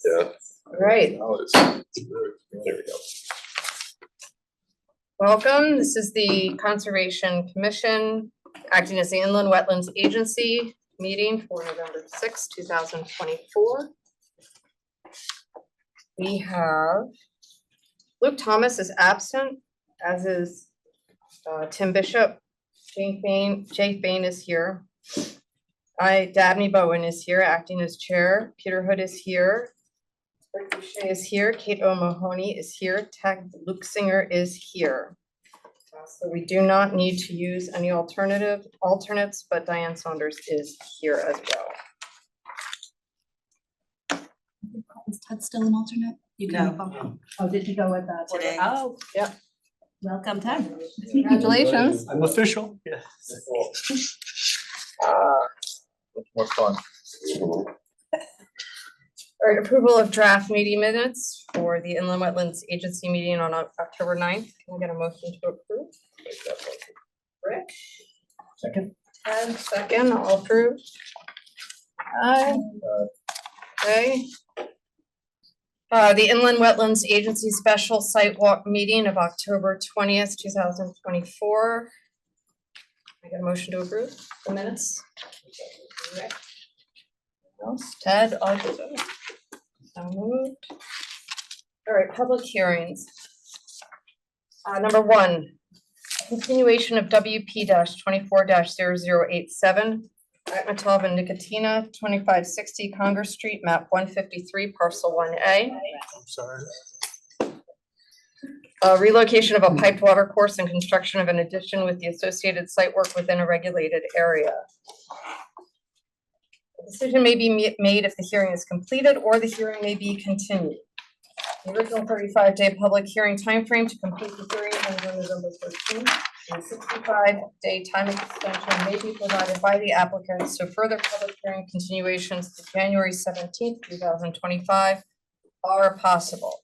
Yeah. All right. There we go. Welcome. This is the Conservation Commission acting as the Inland Wetlands Agency meeting for November 6, 2024. We have Luke Thomas is absent, as is Tim Bishop. Jake Bain is here. Dabney Bowen is here, acting as chair. Peter Hood is here. Rick Boucher is here. Kate O'Mahony is here. Tag Luke Singer is here. So we do not need to use any alternates, but Diane Saunders is here as well. Is Ted still an alternate? You can No. Oh, did you go with that Today. Oh, Yep. welcome, Ted. Congratulations. I'm official. Yes. Much more fun. All right, approval of draft meeting minutes for the Inland Wetlands Agency meeting on October 9th. Can we get a motion to approve? Rick? Second. Ted, second, all approved. Aye. Okay. The Inland Wetlands Agency Special Site Walk meeting of October 20th, 2024. I get a motion to approve the minutes? Rick? Else? Ted, all good. So moved. All right, public hearings. Number one, continuation of WP-24-0087, Akhmatov and Nicotina, 2560 Congress Street, map 153, parcel 1A. I'm sorry. Relocation of a piped water course and construction of an addition with the associated site work within a regulated area. The decision may be made if the hearing is completed or the hearing may be continued. The original 35-day public hearing timeframe to complete the hearing on November 13th. A 65-day time extension may be provided by the applicant, so further public hearing continuations to January 17th, 2025 are possible.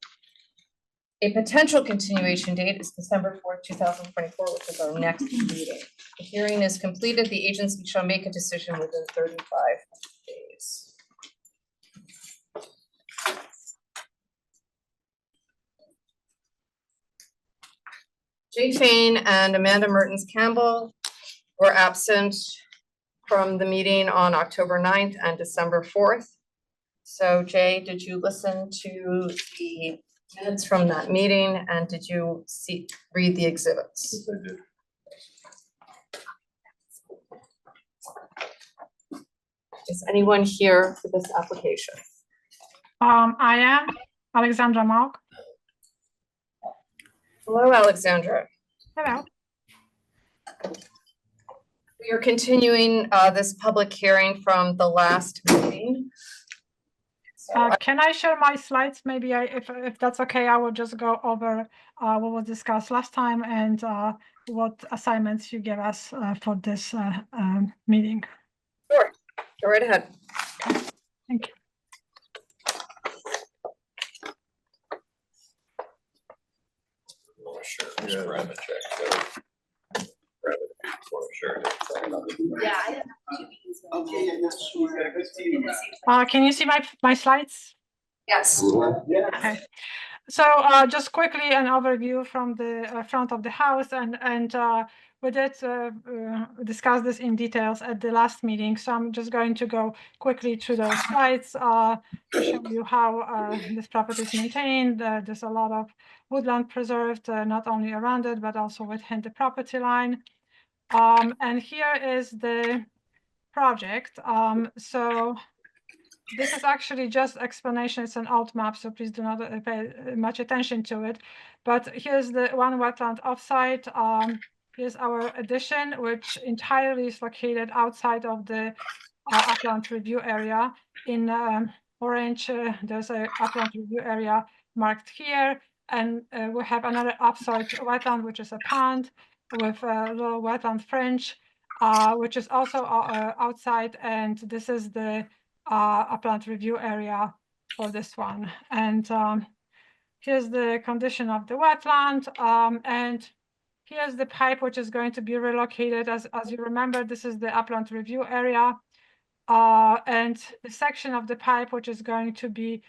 A potential continuation date is December 4th, 2024, which is our next meeting. The hearing is completed. The agency shall make a decision within 35 days. Jay Fain and Amanda Mertens Campbell were absent from the meeting on October 9th and December 4th. So Jay, did you listen to the minutes from that meeting, and did you read the exhibits? Yes, I did. Is anyone here for this application? I am Alexandra Malk. Hello, Alexandra. Hello. We are continuing this public hearing from the last meeting. So Can I share my slides? Maybe if that's okay, I will just go over what was discussed last time and what assignments you gave us for this meeting. sure, go right ahead. Thank you. Yeah. Grab a check. Grab it. Sure. Yeah, I didn't have okay, I'm not sure. Can you see my slides? Yes. Okay. So just quickly an overview from the front of the house, and we did discuss this in details at the last meeting. So I'm just going to go quickly through those slides to show you how this property is maintained. There's a lot of woodland preserved, not only around it, but also within the property line. And here is the project. So this is actually just explanation. It's an old map, so please do not pay much attention to it. But here's the one wetland offsite. Here's our addition, which entirely is located outside of the upland review area. In orange, there's a upland review area marked here, and we have another offsite wetland, which is a pond with a little wetland fringe, which is also outside, and this is the upland review area for this one. And here's the condition of the wetland, and here's the pipe which is going to be relocated. As you remember, this is the upland review area, and the section of the pipe which is going to be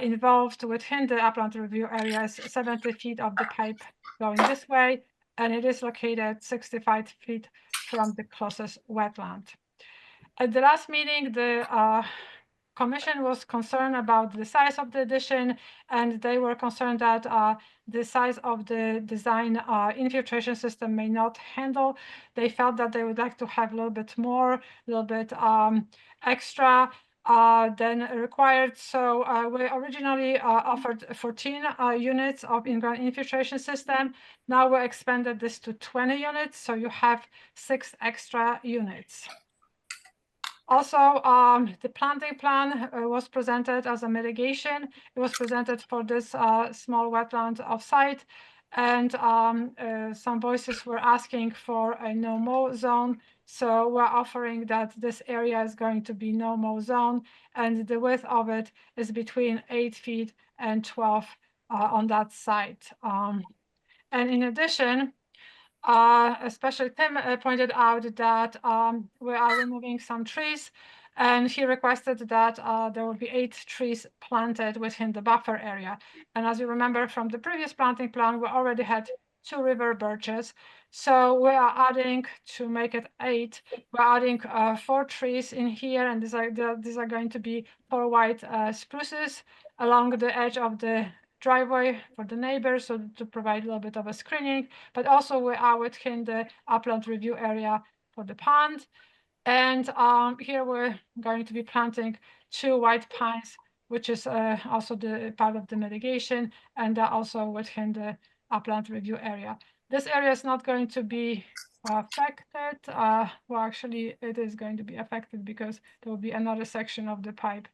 involved within the upland review area is 70 feet of the pipe going this way, and it is located 65 feet from the closest wetland. At the last meeting, the Commission was concerned about the size of the addition, and they were concerned that the size of the design infiltration system may not handle. They felt that they would like to have a little bit more, a little bit extra than required. So we originally offered 14 units of in-ground infiltration system. Now we expanded this to 20 units, so you have 6 extra units. Also, the planting plan was presented as a mitigation. It was presented for this small wetland offsite, and some voices were asking for a no-mow zone. So we're offering that this area is going to be no-mow zone, and the width of it is between 8 feet and 12 on that site. And in addition, especially Tim pointed out that we are removing some trees, and he requested that there will be 8 trees planted within the buffer area. And as you remember from the previous planting plan, we already had 2 river birches. So we are adding, to make it 8, we're adding 4 trees in here, and these are going to be 4 white spruces along the edge of the driveway for the neighbors, so to provide a little bit of a screening, but also we are within the upland review area for the pond. And here we're going to be planting 2 white pines, which is also the part of the mitigation, and also within the upland review area. This area is not going to be affected. Well, actually, it is going to be affected because there will be another section of the pipe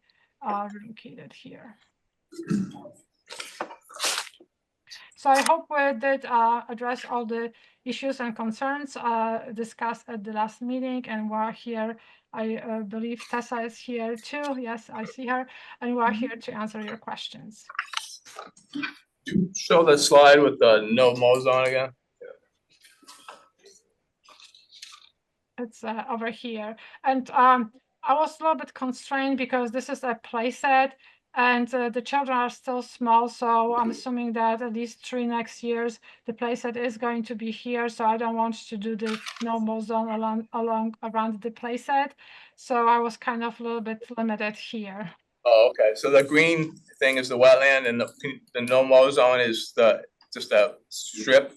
relocated here. So I hope we did address all the issues and concerns discussed at the last meeting, and we're here. I believe Tessa is here too. Yes, I see her, and we're here to answer your questions. Show the slide with the no mow zone again. It's over here, and I was a little bit constrained because this is a play set, and the children are still small, so I'm assuming that at least 3 next years the play set is going to be here. So I don't want to do the normal zone around the play set, so I was kind of a little bit limited here. Oh, okay. So the green thing is the wetland, and the no mow zone is just that strip.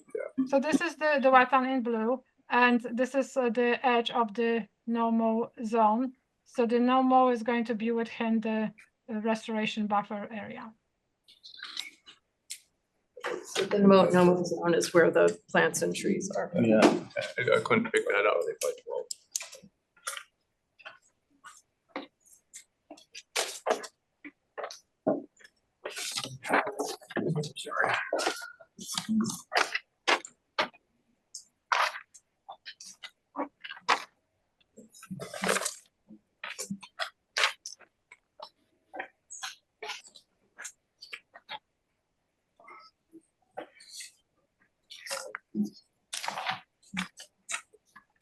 So this is the wetland in blue, and this is the edge of the no-mow zone. So the no-mow is going to be within the restoration buffer area. So the no-mow zone is where the plants and trees are. Yeah, I couldn't pick that out. Sorry.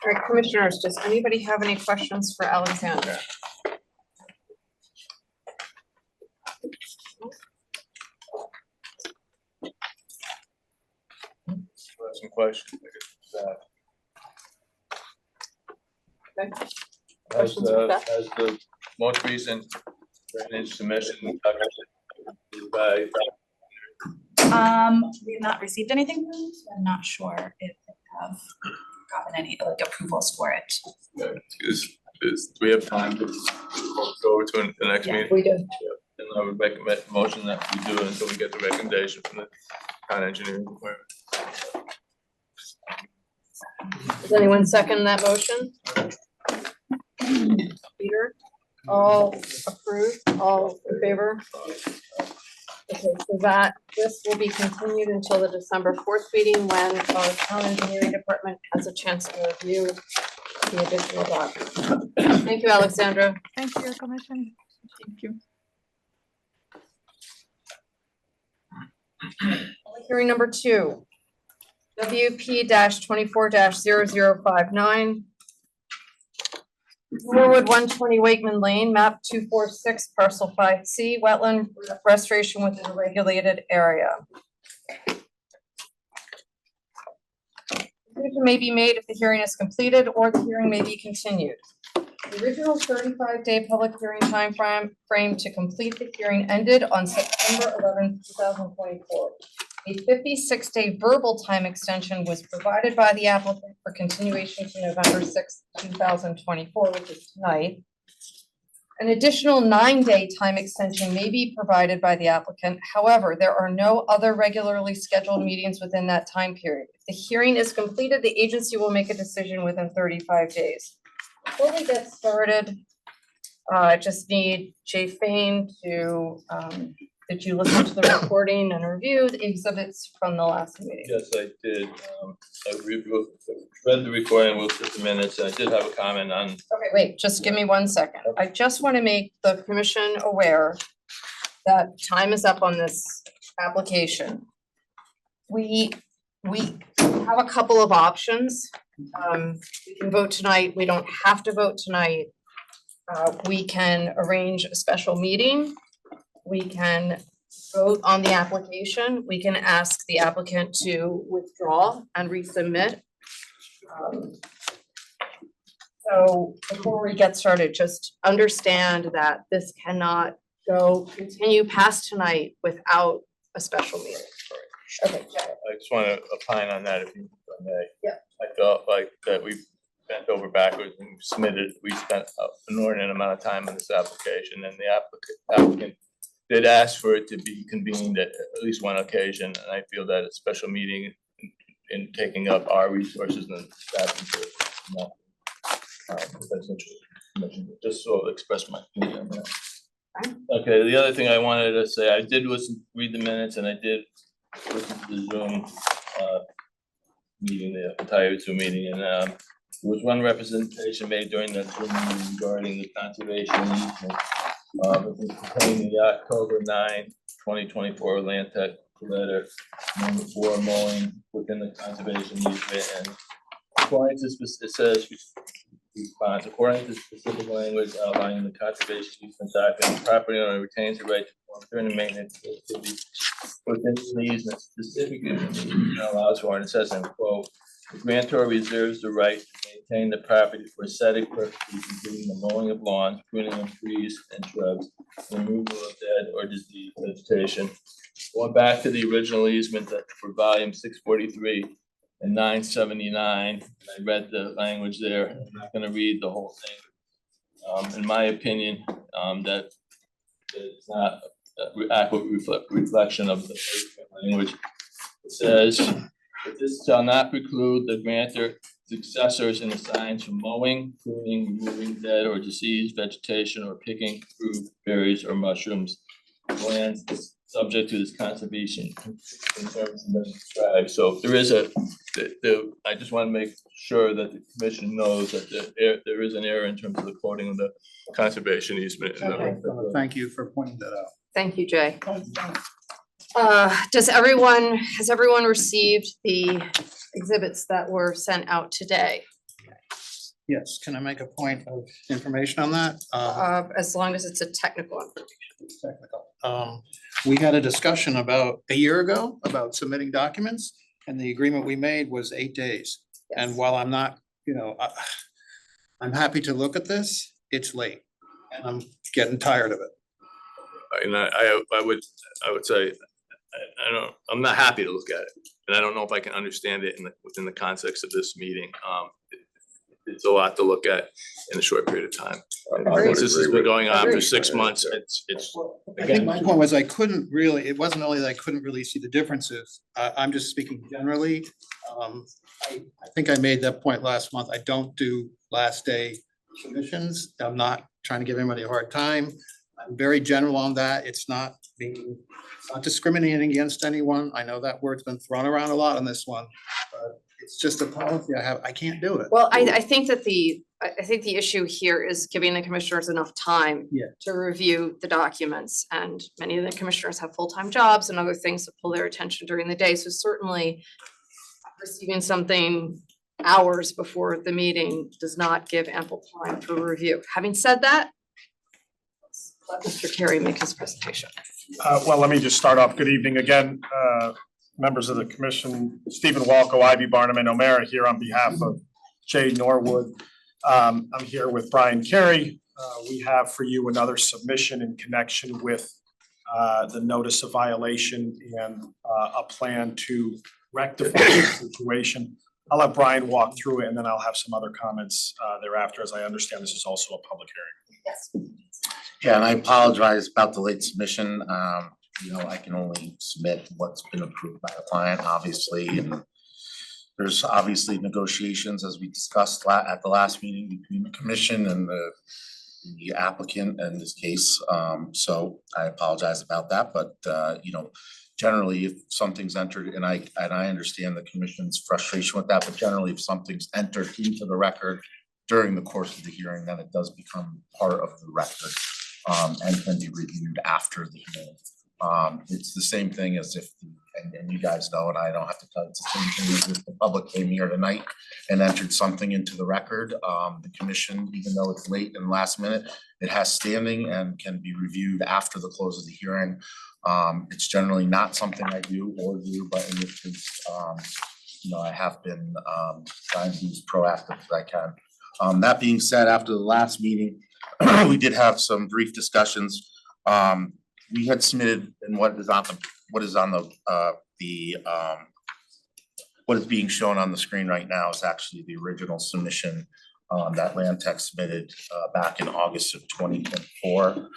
All right, commissioners, does anybody have any questions for Alexandra? Some questions. Okay. Has Questions with that? the most recent drainage submission by We have not received anything, so I'm not sure if they have gotten any like approvals for it. is do we have time to go to the next Yeah, meeting? We do. And I would make a motion that we do it until we get the recommendation from the town engineering department. Does anyone second that motion? Peter, all approved, all in favor? Okay, so this will be continued until the December 4th meeting when our town engineering department has a chance to review the additional documents. Thank you, Alexandra. Thank you, Commission. Thank you. Hearing number 2, WP-24-0059. Norwood 120 Wakeman Lane, map 246, parcel 5C, wetland restoration within a regulated area. Decision may be made if the hearing is completed or the hearing may be continued. The original 35-day public hearing time frame to complete the hearing ended on September 11, 2024. A 56-day verbal time extension was provided by the applicant for continuation to November 6, 2024, which is tonight. An additional 9-day time extension may be provided by the applicant. However, there are no other regularly scheduled meetings within that time period. If the hearing is completed, the agency will make a decision within 35 days. Before we get started, I just need Jay Fain to, did you listen to the recording and review the exhibits from the last meeting? Yes, I did. I read the recording, looked at the minutes, and I did have a comment on. Okay, wait, just give me 1 second. I just want to make the commission aware that time is up on this application. We have a couple of options. We can vote tonight. We don't have to vote tonight. We can arrange a special meeting. We can vote on the application. We can ask the applicant to withdraw and resubmit. So before we get started, just understand that this cannot continue past tonight without a special meeting. Okay, Jack. I just want to opine on that if I may. Yeah. I felt like that we bent over backwards and we spent an inordinate amount of time on this application, and the applicant did ask for it to be convened at least one occasion, and I feel that a special meeting in taking up our resources and staff just so express my opinion on that. Okay, the other thing I wanted to say, I did read the minutes, and I did listen to the Zoom meeting, the entire Zoom meeting, and there was one representation made during that Zoom meeting regarding the conservation easement. It was contained in the October 9, 2024 Land Tech letter, number 4, mowing within the conservation easement, and according to it says response, according to specific language outlining the conservation easement document, the property owner retains the right to perform certain maintenance activities within the easement specifically allows for, and it says, and quote, the grantor reserves the right to maintain the property for aesthetic purposes, including the mowing of lawns, pruning of trees and shrubs, removal of dead or diseased vegetation. Going back to the original easement for volume 643 and 979, I read the language there. I'm not going to read the whole thing. In my opinion, that it's not an accurate reflection of the language. It says, but this shall not preclude the grantor successors in assigns from mowing, pruning, removing dead or diseased vegetation, or picking fruit, berries, or mushrooms. Lands subject to this conservation in terms of described. So there is I just want to make sure that the commission knows that there is an error in terms of the quoting of the conservation easement. Okay. Thank you for pointing that out. Thank you, Jay. Has everyone received the exhibits that were sent out today? Yes, can I make a point of information on that? As long as it's a technical information. Technical. We had a discussion about a year ago about submitting documents, and the agreement we made was 8 days. Yes. And while I'm not, I'm happy to look at this, it's late, and I'm getting tired of it. And I would say, I'm not happy to look at it, and I don't know if I can understand it within the context of this meeting. It's a lot to look at in a short period of time. Agreed. This has been going on for Agreed. 6 months. It's I think my point was I couldn't really, it wasn't only that I couldn't really see the differences. I'm just speaking generally. I think I made that point last month. I don't do last day submissions. I'm not trying to give anybody a hard time. I'm very general on that. It's not discriminating against anyone. I know that word's been thrown around a lot on this one, but it's just a policy I have. I can't do it. Well, I think that the issue here is giving the commissioners enough time to review the documents, and many of the commissioners have full-time jobs and other things that pull their attention during the day. So certainly receiving something hours before the meeting does not give ample time for review. Having said that, let Mr. Carey make his presentation. Well, let me just start off. Good evening again, members of the commission. Stephen Walco, Ivy Barnum and O'Mara here on behalf of Jay Norwood. I'm here with Brian Carey. We have for you another submission in connection with the notice of violation and a plan to rectify the situation. I'll let Brian walk through it and then I'll have some other comments thereafter, as I understand this is also a public hearing. Yes. Yeah, and I apologize about the late submission. You know, I can only submit what's been approved by the client, obviously, and there's obviously negotiations, as we discussed at the last meeting, between the commission and the applicant in this case. So I apologize about that, but you know, generally, if something's entered, and I understand the commission's frustration with that, but generally, if something's entered into the record during the course of the hearing, then it does become part of the record. And can be reviewed after the hearing. It's the same thing as if, and you guys know, and I don't have to tell you, it's the same thing as if the public came here tonight and entered something into the record. The commission, even though it's late and last minute, it has standing and can be reviewed after the close of the hearing. It's generally not something I do or do, but in this case, you know, I have been trying to be as proactive as I can. That being said, after the last meeting, we did have some brief discussions. We had submitted, and what is being shown on the screen right now is actually the original submission that Land Tech submitted back in August of 2024.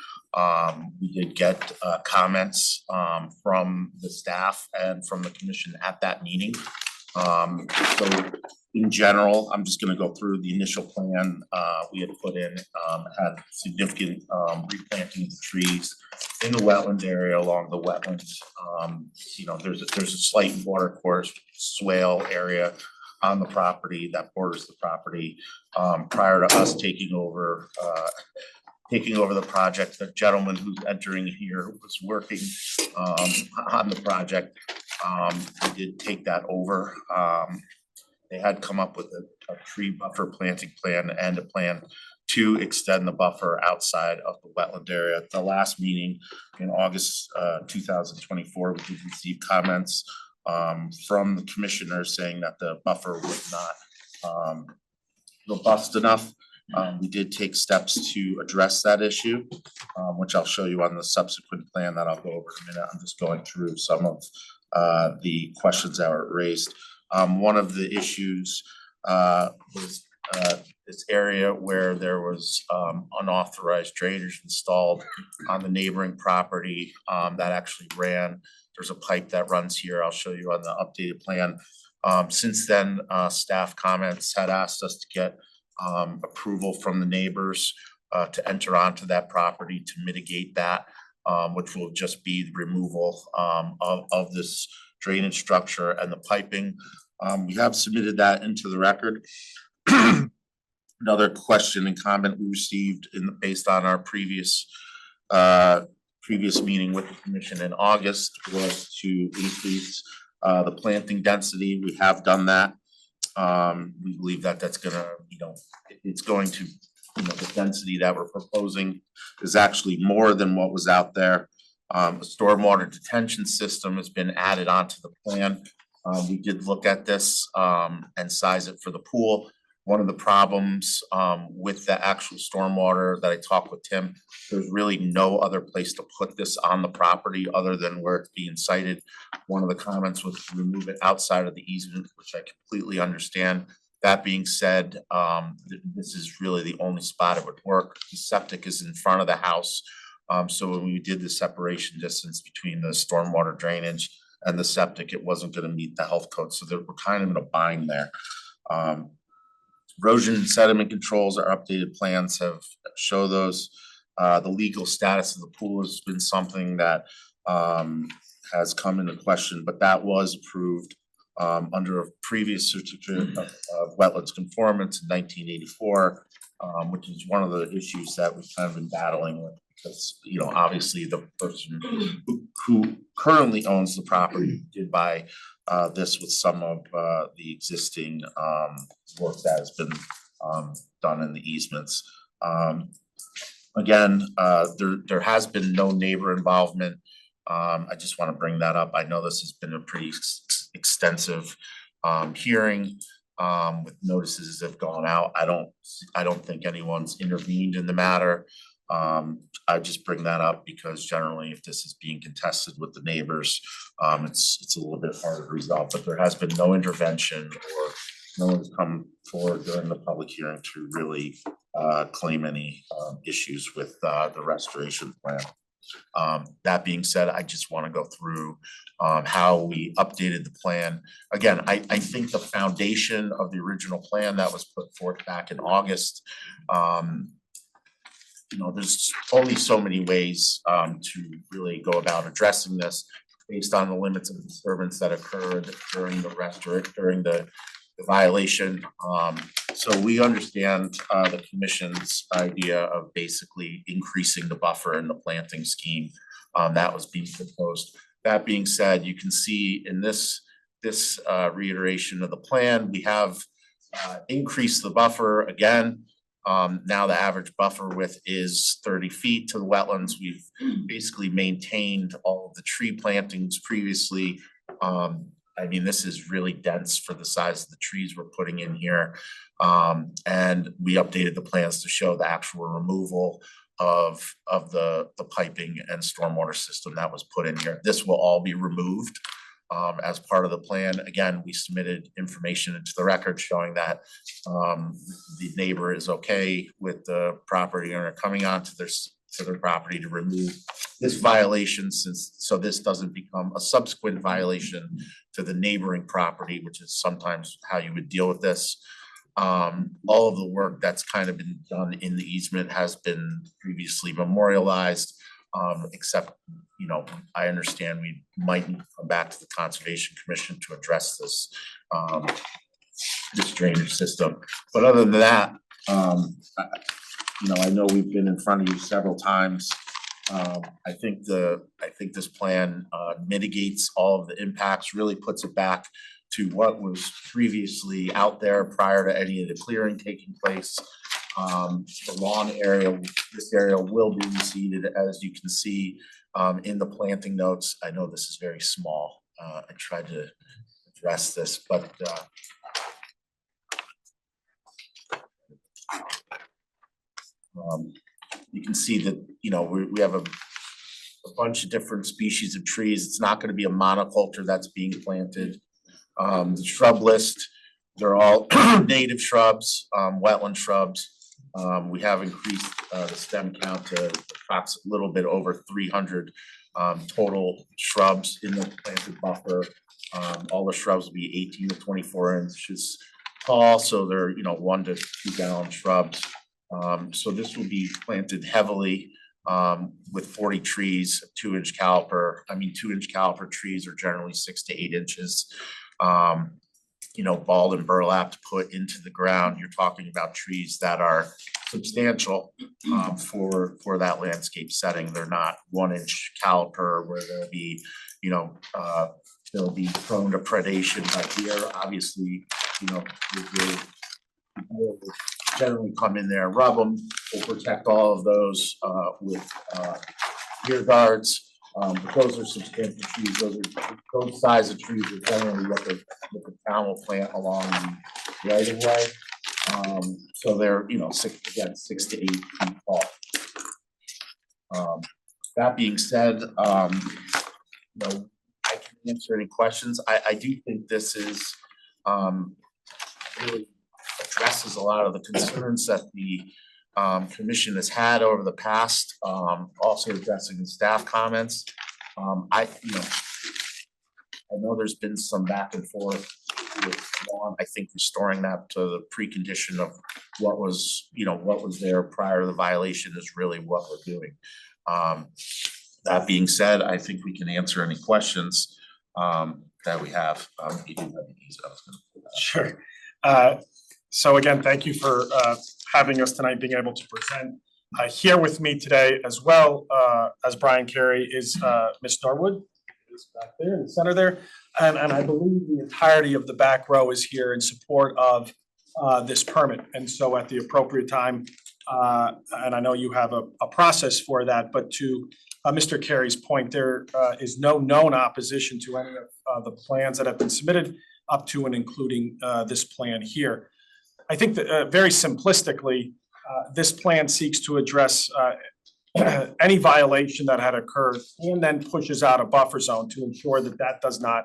We did get comments from the staff and from the commission at that meeting. So in general, I'm just gonna go through the initial plan we had put in, had significant replanting of the trees in the wetland area along the wetlands. You know, there's a slight water course swale area on the property that borders the property. Prior to us taking over the project, the gentleman who's entering here was working on the project. We did take that over. They had come up with a tree buffer planting plan and a plan to extend the buffer outside of the wetland area. At the last meeting in August 2024, we did receive comments from the commissioner saying that the buffer was not robust enough. We did take steps to address that issue, which I'll show you on the subsequent plan that I'll go over in a minute. I'm just going through some of the questions that were raised. One of the issues was this area where there was unauthorized drainage installed on the neighboring property that actually ran. There's a pipe that runs here. I'll show you on the updated plan. Since then, staff comments had asked us to get approval from the neighbors to enter onto that property to mitigate that, which will just be the removal of this drainage structure and the piping. We have submitted that into the record. Another question and comment we received based on our previous meeting with the commission in August was to increase the planting density. We have done that. We believe that that's gonna, you know, it's going to, you know, the density that we're proposing is actually more than what was out there. A stormwater detention system has been added onto the plan. We did look at this and size it for the pool. One of the problems with the actual stormwater that I talked with Tim, there's really no other place to put this on the property other than where it's being sited. One of the comments was to remove it outside of the easement, which I completely understand. That being said, this is really the only spot it would work. The septic is in front of the house. So when we did the separation distance between the stormwater drainage and the septic, it wasn't gonna meet the health code. So we're kind of in a bind there. Erosion and sediment controls, our updated plans show those. The legal status of the pool has been something that has come into question, but that was approved under a previous certificate of wetlands conformance in 1984, which is one of the issues that we've kind of been battling with. Because, you know, obviously the person who currently owns the property did buy this with some of the existing work that has been done in the easements. Again, there has been no neighbor involvement. I just want to bring that up. I know this has been a pretty extensive hearing with notices that have gone out. I don't think anyone's intervened in the matter. I just bring that up because generally if this is being contested with the neighbors, it's a little bit harder to resolve, but there has been no intervention or no one's come forward during the public hearing to really claim any issues with the restoration plan. That being said, I just want to go through how we updated the plan. Again, I think the foundation of the original plan that was put forth back in August, there's only so many ways to really go about addressing this based on the limits of disturbance that occurred during the violation. So we understand the commission's idea of basically increasing the buffer in the planting scheme that was being proposed. That being said, you can see in this reiteration of the plan, we have increased the buffer again. Now the average buffer width is 30 feet to the wetlands. We've basically maintained all of the tree plantings previously. I mean, this is really dense for the size of the trees we're putting in here. And we updated the plans to show the actual removal of the piping and stormwater system that was put in here. This will all be removed as part of the plan. Again, we submitted information into the record showing that the neighbor is okay with the property owner coming onto their property to remove this violation, so this doesn't become a subsequent violation to the neighboring property, which is sometimes how you would deal with this. All of the work that's kind of been done in the easement has been previously memorialized, except, I understand we might need to come back to the Conservation Commission to address this drainage system. But other than that, I know we've been in front of you several times. I think this plan mitigates all of the impacts, really puts it back to what was previously out there prior to any of the clearing taking place. The lawn area, this area will be reseeded, as you can see in the planting notes. I know this is very small. I tried to address this, but you can see that, we have a bunch of different species of trees. It's not going to be a monoculture that's being planted. The shrub list, they're all native shrubs, wetland shrubs. We have increased the stem count to approximately a little bit over 300 total shrubs in the planted buffer. All the shrubs will be 18 to 24 inches tall, so they're 1 to 2 gallon shrubs. So this will be planted heavily with 40 trees, 2-inch caliper. 2-inch caliper trees are generally 6 to 8 inches. Balled and burlap to put into the ground. You're talking about trees that are substantial for that landscape setting. They're not 1-inch caliper where they'll be, they'll be prone to predation by deer. Obviously, we'll generally come in there, rub them. We'll protect all of those with ear guards. But those are substantial trees. Those size of trees are generally what the town will plant along the right of way. So they're 6 to 8 feet tall. That being said, I can answer any questions. I do think this is really addresses a lot of the concerns that the commission has had over the past, also addressing the staff comments. I know there's been some back and forth with lawn. I think restoring that to the precondition of what was there prior to the violation is really what we're doing. That being said, I think we can answer any questions that we have. You do have these. Sure. So again, thank you for having us tonight, being able to present. Here with me today as well as Brian Carey is Ms. Norwood. this back there in the center there. And I believe the entirety of the back row is here in support of this permit. And so at the appropriate time, and I know you have a process for that, but to Mr. Carey's point, there is no known opposition to any of the plans that have been submitted up to and including this plan here. I think that very simplistically, this plan seeks to address any violation that had occurred and then pushes out a buffer zone to ensure that that does not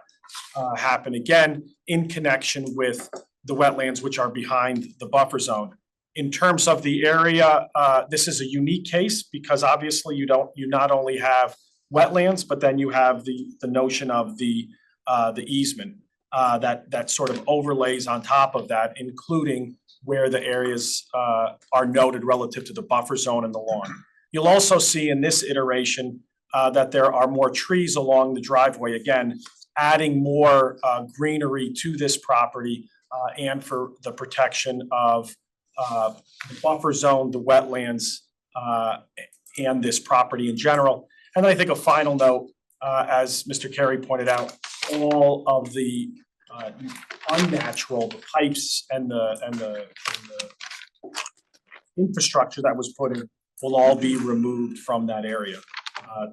happen again in connection with the wetlands which are behind the buffer zone. In terms of the area, this is a unique case because obviously you not only have wetlands, but then you have the notion of the easement that sort of overlays on top of that, including where the areas are noted relative to the buffer zone and the lawn. You'll also see in this iteration that there are more trees along the driveway, again, adding more greenery to this property and for the protection of the buffer zone, the wetlands, and this property in general. And then I think a final note, as Mr. Carey pointed out, all of the unnatural, the pipes and the infrastructure that was put in will all be removed from that area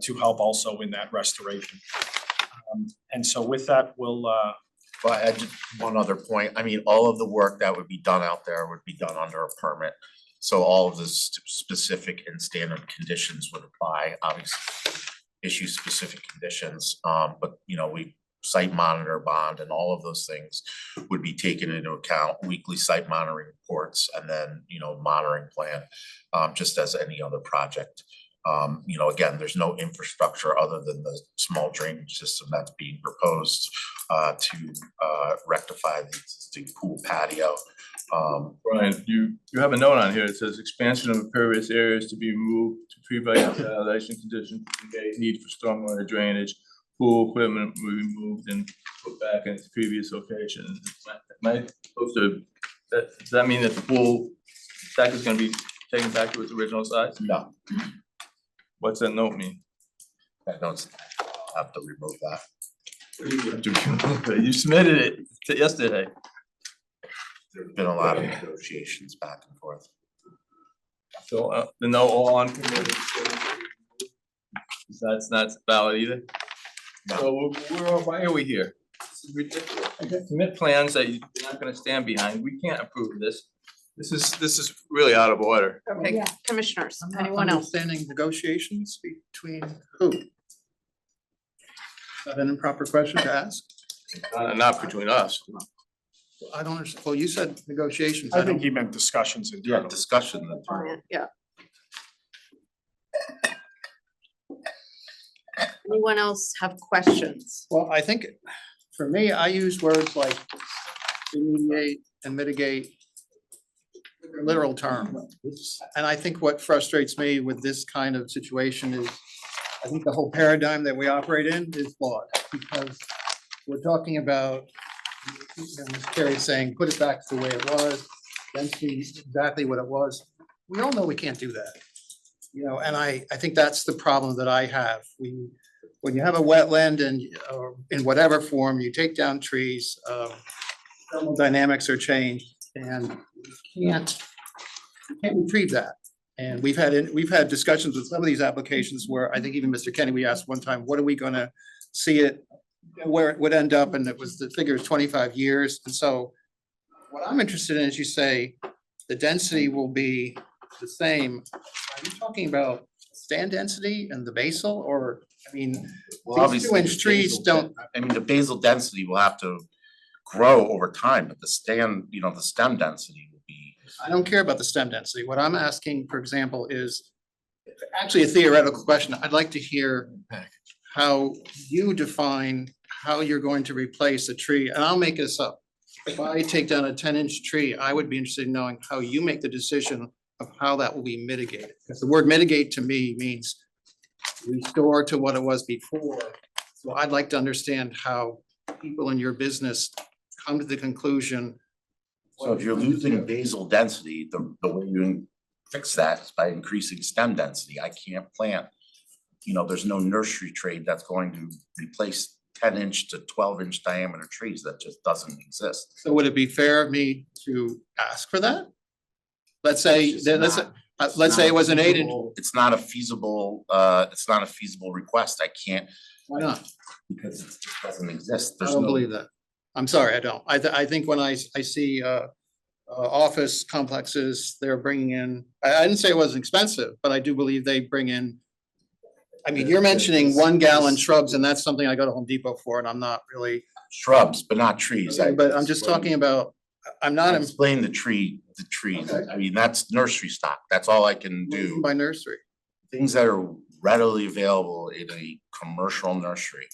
to help also in that restoration. And so with that, we'll But I just, one other point, I mean, all of the work that would be done out there would be done under a permit. So all of the specific and standard conditions would apply, obviously, issue specific conditions. But you know, we site monitor bond and all of those things would be taken into account, weekly site monitoring reports, and then, you know, monitoring plan, just as any other project. You know, again, there's no infrastructure other than the small drainage system that's being proposed to rectify the existing pool patio. Brian, you have a note on here. It says expansion of impervious areas to be removed to prevent elevation conditions, need for stormwater drainage, pool equipment will be removed and put back in its previous location. Am I supposed to, does that mean that the pool deck is gonna be taken back to its original size? No, What's that note mean? I don't have to remove that. You submitted it yesterday. There's been a lot of negotiations back and forth. So the note all on committee. That's not valid either. No. So why are we here? This is ridiculous. Submit plans that you're not gonna stand behind. We can't approve this. This is really out of order. Okay, commissioners, I'm not anyone else? understanding negotiations between who? Is that an improper question to ask? Not between us. I don't understand. Well, you said negotiations. I think don't- he meant discussions in Yeah, discussion. Yeah. Anyone else have questions? Well, I think for me, I use words like remediate and mitigate, they're literal term. And I think what frustrates me with this kind of situation is, I think the whole paradigm that we operate in is flawed, because we're talking about, you know, Ms. Carey's saying, put it back to the way it was, density is exactly what it was. We all know we can't do that. You know, and I think that's the problem that I have. When you have a wetland and in whatever form, you take down trees, thermal dynamics are changed, and you can't retrieve that. And we've had discussions with some of these applications where I think even Mr. Kenny, we asked one time, what are we gonna see it, where it would end up, and it was, the figure is 25 years. And so what I'm interested in is, you say the density will be the same. Are you talking about stand density and the basal, or, I mean, Well, these obviously, 2-inch the trees basal don't, I mean, the basal density will have to grow over time, but the stand, you know, the stem density will be. I don't care about the stem density. What I'm asking, for example, is actually a theoretical question. I'd like to hear how you define how you're going to replace a tree, and I'll make this up. If I take down a 10-inch tree, I would be interested in knowing how you make the decision of how that will be mitigated. Because the word mitigate to me means restore to what it was before. So I'd like to understand how people in your business come to the conclusion. So if you're losing basal density, the way you fix that is by increasing stem density. I can't plant you know, there's no nursery trade that's going to replace 10-inch to 12-inch diameter trees. That just doesn't exist. So would it be fair of me to ask for that? Let's say, It's just let's say it was an 8-inch, It's not a feasible, request. I can't, why not? because it just doesn't exist. I There's don't no. believe that. I'm sorry, I don't. I think when I see office complexes, they're bringing in, I didn't say it wasn't expensive, but I do believe they bring in. I mean, you're mentioning 1 gallon shrubs, and that's something I go to Home Depot for, and I'm not really, Shrubs, but not trees. but I'm just talking about, I'm not Explain the trees. Okay. I mean, that's nursery stock. That's all I can in do. by nursery. Things that are readily available in a commercial nursery.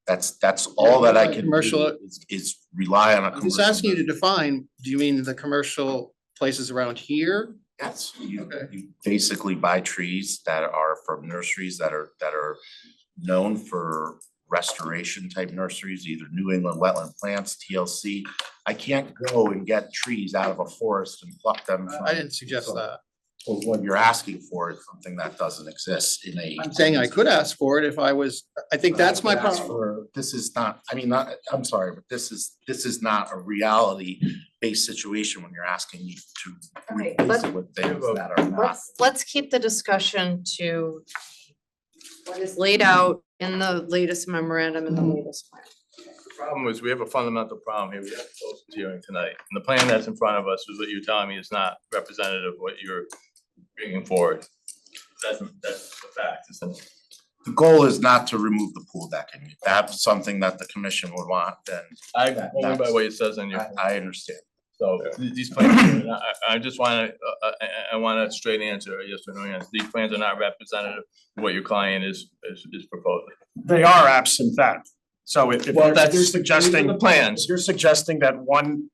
That's all that I can Commercial- do is rely on a I'm commercial. just asking you to nursery. define, do you mean the commercial places around here? Yes, Okay. you basically buy trees that are from nurseries that are known for restoration type nurseries, either New England Wetland Plants, TLC. I can't go and get trees out of a forest and pluck them from. I didn't suggest that. Well, what you're asking for is something that doesn't exist in a. I'm saying I could ask for it if I was, I think that's my Ask problem. for- This is not, I mean, not, I'm sorry, but this is not a reality-based situation when you're asking me to Okay, replace it with things that are not. let's keep the discussion to what is laid out in the latest memorandum and the latest plan. The problem is, we have a fundamental problem here. We have to close this hearing tonight. And the plan that's in front of us is what you're telling me is not representative of what you're bringing forward. That's the fact, isn't it? The goal is not to remove the pool decking. If that's something that the commission would want, then I, only by what it says in your. I understand. So these plans, I just wanna, I want a straight answer, a yes or no answer. These plans are not representative of what your client is proposing. They are absent that. So if Well, you're that's- suggesting. these are the plans. If you're suggesting that one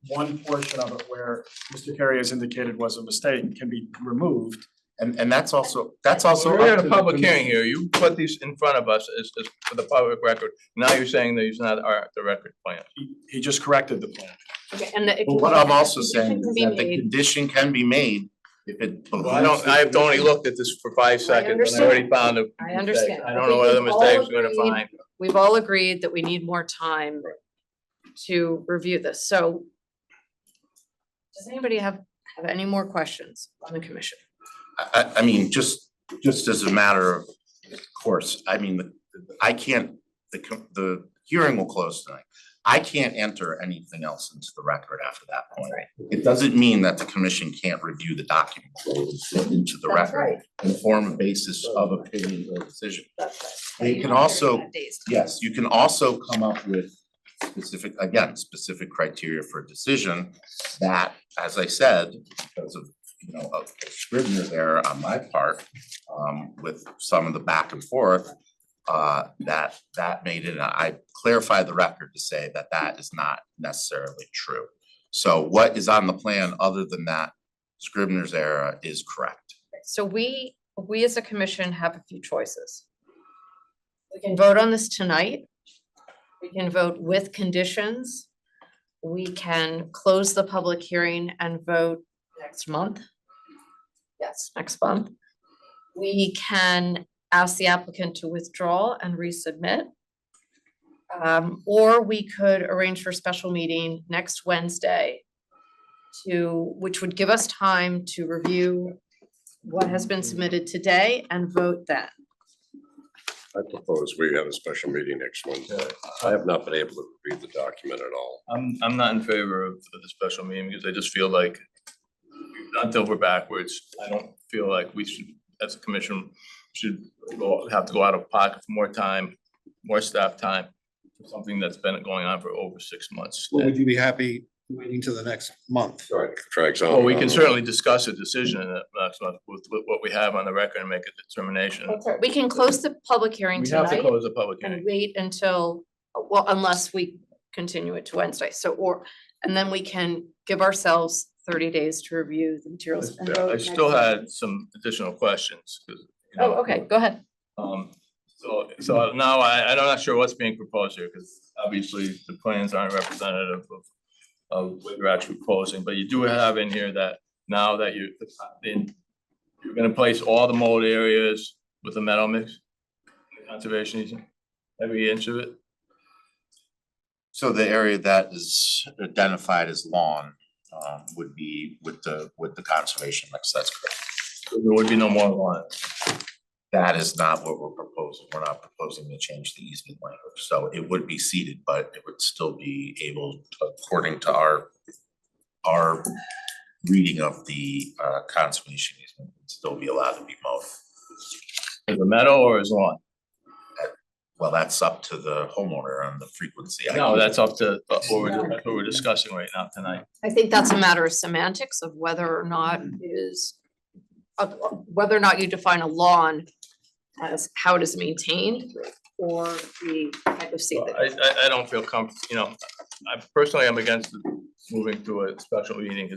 portion of it where Mr. Carey has indicated was a mistake can be removed. And that's also We're up at to a the public hearing commission. here. You put these in front of us as for the public record. Now you're saying that these not are the record plan. He just corrected the plan. Okay, and the. But what I'm also saying Condition is can that be the made. condition can be made if it. Well, I've only looked at this for 5 seconds and I already found a I mistake. understand. I don't know what other We've all mistakes we're gonna agreed- find. We've all agreed that we need more time to review this, so. Does anybody have any more questions on the commission? I mean, just as a matter of course, I mean, I can't, the hearing will close tonight. I can't enter anything else into the record after that point. Right. It doesn't mean that the commission can't review the document into the That's record right. and form a basis of opinion or decision. That's And you can also, yes, you can also come up with specific criteria for a decision that, as I said, because of, a Scrivener's error on my part, with some of the back and forth, that made it, I clarified the record to say that that is not necessarily true. So what is on the plan other than that Scrivener's error is correct. So we as a commission have a few choices. We can vote on this tonight. We can vote with conditions. We can close the public hearing and vote next month. Yes, next month. We can ask the applicant to withdraw and resubmit. Or we could arrange for a special meeting next Wednesday which would give us time to review what has been submitted today and vote then. I propose we have a special meeting next Wednesday. I have not been able to read the document at all. I'm not in favor of the special meeting because I just feel like until we're backwards, I don't feel like we should, as a commission, have to go out of pocket for more time, more staff time for something that's been going on for over 6 months. Well, would you be happy waiting till the next month? Right, drags on. Well, we and can on. certainly discuss a decision in that next month with what we have on the record and make a determination. We can close the public hearing We have to tonight close the public hearing. and wait until, well, unless we continue it to Wednesday. And then we can give ourselves 30 days to review the materials. and vote I next still month. had some additional questions, 'cause, Oh, okay, go ahead. So now I'm not sure what's being proposed here, because obviously the plans aren't representative of what you're actually proposing, but you do have in here that now that you're gonna place all the mold areas with the metal mix? Conservation easement, every inch of it? So the area that is identified as lawn would be with the conservation mix, that's correct. So there would be no more lines. That is not what we're proposing. We're not proposing to change the easement language, so it would be seeded, but it would still be able to, according to our reading of the conservation easement, would still be allowed to be mowed. Is it meadow or is lawn? Well, that's up to the homeowner on the frequency. No, that's up to what we're discussing right now tonight. I think that's a matter of semantics of whether or not it is, whether or not you define a lawn as how it is maintained or the type of seed. Well, I don't feel comfortable, I personally am against moving to a special meeting,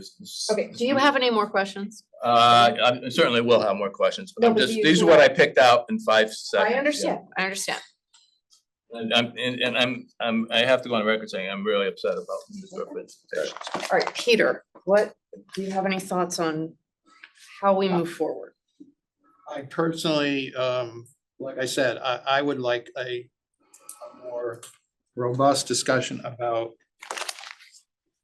Okay, do you have any more questions? I certainly will have more questions, but No, I'm but just, you- these are what I picked out in 5 seconds. I understand. And I have to go on record saying I'm really upset about misrepresentation. All right, Peter, do you have any thoughts on how we move forward? I personally, like I said, I would like a more robust discussion about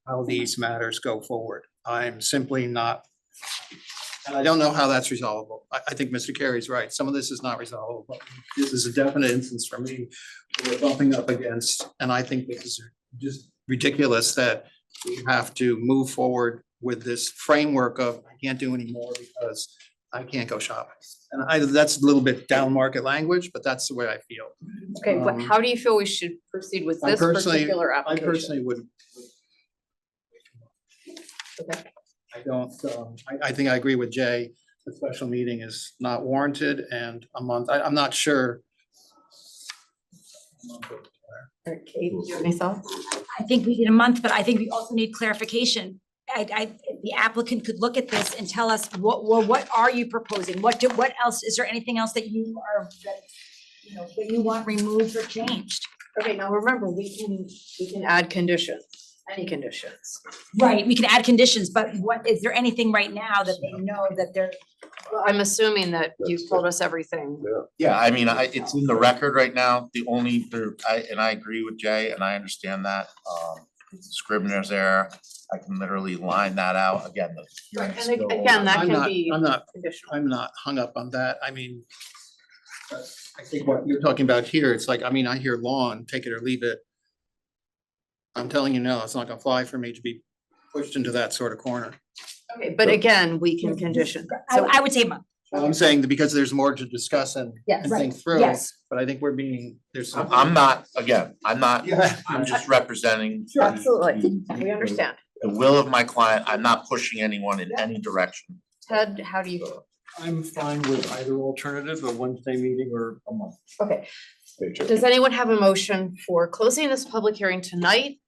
how these matters go forward. I'm simply not, and I don't know how that's resolvable. I think Mr. Carey's right. Some of this is not resolvable. But this is a definite instance for me. We're bumping up against, and I think this is just ridiculous that we have to move forward with this framework of I can't do anymore because I can't go shopping. And that's a little bit down market language, but that's the way I feel. Okay, but how do you feel we should proceed with I this personally- particular I application? personally would. Okay. I don't, I think I agree with Jay, the special meeting is not warranted and a month, I'm not sure. All right, Kate, do you have any thoughts? I think we need a month, but I think we also need clarification. The applicant could look at this and tell us what are you proposing? What else, is there anything else that you are, that you want removed or changed? Okay, now remember, we can add conditions, any conditions. Right, we can add conditions, but is there anything right now that they know that they're, Well, I'm assuming that you've told us everything. Yeah, I mean, it's in the record right now, I agree with Jay, and I understand that, Scrivener's error, I can literally line that out, again, the. Right, hearing's and still again, that I'm can not- be I'm not, conditional. I'm not hung up on that, I mean. I think what you're talking about here, it's like, I mean, I hear lawn, take it or leave it. I'm telling you now, it's not gonna fly for me to be pushed into that sort of corner. Okay, but again, we can condition. So I would say a month. I'm saying that because there's more to discuss and Yes, think through, yes. but I think we're being, there's some. I'm not, Yeah. I'm just representing. Absolutely, we understand. The will of my client, I'm not pushing anyone in any direction. Ted, how do you feel? I'm fine with either alternative, a Wednesday meeting or a month. Okay, does anyone have a motion for closing this public hearing tonight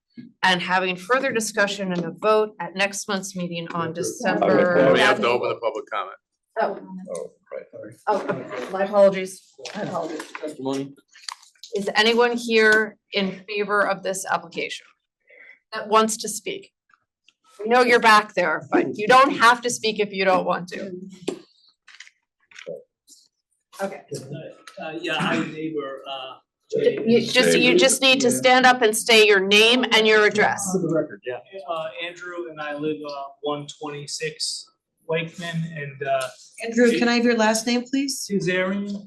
and having further discussion and a vote at next month's meeting on December? We have to open the public comment. Oh, Oh, right. oh, okay, my apologies, my apologies. Testimony? Is anyone here in favor of this application that wants to speak? We know you're back there, but you don't have to speak if you don't want to. Okay, Yeah, I'm neighbor, you just need to stand up and say your name and your address. For the record, yeah. Andrew, and I live 126 Wakeman, and Andrew, can I have your last name, please? Suzerain.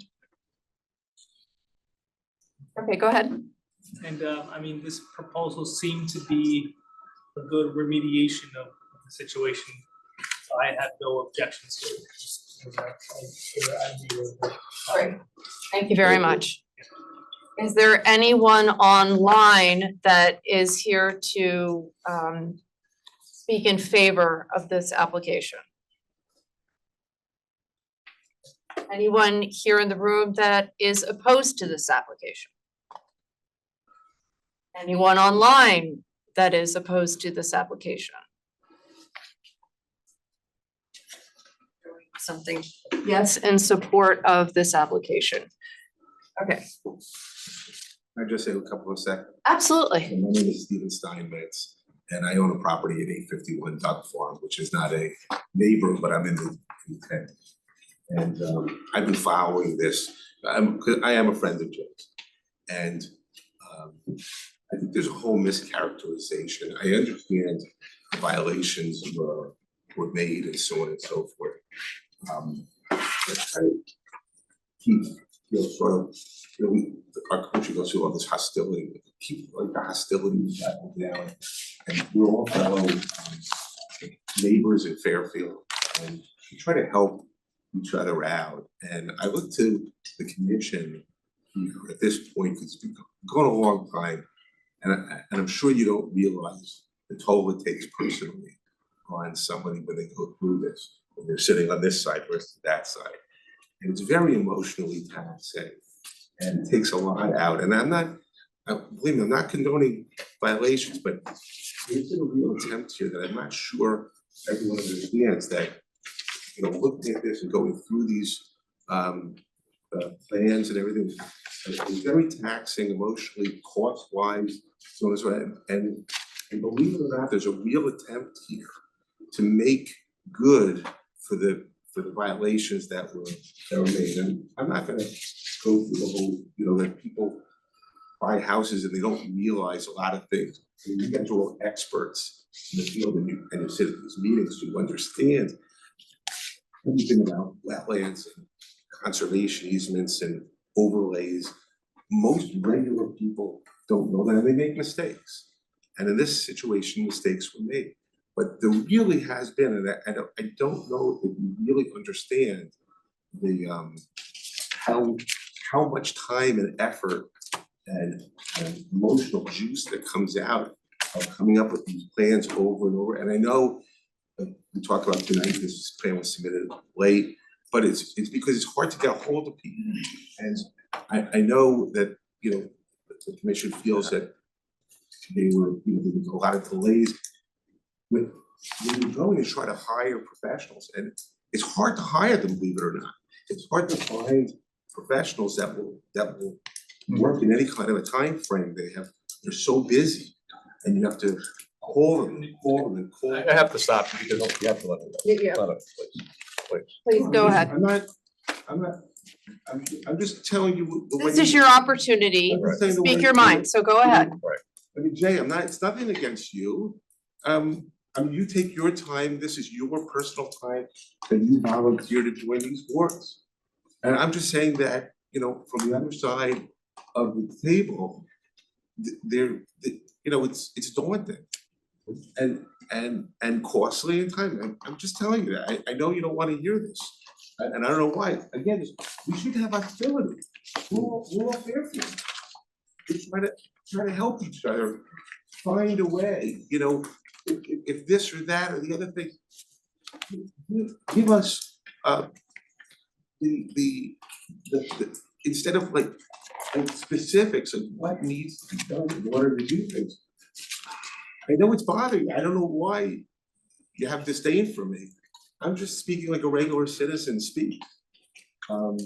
Okay, go ahead. And I mean, this proposal seemed to be a good remediation of the situation. So I had no objections to it. Great, thank you very much. Is there anyone online that is here to speak in favor of this application? Anyone here in the room that is opposed to this application? Anyone online that is opposed to this application? Something, yes, in support of this application. Okay, Can I just say a couple of seconds? absolutely. My name is Steven Steinmetz, and I own a property at 851 Duck Farm, which is not a neighbor, but I'm in the intent. And I've been following this, 'cause I am a friend of Jay's. And I think there's a whole mischaracterization. I understand the violations were made and so on and so forth. But I keep, sort of, our country goes through all this hostility, keep like the hostility down. And we're all fellow neighbors in Fairfield, and we try to help each other out. And I look to the commission at this point, because it's been going a long time, and I'm sure you don't realize the toll it takes personally on somebody when they go through this, when they're sitting on this side versus that side. And it's very emotionally taxing, and it takes a lot out. And believe me, I'm not condoning violations, but there's been a real attempt here that I'm not sure everyone understands, that, looking at this and going through these plans and everything, it's very taxing emotionally, cost-wise, so on and so on. And believe it or not, there's a real attempt here to make good for the violations that were made. And I'm not gonna go through the whole, that people buy houses and they don't realize a lot of things. I mean, you guys are all experts in the field, and you sit at these meetings, you understand everything about wetlands and conservation easements and overlays. Most regular people don't know that, and they make mistakes. And in this situation, mistakes were made. But there really has been, and I don't know if you really understand the how much time and effort and emotional juice that comes out of coming up with these plans over and over. And I know we talked about tonight, this plan was submitted late, but it's because it's hard to get a hold of people. And I know that, the commission feels that there was a lot of delays. When you go and try to hire professionals, and it's hard to hire them, believe it or not. It's hard to find professionals that will work in any kind of a time frame. They're so busy, and you have to call them and call them and call them. I have to stop you because you have to let me know. Yeah. Let us, please. Please go ahead. I'm just telling you the way. This is your opportunity to speak your mind, so go ahead. I mean, Jay, it's nothing against you. You take your time, this is your personal time, and you volunteer to join these boards. And I'm just saying that, from the other side of the table, it's daunting and costly in time. I'm just telling you that. I know you don't want to hear this, and I don't know why. Again, we should have hostility. We're all Fairfield. We try to help each other, find a way, if this or that or the other thing, give us the instead of like specifics of what needs to be done in order to do things. I know it's bothering you. I don't know why you have disdain for me. I'm just speaking like a regular citizen speaks. And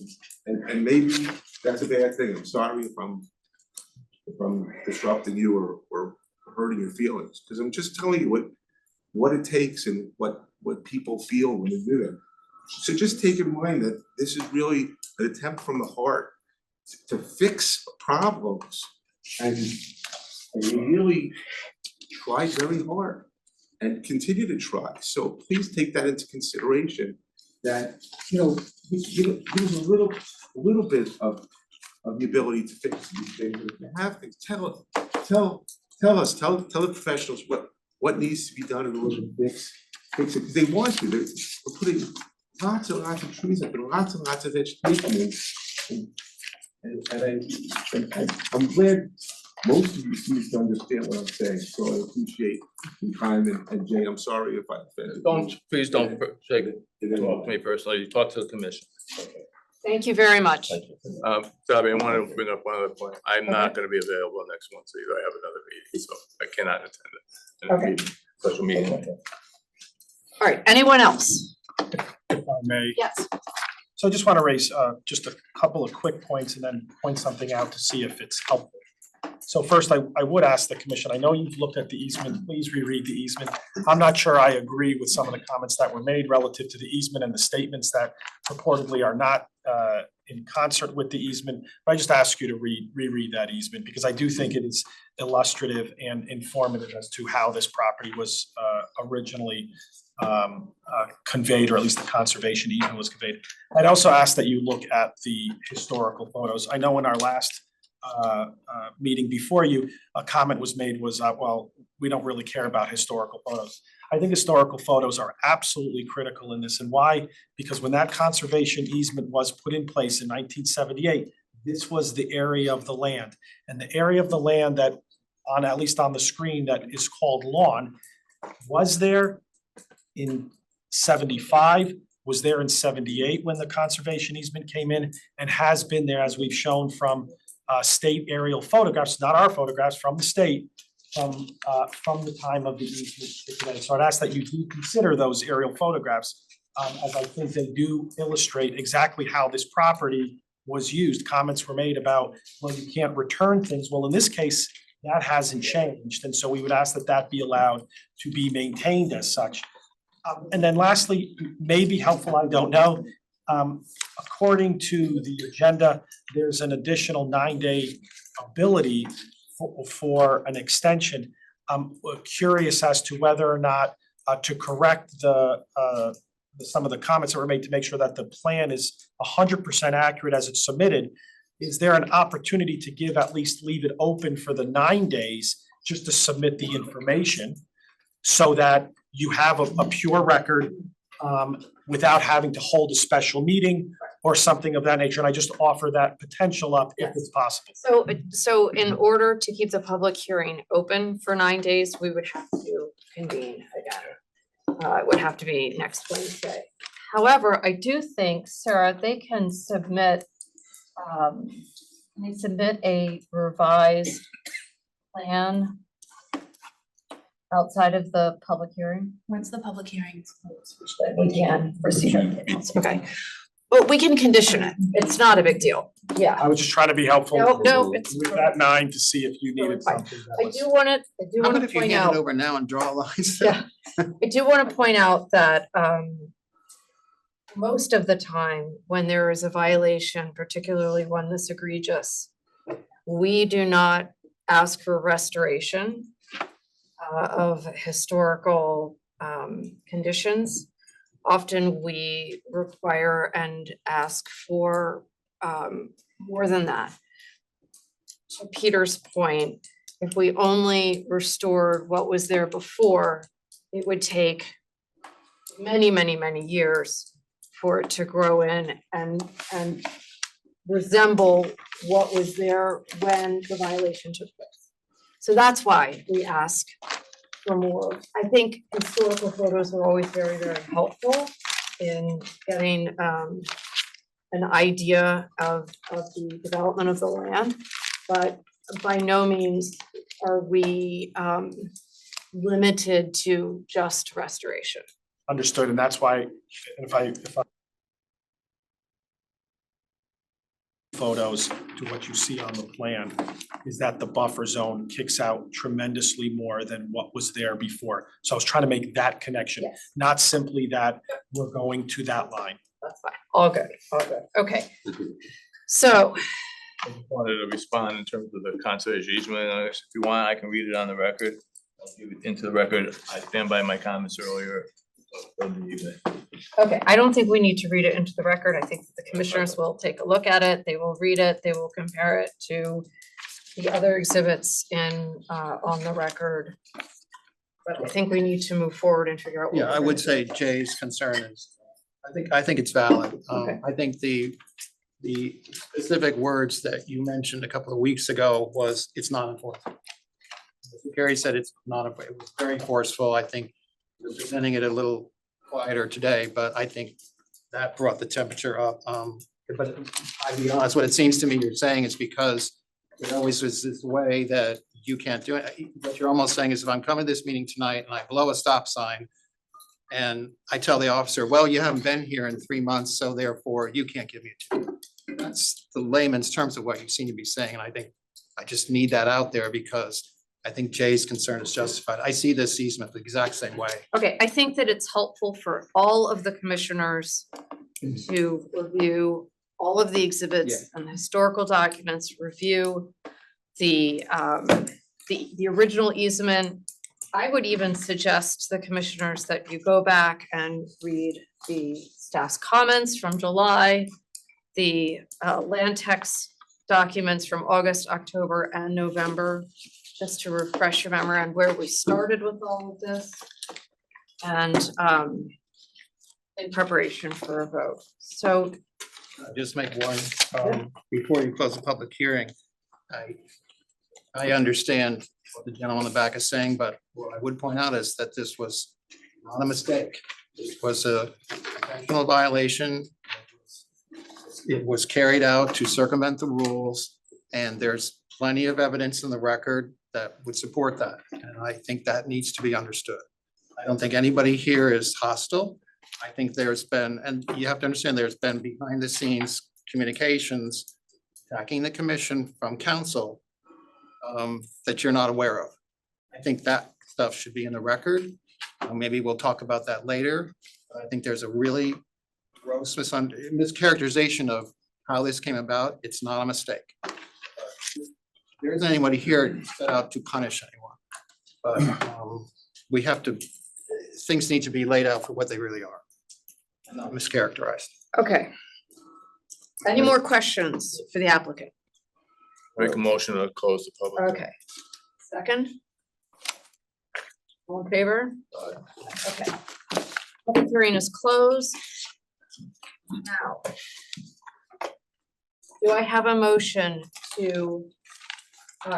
maybe that's a bad thing. I'm sorry if I'm disrupting you or hurting your feelings, because I'm just telling you what it takes and what people feel when they do that. So just take in mind that this is really an attempt from the heart to fix problems, and we really try very hard and continue to try. So please take that into consideration, that give us a little bit of the ability to fix these things. If you have things, tell the professionals what needs to be done in order to fix it, because they want to. We're putting lots and lots of trees up and lots of vegetation in. And I'm glad most of you seem to understand what I'm saying, so I appreciate your time, and Jay, I'm sorry if I offended. Please don't talk to me personally, you talk to the commission. Thank you very much. Bobby, I want to bring up one other point. I'm not gonna be available next month either. I have another meeting, so I cannot attend it. Special meeting. All right, anyone else? If I may. Yes. So I just want to raise just a couple of quick points and then point something out to see if it's helpful. So first, I would ask the commission, I know you've looked at the easement, please reread the easement. I'm not sure I agree with some of the comments that were made relative to the easement and the statements that purportedly are not in concert with the easement. But I just ask you to reread that easement, because I do think it is illustrative and informative as to how this property was originally conveyed, or at least the conservation easement was conveyed. I'd also ask that you look at the historical photos. I know in our last meeting before you, a comment was made was, well, we don't really care about historical photos. I think historical photos are absolutely critical in this. And why? Because when that conservation easement was put in place in 1978, this was the area of the land. And the area of the land that, on at least on the screen, that is called lawn, was there in 75, was there in 78 when the conservation easement came in, and has been there, as we've shown from state aerial photographs, not our photographs, from the state, from the time of the easement to today. So I'd ask that you do consider those aerial photographs, as I think they do illustrate exactly how this property was used. Comments were made about, well, you can't return things. Well, in this case, that hasn't changed. And so we would ask that that be allowed to be maintained as such. And then lastly, may be helpful, I don't know. According to the agenda, there's an additional 9-day ability for an extension. I'm curious as to whether or not to correct some of the comments that were made to make sure that the plan is 100% accurate as it's submitted. Is there an opportunity to give, at least leave it open for the 9 days just to submit the information, so that you have a pure record without having to hold a special meeting or something of that nature? And I just offer that potential up if it's possible. So in order to keep the public hearing open for 9 days, we would have to convene again. It would have to be next Wednesday. However, I do think, Sarah, they can submit a revised plan outside of the public hearing. When's the public hearing? We can proceed. Okay, but we can condition it. It's not a big deal. Yeah. I was just trying to be helpful. No, it's With that 9 to see if you needed something. I do want to If you point hand it out, over now and draw lines. yeah, I do want to point out that most of the time when there is a violation, particularly one this egregious, we do not ask for restoration of historical conditions. Often we require and ask for more than that. To Peter's point, if we only restored what was there before, it would take many, many, many years for it to grow in and resemble what was there when the violation took place. So that's why we ask for more. I think historical photos are always very, very helpful in getting an idea of the development of the land, but by no means are we limited to just restoration. Understood, and that's why, if I photos to what you see on the plan, is that the buffer zone kicks out tremendously more than what was there before. So I was trying to make that connection, Yes. not simply that we're going to that line. That's fine. All good, okay. So, I just wanted to respond in terms of the conservation easement. If you want, I can read it on the record. I'll give it into the record. I stand by my comments earlier of the evening. okay, I don't think we need to read it into the record. I think the commissioners will take a look at it. They will read it. They will compare it to the other exhibits in on the record. But I think we need to move forward and figure out what Yeah, we're I gonna would do. say Jay's concern is, I think it's valid. Okay. I think the specific words that you mentioned a couple of weeks ago was, it's not enforceable. Gary said it's not, it was very forceful. I think we're presenting it a little quieter today, but I think that brought the temperature up. But I'll be honest, what it seems to me you're saying is because there always was this way that you can't do it. What you're almost saying is, if I'm coming to this meeting tonight and I blow a stop sign and I tell the officer, well, you haven't been here in 3 months, so therefore you can't give me a ticket. That's the layman's terms of what you seem to be saying. And I think I just need that out there because I think Jay's concern is justified. I see this easement the exact same way. Okay, I think that it's helpful for all of the commissioners to review all of the exhibits and historical documents, review the original easement. I would even suggest the commissioners that you go back and read the staff's comments from July, the land text documents from August, October, and November, just to refresh your memory on where we started with all of this. And in preparation for a vote. So Just make one, before you close the public hearing. I understand what the gentleman in the back is saying, but what I would point out is that this was not a mistake. It was a intentional violation. It was carried out to circumvent the rules, and there's plenty of evidence in the record that would support that. And I think that needs to be understood. I don't think anybody here is hostile. I think there's been, and you have to understand, there's been behind the scenes communications attacking the commission from council that you're not aware of. I think that stuff should be in the record. Maybe we'll talk about that later. I think there's a really gross mischaracterization of how this came about. It's not a mistake. There isn't anybody here set out to punish anyone, but we have to, things need to be laid out for what they really are, and not mischaracterized. okay. Any more questions for the applicant? Make a motion to close the public. Okay. Second? All in favor? Okay. Public hearing is closed. Now, do I have a motion to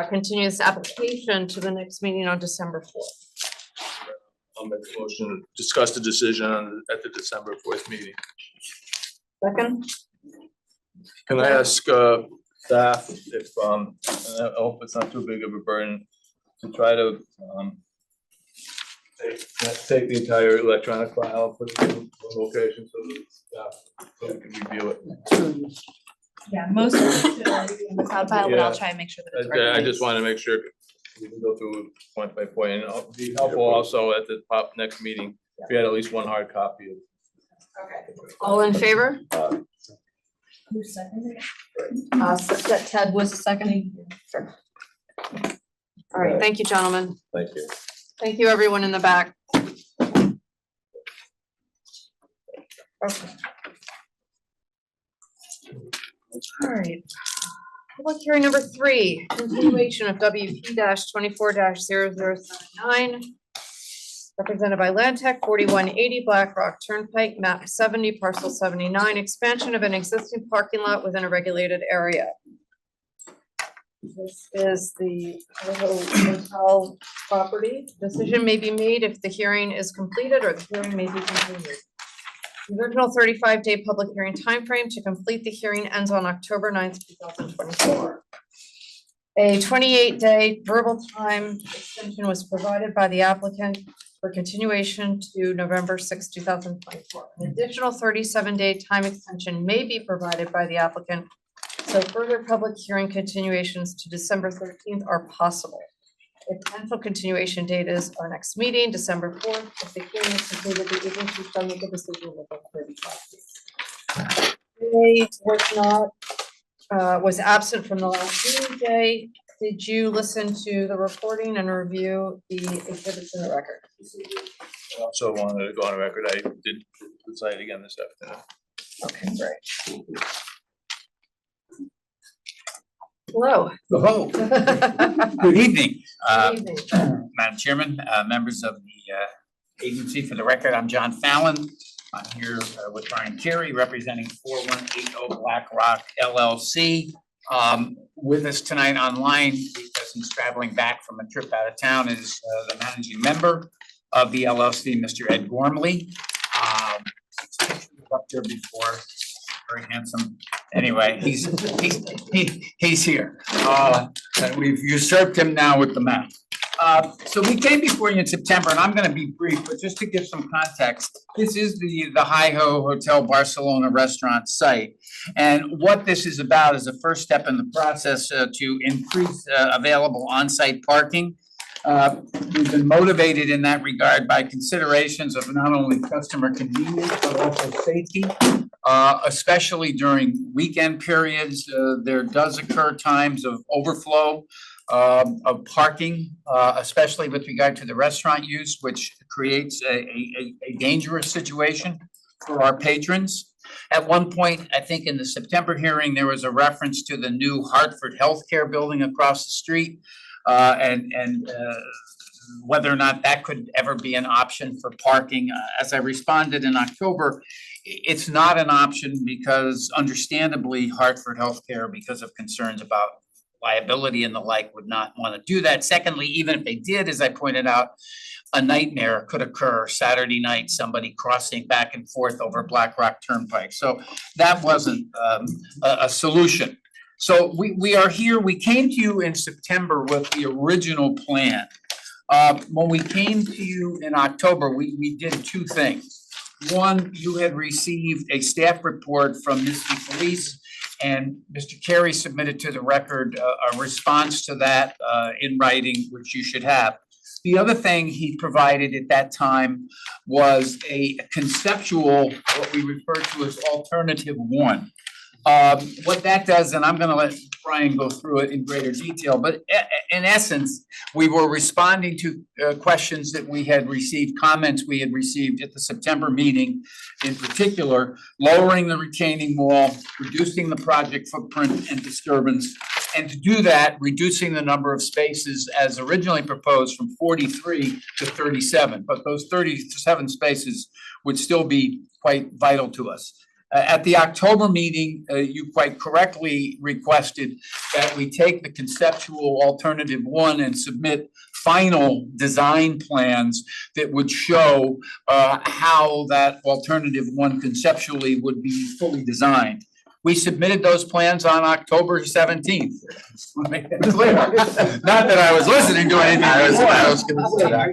continue this application to the next meeting on December 4th? I'll make a motion to discuss the decision at the December 4th meeting. Second? Can I ask staff if, and I hope it's not too big of a burden, to try to take the entire electronic file, put it in one location so that staff so we can review it. Yeah, most of it should already be in the cloud file, but I'll Yeah. try and make sure that it's I organized. just want to make sure we can go through point by point, and it'll be helpful also at the next meeting, if we had at least one hard copy of. Okay. All in favor? Who seconded it? That Ted was the second. Sure. All right, thank you, gentlemen. Thank you. Thank you, everyone in the back. Okay. All right. Public hearing number 3, continuation of WP 24-0079. Represented by Land Tech 4180 Black Rock Turnpike, map 70, parcel 79, expansion of an existing parking lot within a regulated area. This is the hotel property. Decision may be made if the hearing is completed or the hearing may be continued. The original 35-day public hearing timeframe to complete the hearing ends on October 9th, 2024. A 28-day verbal time extension was provided by the applicant for continuation to November 6, 2024. An additional 37-day time extension may be provided by the applicant, so further public hearing continuations to December 13th are possible. A potential continuation date is our next meeting, December 4th. If the hearing is completed, the agency shall make a decision within 35 days. Jay was absent from the last meeting. Jay, did you listen to the recording and review the exhibits in the record? I also wanted to go on record, I did decide again this afternoon. Okay, great. Hello. Hello, good evening, Good evening. Madam Chairman, members of the agency. For the record, I'm John Fallon. I'm here with Brian Carey, representing 4180 Black Rock LLC. With us tonight online, because he's traveling back from a trip out of town, is the managing member of the LLC, Mr. Ed Gormley. Up there before, very handsome. Anyway, he's here. And we've usurped him now with the map. So we came before you in September, and I'm gonna be brief, but just to give some context, this is the Hi-Ho Hotel Barcelona restaurant site. And what this is about is the first step in the process to increase available on-site parking. We've been motivated in that regard by considerations of not only customer convenience, but also safety. Especially during weekend periods, there does occur times of overflow of parking, especially with regard to the restaurant use, which creates a dangerous situation for our patrons. At one point, I think in the September hearing, there was a reference to the new Hartford Healthcare building across the street. And whether or not that could ever be an option for parking. As I responded in October, it's not an option because understandably Hartford Healthcare, because of concerns about liability and the like, would not want to do that. Secondly, even if they did, as I pointed out, a nightmare could occur Saturday night, somebody crossing back and forth over Black Rock Turnpike. So that wasn't a solution. So we are here, we came to you in September with the original plan. When we came to you in October, we did two things. One, you had received a staff report from Misty Police, and Mr. Carey submitted to the record a response to that in writing, which you should have. The other thing he provided at that time was a conceptual, what we refer to as alternative one. What that does, and I'm gonna let Brian go through it in greater detail, but in essence, we were responding to questions that we had received, comments we had received at the September meeting. In particular, lowering the retaining wall, reducing the project footprint and disturbance. And to do that, reducing the number of spaces as originally proposed from 43 to 37. But those 37 spaces would still be quite vital to us. At the October meeting, you quite correctly requested that we take the conceptual alternative one and submit final design plans that would show how that alternative one conceptually would be fully designed. We submitted those plans on October 17th. Let me make that clear. Not that I was listening to anything. I was gonna say that.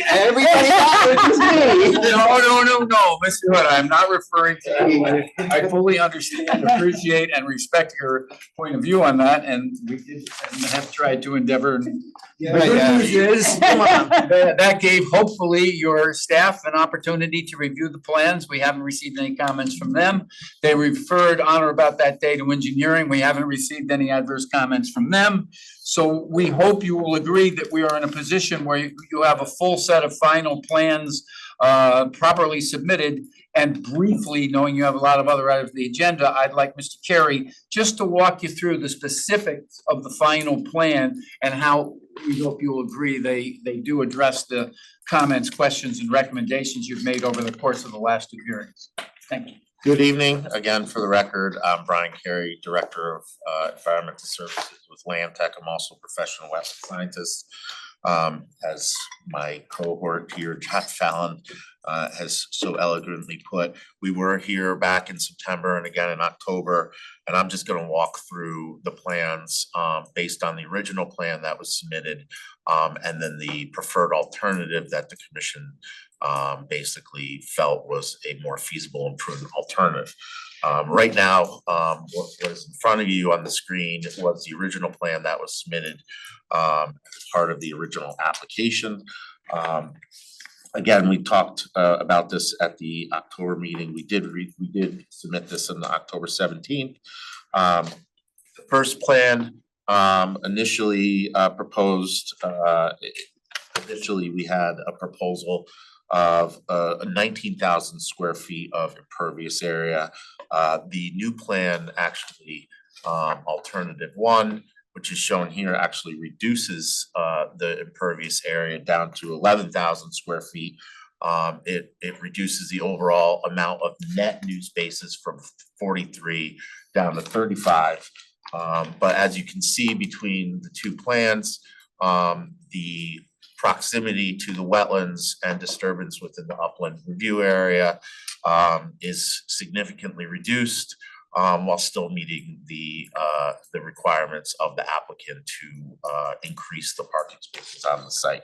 Everybody got it. No, Mr. Hood, I'm not referring to you. I fully understand, appreciate, and respect your point of view on that, and we did have tried to endeavor. And the good news is, that gave hopefully your staff an opportunity to review the plans. We haven't received any comments from them. They referred on or about that day to engineering. We haven't received any adverse comments from them. So we hope you will agree that we are in a position where you have a full set of final plans properly submitted. And briefly, knowing you have a lot of other items on the agenda, I'd like Mr. Carey just to walk you through the specifics of the final plan and how we hope you'll agree they do address the comments, questions, and recommendations you've made over the course of the last two hearings. Thank you. Good evening. Again, for the record, I'm Brian Carey, Director of Environmental Services with Land Tech. I'm also a professional wetland scientist. As my cohort here, John Fallon, has so elegantly put, we were here back in September and again in October, and I'm just gonna walk through the plans based on the original plan that was submitted, and then the preferred alternative that the commission basically felt was a more feasible and prudent alternative. Right now, what was in front of you on the screen was the original plan that was submitted as part of the original application. Again, we talked about this at the October meeting. We did submit this on the October 17th. The first plan initially proposed, initially we had a proposal of 19,000 square feet of impervious area. The new plan actually, alternative one, which is shown here, actually reduces the impervious area down to 11,000 square feet. It reduces the overall amount of net new spaces from 43 down to 35. But as you can see between the two plans, the proximity to the wetlands and disturbance within the upland review area is significantly reduced. while still meeting the requirements of the applicant to increase the parking spaces on the site.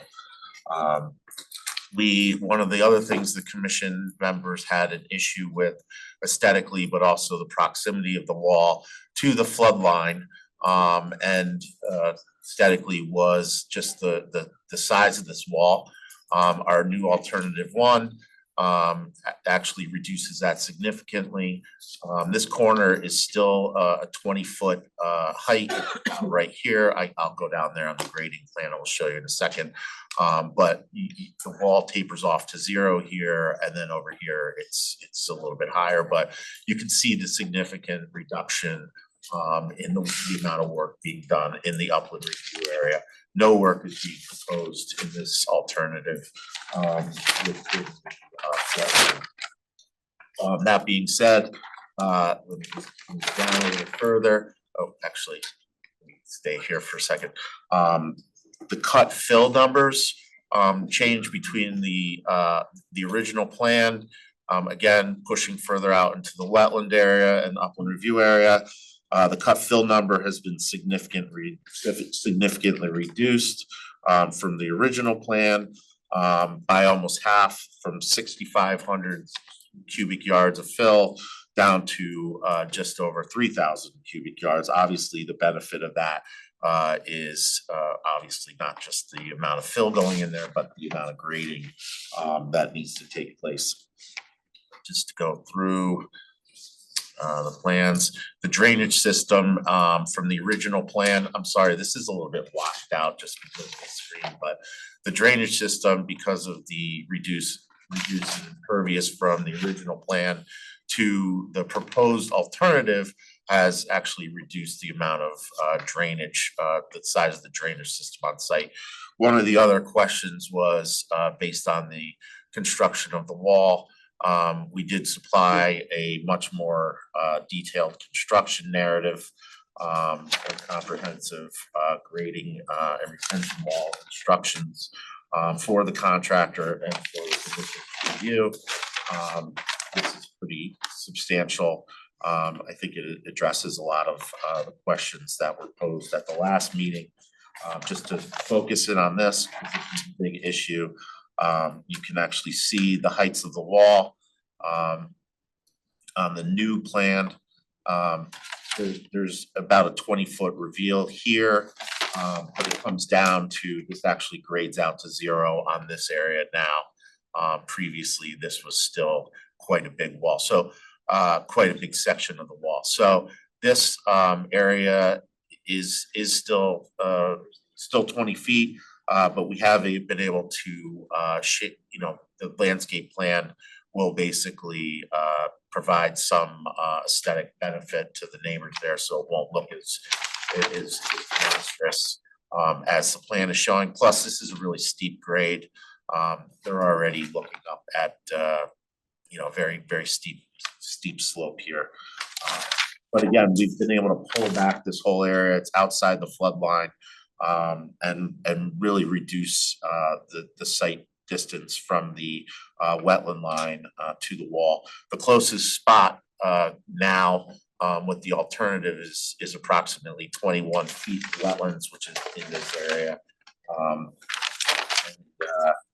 One of the other things the commission members had an issue with aesthetically, but also the proximity of the wall to the flood line. And aesthetically was just the size of this wall. Our new alternative one actually reduces that significantly. This corner is still a 20-foot height right here. I'll go down there on the grading plan. I will show you in a second. But the wall tapers off to 0 here, and then over here it's a little bit higher. But you can see the significant reduction in the amount of work being done in the upland review area. No work is being proposed in this alternative. That being said, let me just move down a little further. Oh, actually, let me stay here for a second. The cut fill numbers change between the original plan. Again, pushing further out into the wetland area and upland review area. The cut fill number has been significantly reduced from the original plan by almost half, from 6,500 cubic yards of fill down to just over 3,000 cubic yards. Obviously, the benefit of that is obviously not just the amount of fill going in there, but the amount of grading that needs to take place. Just to go through the plans, the drainage system from the original plan. I'm sorry, this is a little bit washed out just because of the screen, but the drainage system, because of the reduced impervious from the original plan to the proposed alternative, has actually reduced the amount of drainage, the size of the drainage system on site. One of the other questions was based on the construction of the wall. We did supply a much more detailed construction narrative and comprehensive grading and retention wall instructions for the contractor and for the commission to review. This is pretty substantial. I think it addresses a lot of the questions that were posed at the last meeting. Just to focus in on this, because this is a big issue. You can actually see the heights of the wall on the new plan. There's about a 20-foot reveal here, but it comes down to, this actually grades out to 0 on this area now. Previously, this was still quite a big wall, so quite a big section of the wall. So this area is still 20 feet, but we have been able to shape, the landscape plan will basically provide some aesthetic benefit to the neighbors there, so it won't look as monstrous as the plan is showing. Plus, this is a really steep grade. They're already looking up at very, very steep slope here. But again, we've been able to pull back this whole area. It's outside the flood line, and really reduce the site distance from the wetland line to the wall. The closest spot now with the alternative is approximately 21 feet to wetlands, which is in this area.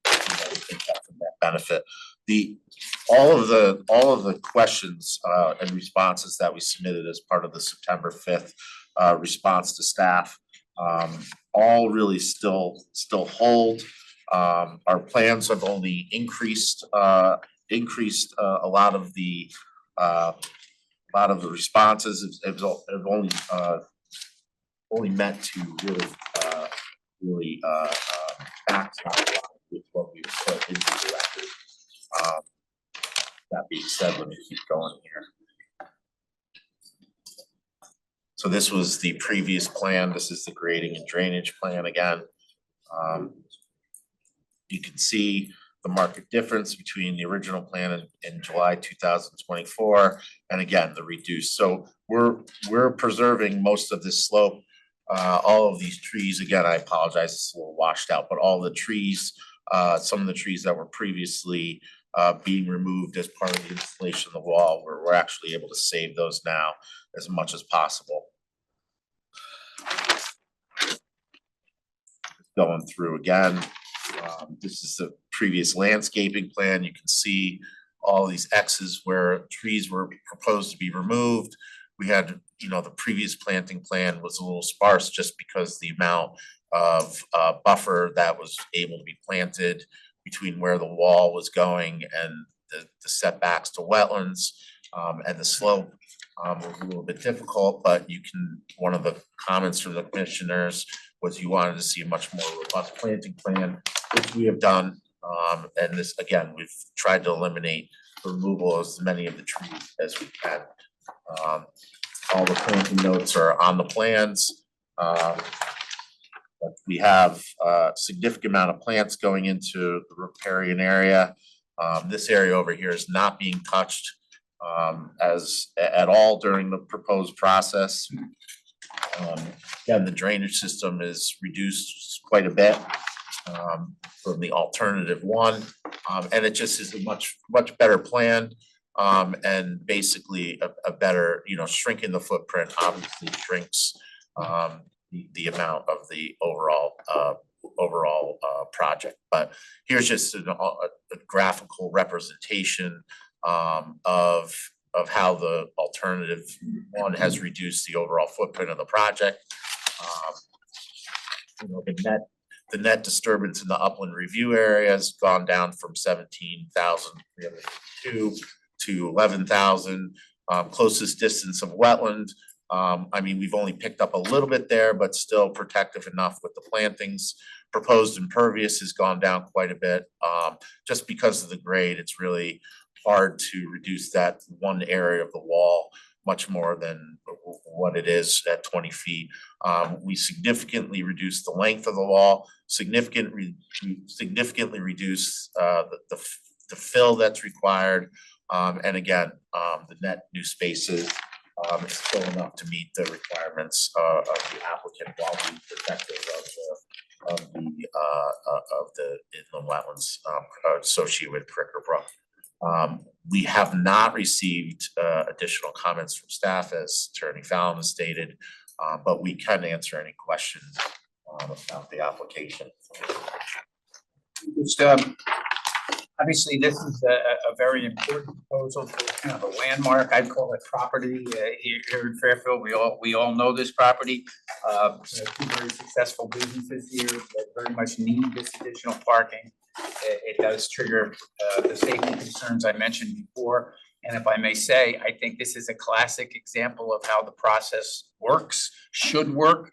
We think that's a net benefit. All of the questions and responses that we submitted as part of the September 5th response to staff all really still hold. Our plans have only increased a lot of the responses have only meant to really backstop with what we've put into the record. That being said, let me keep going here. So this was the previous plan. This is the grading and drainage plan again. You can see the market difference between the original plan in July 2024, and again, the reduced. So we're preserving most of this slope. All of these trees, again, I apologize, it's a little washed out, but all the trees, some of the trees that were previously being removed as part of the installation of the wall, where we're actually able to save those now as much as possible. Going through again, this is the previous landscaping plan. You can see all these X's where trees were proposed to be removed. We had, the previous planting plan was a little sparse just because the amount of buffer that was able to be planted between where the wall was going and the setbacks to wetlands, and the slope was a little bit difficult, but one of the comments from the commissioners was you wanted to see a much more robust planting plan, which we have done. And this, again, we've tried to eliminate the removal of as many of the trees as we can. All the planting notes are on the plans. But we have a significant amount of plants going into the riparian area. This area over here is not being touched at all during the proposed process. Again, the drainage system is reduced quite a bit from the alternative one. And it just is a much better plan. And basically a better, shrinking the footprint obviously shrinks the amount of the overall project. But here's just a graphical representation of how the alternative one has reduced the overall footprint of the project. The net disturbance in the upland review area has gone down from 17,302 to 11,000. Closest distance of wetland. We've only picked up a little bit there, but still protective enough with the plantings. Proposed impervious has gone down quite a bit. Just because of the grade, it's really hard to reduce that one area of the wall much more than what it is at 20 feet. We significantly reduced the length of the wall, significantly reduced the fill that's required. And again, the net new spaces is still enough to meet the requirements of the applicant while being protective of the inland wetlands associated with Cricker Brook. We have not received additional comments from staff, as Attorney Fallon has stated, but we can answer any questions about the application. Obviously, this is a very important proposal for kind of a landmark. I'd call it property here in Fairfield. We all know this property. Two very successful businesses here that very much need this additional parking. It does trigger the safety concerns I mentioned before. And if I may say, I think this is a classic example of how the process works, should work.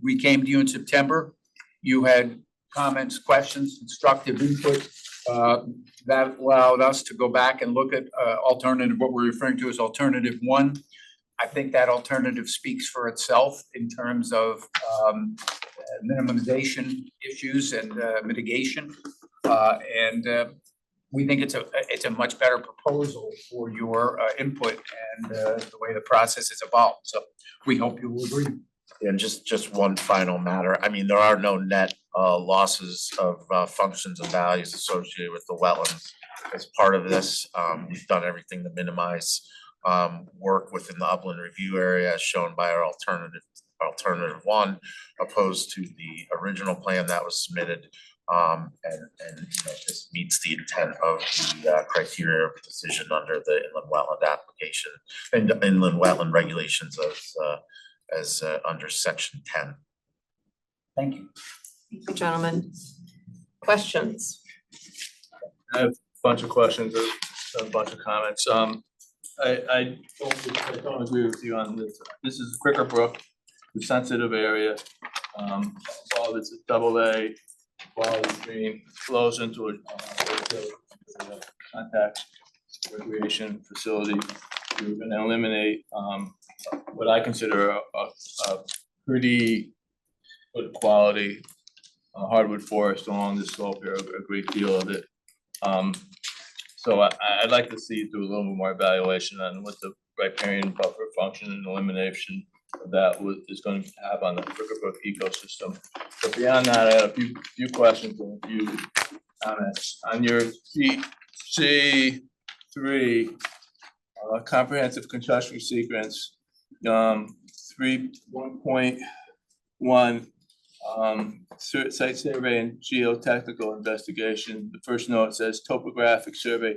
We came to you in September. You had comments, questions, constructive input that allowed us to go back and look at alternative, what we're referring to as alternative one. I think that alternative speaks for itself in terms of minimization issues and mitigation. We think it's a much better proposal for your input and the way the process has evolved. So we hope you will agree. And just one final matter. There are no net losses of functions and values associated with the wetlands. As part of this, we've done everything to minimize work within the upland review area as shown by our alternative one, opposed to the original plan that was submitted. This meets the intent of the criteria of decision under the inland wetland application and inland wetland regulations as under section 10. Thank you. Thank you, gentlemen. Questions? I have a bunch of questions, a bunch of comments. I don't agree with you on this. This is Cricker Brook, the sensitive area. All of it's a AA quality stream, flows into a contact recreation facility. We're going to eliminate what I consider a pretty good quality hardwood forest along this slope here, a great deal of it. So I'd like to see you do a little more evaluation on what the riparian buffer function and elimination of that is going to have on the Cricker Brook ecosystem. But beyond that, I had a few questions and a few comments. On your C3, comprehensive construction sequence, 1.1, site survey and geotechnical investigation. The first note says topographic survey.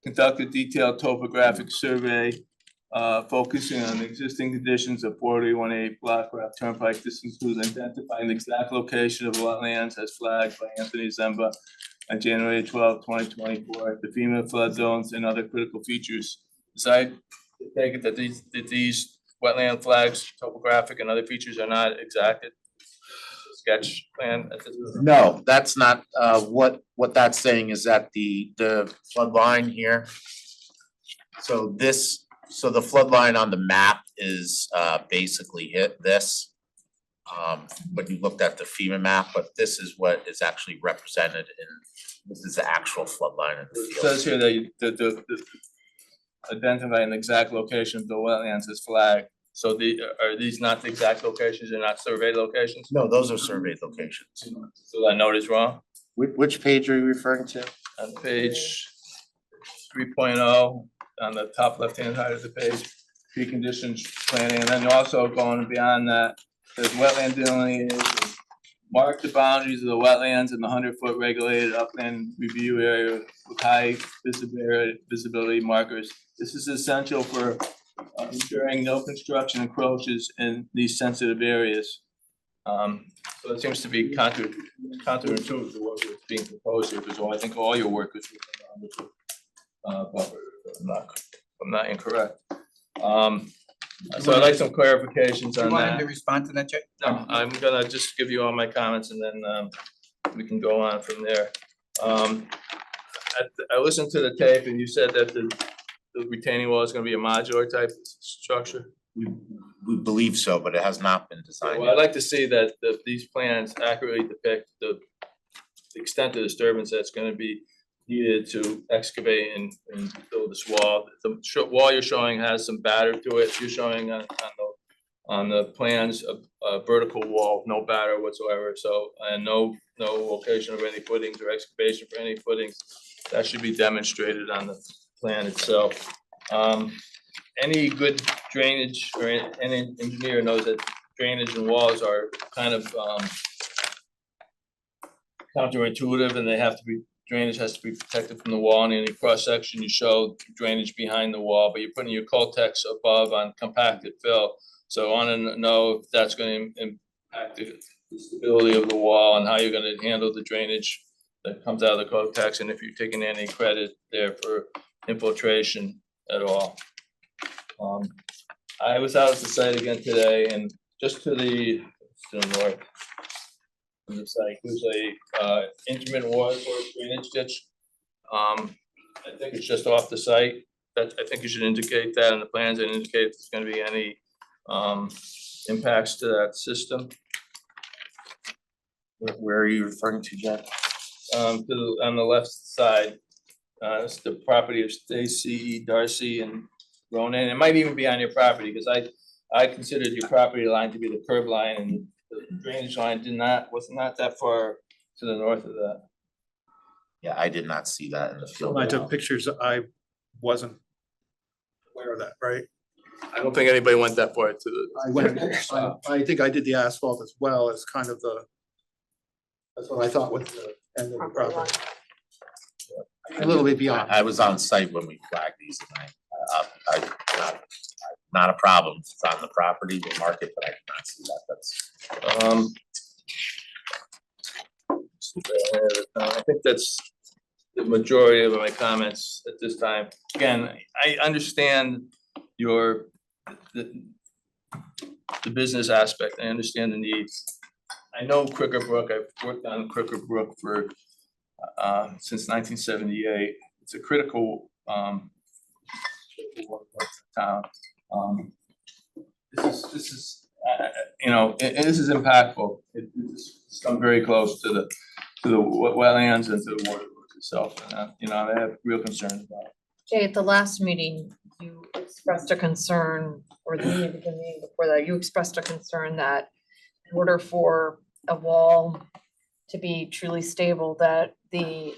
Conduct a detailed topographic survey focusing on the existing conditions of 41A Black Rock Turnpike. This includes identifying the exact location of wetlands as flagged by Anthony Zemba on January 12, 2024, the FEMA flood zones and other critical features. Decide to take it that these wetland flags, topographic and other features are not exacted. Sketch plan. No, that's not, what that's saying is that the flood line here. So the flood line on the map is basically hit this. When you looked at the FEMA map, but this is what is actually represented in, this is the actual flood line in the It field. says here that the identify an exact location of the wetlands is flagged. So are these not the exact locations? They're not surveyed locations? No, those are surveyed locations. So that note is wrong? Which page are you referring to? On page 3.0, on the top left-hand side of the page, preconditions planning, and then also going beyond that, there's wetland delineation. Mark the boundaries of the wetlands and the 100-foot regulated upland review area with high visibility markers. This is essential for ensuring no construction encroaches in these sensitive areas. So it seems to be counterintuitive to what was being proposed here, because I think all your work is within buffer, if I'm not incorrect. So I'd like some clarifications on You want him that. to respond to that, Jay? No, I'm gonna just give you all my comments and then we can go on from there. I listened to the tape and you said that the retaining wall is gonna be a modular type structure. We believe so, but it has not been designed. Well, I'd like to see that these plans accurately depict the extent of disturbance that's gonna be needed to excavate and build this wall. The wall you're showing has some batter to it. You're showing on the plans a vertical wall, no batter whatsoever. So, and no location of any footings or excavation for any footings. That should be demonstrated on the plan itself. Any good drainage or any engineer knows that drainage and walls are kind of counterintuitive, and they have to be, drainage has to be protected from the wall. And in any cross section, you show drainage behind the wall, but you're putting your Coltex above on compacted fill. So I want to know if that's going to impact the stability of the wall and how you're going to handle the drainage that comes out of the Coltex, and if you're taking any credit there for infiltration at all. I was out at the site again today, and just to the north of the site, there's a intermittent water source drainage ditch. I think it's just off the site. That I think you should indicate that in the plans and indicate if there's going to be any impacts to that system. Where are you referring to, Jack? On the left side, it's the property of Stacy, Darcy, and Ronan. It might even be on your property, because I considered your property line to be the curb line, and the drainage line was not that far to the north of that. Yeah, I did not see that in the field. When I took pictures, I wasn't aware of that, right? I don't think anybody went that far to the. I think I did the asphalt as well as kind of that's what I thought was the end of the property. A little bit beyond. I was on site when we flagged these, and not a problem. It's on the property, we'll mark it, but I did not see that. That's. I think that's the majority of my comments at this time. Again, I understand the business aspect. I understand the needs. I know Cricker Brook. I've worked on Cricker Brook for since 1978. It's a critical town. This is you know, and this is impactful. It's come very close to the wetlands and to the water itself. And you know, I have real concerns about it. Jay, at the last meeting, you expressed a concern, or the meeting before that, you expressed a concern that in order for a wall to be truly stable, that the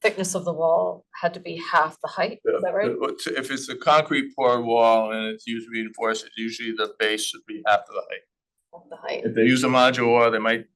thickness of the wall had to be half the height, is that right? If it's a concrete pour wall and it's used reinforced, usually the base should be half of the height. Half the height. If they use a modular wall, they might,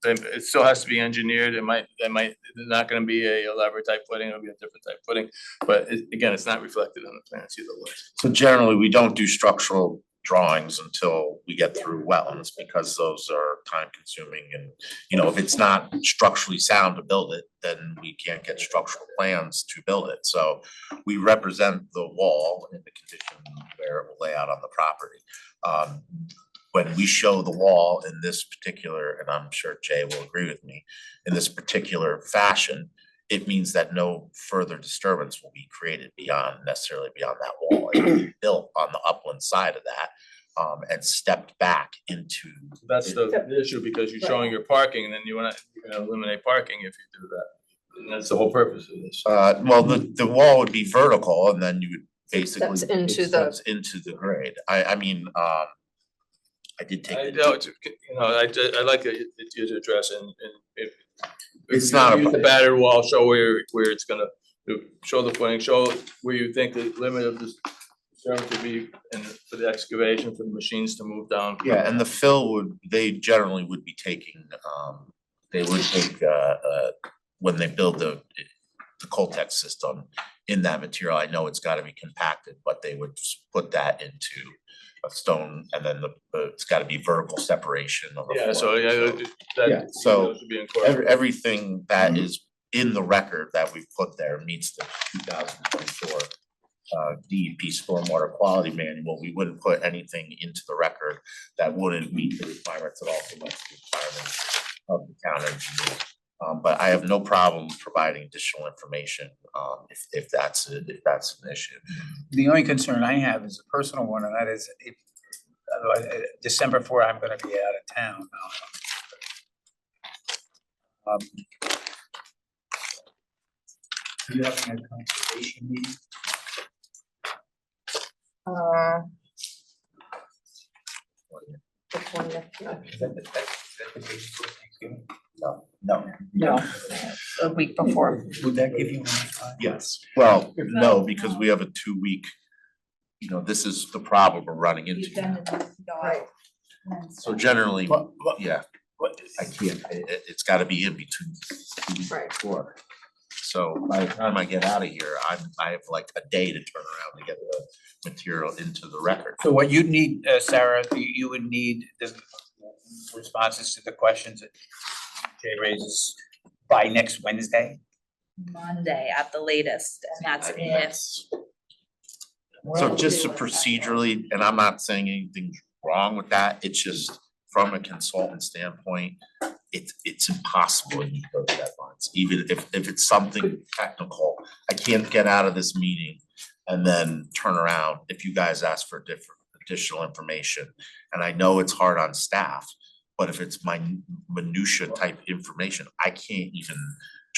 it still has to be engineered, they're not gonna be a lever type footing, it'll be a different type footing. But again, it's not reflected on the plans either way. So generally, we don't do structural drawings until we get through wetlands because those are time consuming and, you know, if it's not structurally sound to build it, then we can't get structural plans to build it. So we represent the wall in the condition where it will lay out on the property. When we show the wall in this particular, and I'm sure Jay will agree with me, in this particular fashion, it means that no further disturbance will be created necessarily beyond that wall. It will be built on the upland side of that, and stepped back into. That's the issue, because you're showing your parking and then you're gonna eliminate parking if you do that. And that's the whole purpose of this. Well, the wall would be vertical and then you would basically. Steps into it steps into the grade. I mean, I did take. I don't, I like it to address and if. It's not a- Use the battered wall, show where it's gonna, show the footing, show where you think the limit of this disturbance would be and for the excavation, for the machines to move down. Yeah, and the fill they generally would be taking, they would take, when they build the Coltex system in that material, I know it's gotta be compacted, but they would put that into a stone and then it's gotta be vertical separation of the Yeah, so floor. that So those should be incorporated. everything that is in the record that we've put there meets the 2024 DEP Stormwater Quality Manual. We wouldn't put anything into the record that wouldn't meet the requirements at all, the requirements of the town engineer. But I have no problem providing additional information, if that's an issue. The only concern I have is a personal one, and that is if December 4, I'm gonna be out of town. You having a conservation meeting? The 20th, yeah. Is that the day before Thanksgiving? No, a week before. Would that give you enough time? Yes, well, no, because we have a 2-week, this is the problem we're running into. Right. So generally, Well, yeah, I can't, it's gotta be in between 2 weeks Right. before. So by the time I get out of here, I have like a day to turn around to get the material into the record. So what you'd need, Sarah, you would need the responses to the questions that Jay raises by next Wednesday? Monday at the latest, and that's if. So just procedurally, and I'm not saying anything's wrong with that, it's just from a consultant standpoint, it's impossible to meet those deadlines, even if it's something technical. I can't get out of this meeting and then turn around if you guys ask for additional information. And I know it's hard on staff, but if it's my minutia type information, I can't even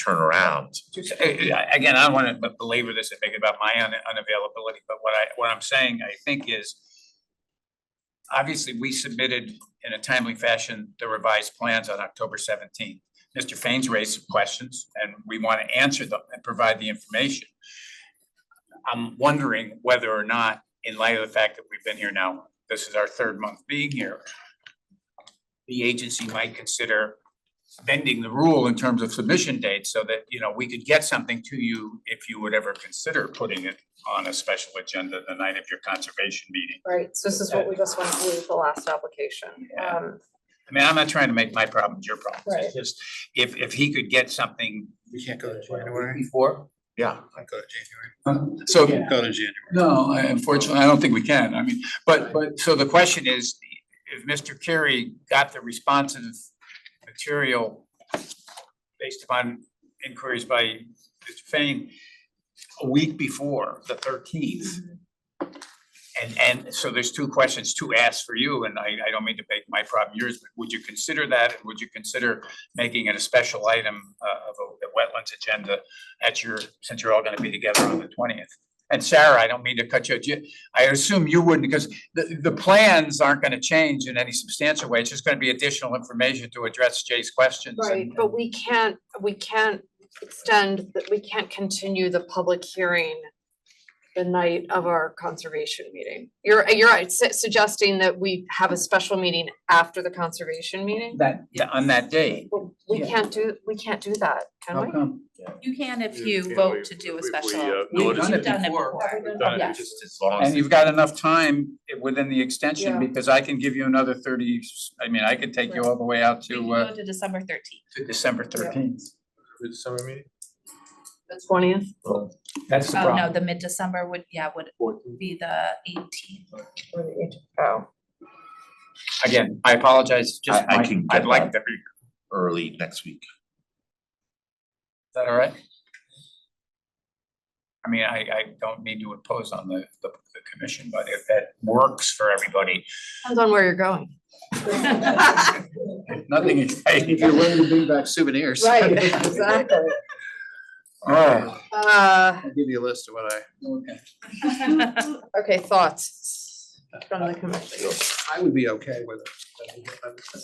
turn around. Again, I don't wanna belabor this and make it about my unavailability, but what I'm saying, I think is obviously we submitted in a timely fashion the revised plans on October 17th. Mr. Fain's raised some questions and we wanna answer them and provide the information. I'm wondering whether or not, in light of the fact that we've been here now, this is our 3rd month being here, the agency might consider bending the rule in terms of submission dates so that, we could get something to you if you would ever consider putting it on a special agenda the night of your conservation meeting. Right, so this is what we just went through with the last application. Yeah. I mean, I'm not trying to make my problems your problems, Right. it's just if he could get something We can't go to January. before. Yeah, I go to January. So, Can't go to January. no, unfortunately, I don't think we can, I mean, but so the question is, if Mr. Carey got the responsive material based upon inquiries by Mr. Fain a week before the 13th. And so there's 2 questions to ask for you, and I don't mean to make my problem yours, but would you consider that? And would you consider making it a special item of a wetlands agenda since you're all gonna be together on the 20th? And Sarah, I don't mean to cut you, I assume you wouldn't, because the plans aren't gonna change in any substantial way. It's just gonna be additional information to address Jay's questions. Right, but we can't we can't continue the public hearing the night of our conservation meeting. You're right, suggesting that we have a special meeting after the conservation meeting? On that day. But we can't do that, can How we? come? You can if Yeah, you yeah, vote we- to do a we, special. We've done it You've done it before. before. We've done it, Yeah. Just as long as. And you've got enough time within the extension, Yeah. because I can give you another 30, I mean, I could take you all the way out We can to go to December 13th. December 13th. the summer meeting? The 20th? That's the Oh, no, problem. the mid-December would be the 18th. Or the 8th? Oh, Again, I apologize, just I can I'd get like that. to be, is Early next week. that all right? I mean, I don't mean to impose on the commission, but if that works for everybody, depends on where you're going. nothing exciting. If you're willing to bring back souvenirs. Right, exactly. Oh, Uh, I'll give you a list of what okay. okay, thoughts from the commission. I would be okay with it.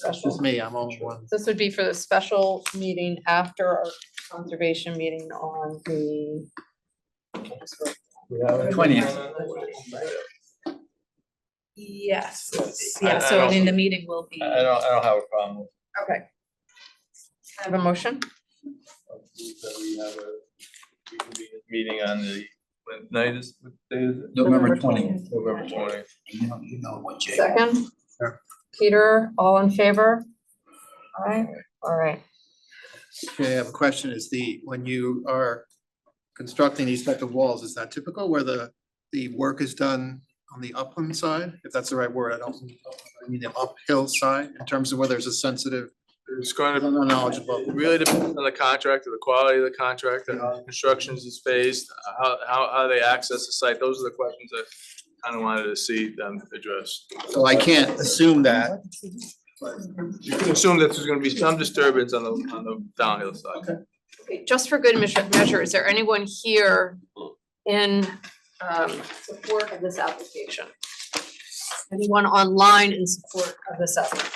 That's just me, I'm only one. This would be for the special meeting after our conservation meeting on the 20th. Yes, Yes. yeah, I so I don't- mean, the meeting will be. I don't have a problem with Okay. I have a motion. we have a meeting on the, what night is, what day is it? November November 20th. November 20th. You know what, Jay? Second. Peter, all in favor? Aye, all right. Okay, I have a question, is when you are constructing these type of walls, is that typical where the work is done on the upland side? If that's the right word, I mean the uphill side, in terms of whether there's a sensitive, It's going I'm not knowledgeable. It really depends on the contractor, the quality of the contractor, how construction is phased, how they access the site. Those are the questions I kind of wanted to see them address. So I can't assume that. You can assume that there's gonna be some disturbance on the downhill side. Okay, just for good measure, is there anyone here in support of this application? Anyone online in support of this application?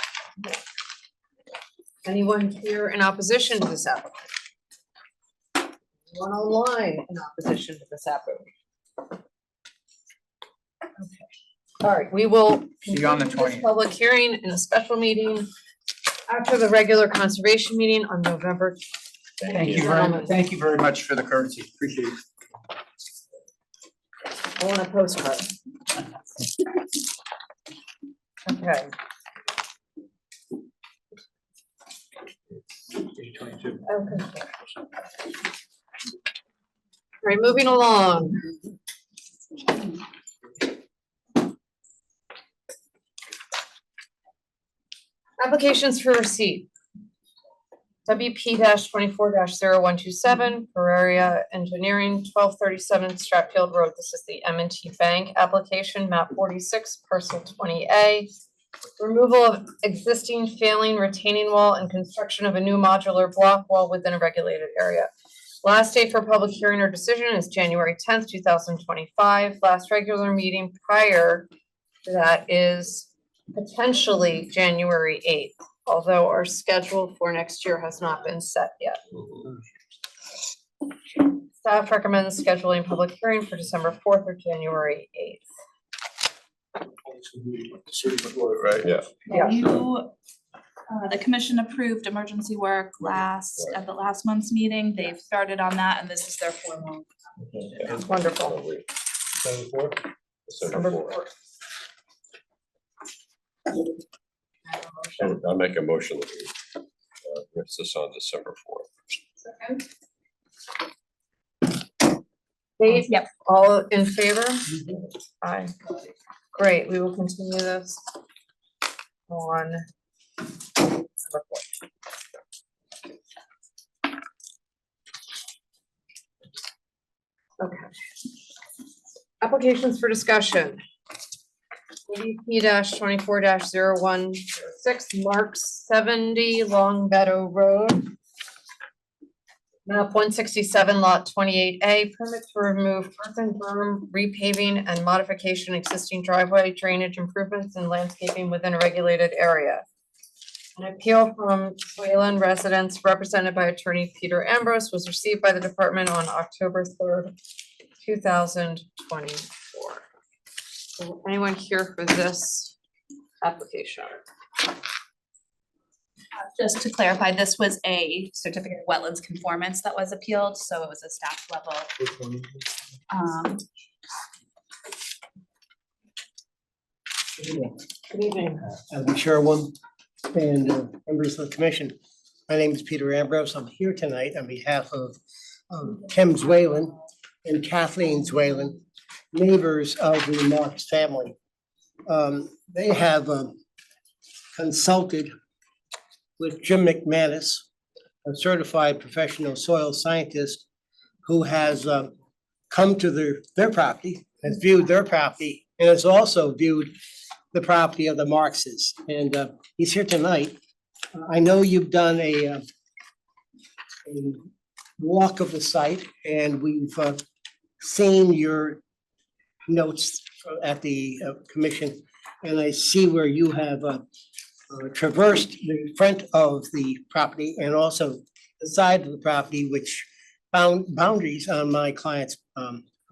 Anyone here in opposition to this application? Anyone online in opposition to this application? Okay, all right, we will See you on the continue this 20th. public hearing in a special meeting after the regular conservation meeting on November. Thank you very much for the courtesy, appreciate it. I want a postcard. Okay. Okay. All right, moving along. Applications for receipt. WP 24-0127, Bavaria Engineering, 1237 Stratfield Road. This is the M&T Bank application, map 46, parcel 20A. Removal of existing failing retaining wall and construction of a new modular block wall within a regulated area. Last date for public hearing or decision is January 10th, 2025. Last regular meeting prior to that is potentially January 8th. Although our schedule for next year has not been set yet. Staff recommends scheduling public hearing for December 4th or January 8th. Right? Yeah. Yeah. The commission approved emergency work at the last month's meeting. They've started on that and this is their formal. Wonderful. December 4th. I'll make a motion that we miss this on December 4th. Second. Dave? Yep. All in favor? Aye. Great, we will continue this on December 4th. Okay. Applications for discussion. WP 24-0106, Mark 70 Long Meadow Road. Map 167, lot 28A, permit to remove earthen berm, repaving and modification existing driveway drainage improvements and landscaping within a regulated area. An appeal from Wayland residents represented by attorney Peter Ambrose was received by the department on October 3rd, 2024. So anyone here for this application? Just to clarify, this was a certificate of wetlands conformance that was appealed, so it was a staff level. Good evening. I'm Chairwoman and members of the commission. My name is Peter Ambrose. I'm here tonight on behalf of Tim Zwalen and Kathleen Zwalen, neighbors of the Marks family. They have consulted with Jim McManus, a certified professional soil scientist who has come to their property, has viewed their property, and has also viewed the property of the Markses. And he's here tonight. I know you've done a walk of the site, and we've seen your notes at the commission, and I see where you have traversed the front of the property and also the side of the property, which boundaries on my client's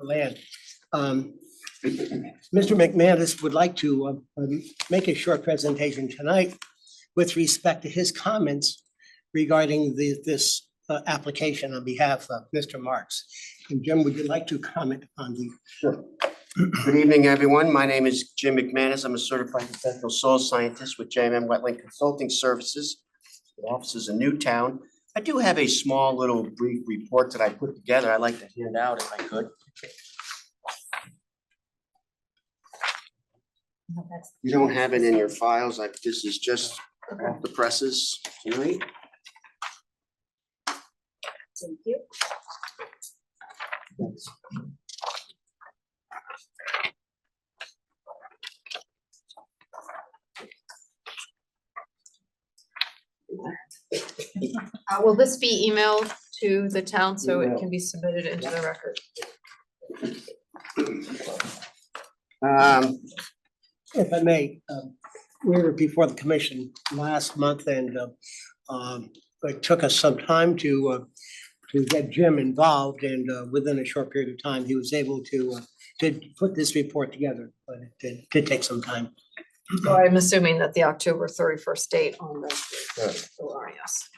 land. Mr. McManus would like to make a short presentation tonight with respect to his comments regarding this application on behalf of Mr. Marks. And Jim, would you like to comment on the? Sure. Good evening, everyone. My name is Jim McManus. I'm a certified professional soil scientist with JMM Wetland Consulting Services. The office is in Newtown. I do have a small little brief report that I put together. I'd like to hand out if I could. You don't have it in your files. This is just off the presses tonight. Thank you. Thanks. Will this be emailed to the town so it can be submitted into the record? If I may, we were before the commission last month and it took us some time to get Jim involved, and within a short period of time, he was able to put this report together, but it did take some time. So I'm assuming that the October 31st date on this is yes.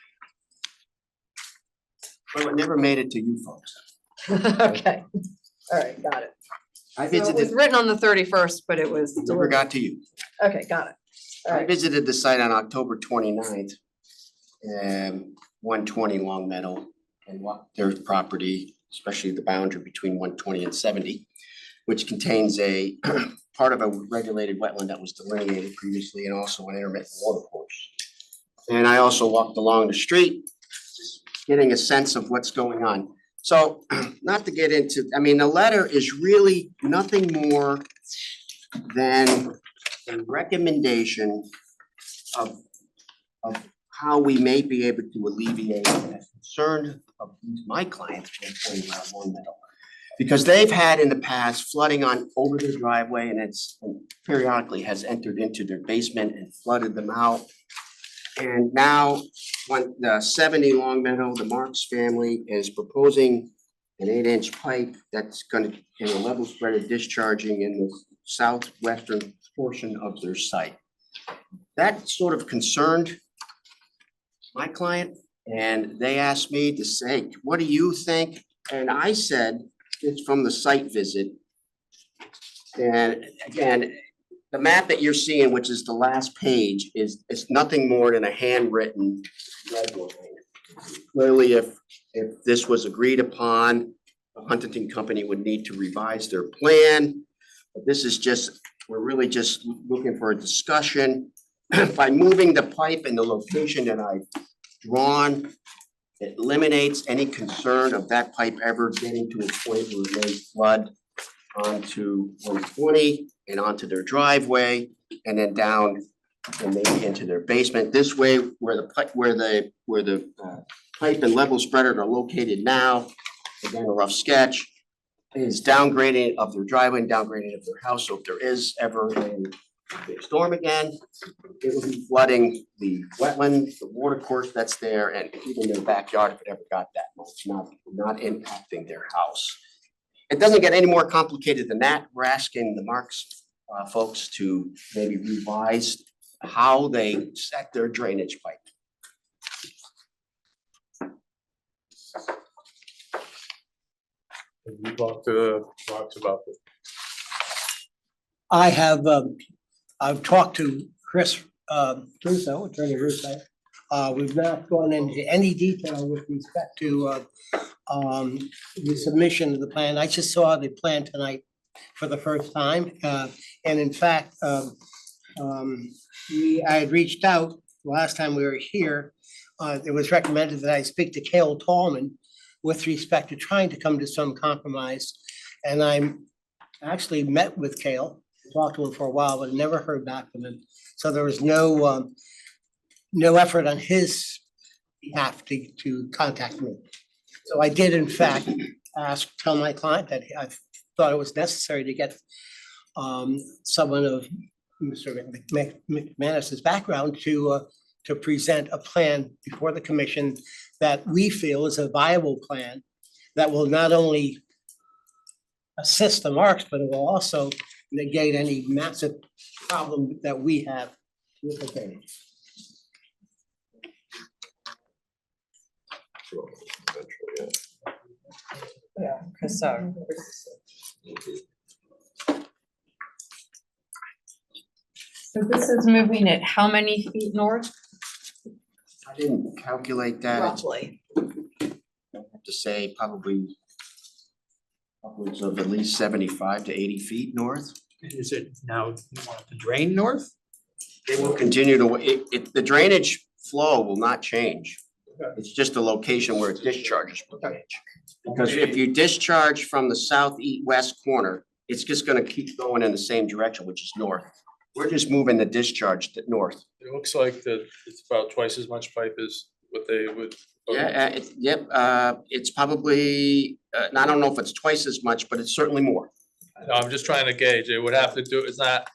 Well, it never made it to you folks. Okay, all right, got it. I So it was visited, written on the 31st, but it was never delivered. got to you. Okay, got it. All I right, visited the site on October 29th, 120 Long Meadow, and walked their property, especially the boundary between 120 and 70, which contains a part of a regulated wetland that was delineated previously, and also an intermittent water course. And I also walked along the street, just getting a sense of what's going on. So not to get into, I mean, the letter is really nothing more than a recommendation of how we may be able to alleviate the concern of my clients from Long Meadow. Because they've had in the past flooding on over their driveway, and it's periodically has entered into their basement and flooded them out. And now, when the 70 Long Meadow, the Marks family is proposing an 8-inch pipe that's gonna, in a level spread discharging in the southwestern portion of their site. That sort of concerned my client, and they asked me to say, what do you think? And I said, it's from the site visit. And again, the map that you're seeing, which is the last page, is nothing more than a handwritten red line. Clearly, if this was agreed upon, the Huntington Company would need to revise their plan. But this is just, we're really just looking for a discussion. By moving the pipe in the location that I've drawn, it eliminates any concern of that pipe ever getting to a point where it may flood onto 120 and onto their driveway, and then down and maybe into their basement. This way, where the pipe and level spreader are located now, again, a rough sketch, is downgrading of their driveway and downgrading of their house. So if there is ever a big storm again, it will be flooding the wetland, the water course that's there, and even their backyard if it ever got that much, not impacting their house. It doesn't get any more complicated than that. We're asking the Marks folks to maybe revise how they set their drainage pipe. You talked to Marks about this. I have, I've talked to Chris Russo, Attorney Russo. We've not gone into any detail with respect to the submission of the plan. I just saw the plan tonight for the first time. And in fact, I had reached out last time we were here. It was recommended that I speak to Cale Tallman with respect to trying to come to some compromise. And I actually met with Cale, talked to him for a while, but never heard back from him. So there was no effort on his behalf to contact me. So I did in fact tell my client that I thought it was necessary to get someone of Mr. McManus's background to present a plan before the commission that we feel is a viable plan that will not only assist the Marks, but it will also negate any massive problem that we have with the drainage. Yeah, because so this is moving it how many feet north? I didn't calculate that. Roughly. I have to say probably upwards of at least 75 to 80 feet north. Is it now you want to drain north? It will continue to, the drainage flow will not change. It's just the location where it discharges from drainage. Because if you discharge from the southeast corner, it's just gonna keep going in the same direction, which is north. We're just moving the discharge to north. It looks like it's about twice as much pipe as what they would. Yeah, it's probably, I don't know if it's twice as much, but it's certainly more. No, I'm just trying to gauge. It would have to do, it's not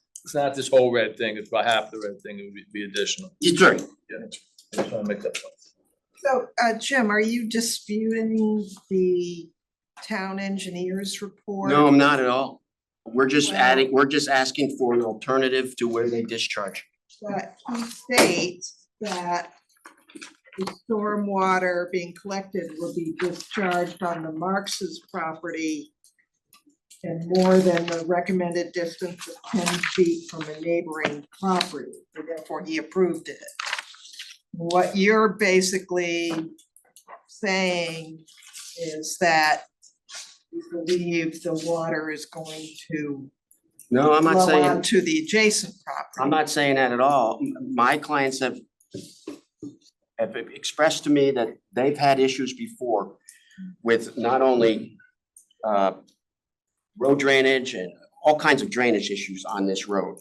this whole red thing. It's about half the red thing. It would be additional. It's right. Yeah, I just wanna make that point. So, Jim, are you disputing the town engineer's report? No, I'm not at all. We're just Well- we're just asking for an alternative to where they discharge. But he states that the stormwater being collected will be discharged on the Marx's property and more than the recommended distance of 10 feet from a neighboring property, so therefore he approved it. What you're basically saying is that you believe the water is going to No, I'm not flow saying. onto the adjacent property. I'm not saying that at all. My clients have expressed to me that they've had issues before with not only road drainage and all kinds of drainage issues on this road.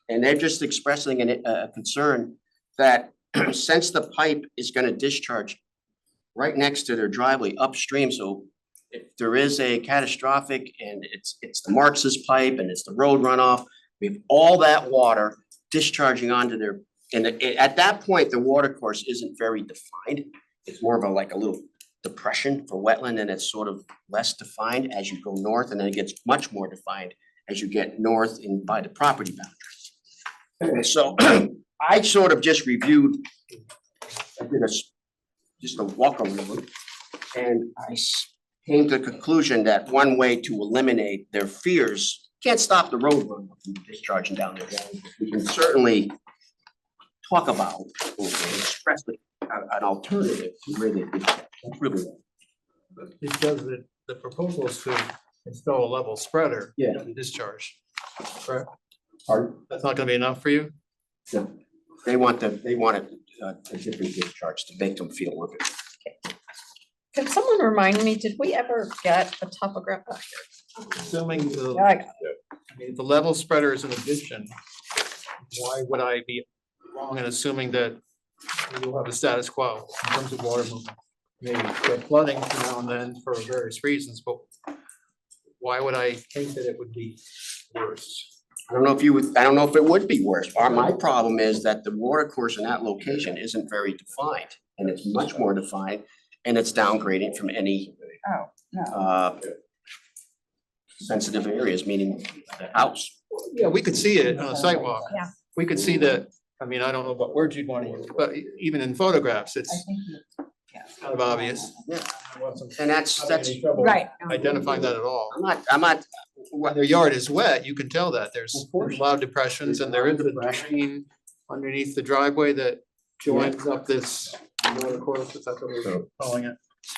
And they're just expressing a concern that since the pipe is gonna discharge right next to their driveway upstream, so if there is a catastrophic and it's the Marx's pipe and it's the road runoff, we have all that water discharging onto their, and at that point, the water course isn't very defined. It's more of a little depression for wetland, and it's sort of less defined as you go north, and then it gets much more defined as you get north in by the property boundaries. So I sort of just reviewed, I did just a walk around, and I came to the conclusion that one way to eliminate their fears, can't stop the road runoff from discharging down there. We can certainly talk about or express an alternative to where they discharge. That's really what. Because the proposal is to install a level spreader. Yeah. To discharge, correct? Pardon? That's not gonna be enough for you? No, they want a different discharge to make them feel a little bit. Can someone remind me, did we ever get a topographic? Assuming the, Yeah, I got I mean, the level spreader is an addition. Why would I be wrong in assuming that you'll have a status quo in terms of water movement? maybe get flooding now and then for various reasons, but why would I think that it would be worse? I don't know if you would, I don't know if it would be worse. My problem is that the water course in that location isn't very defined, and it's much more defined, and it's downgrading from any Oh, no. sensitive areas, meaning the house. Yeah, we could see it on a sidewalk. Yeah. We could see that, I mean, I don't know what words you'd want to use, but even in photographs, it's kind of obvious. And that's, Right. Identifying that at all. I'm not, When their yard is wet, you can tell that there's a lot of depressions and there is a drain underneath the driveway that joins up this water course, if that's what we're calling it.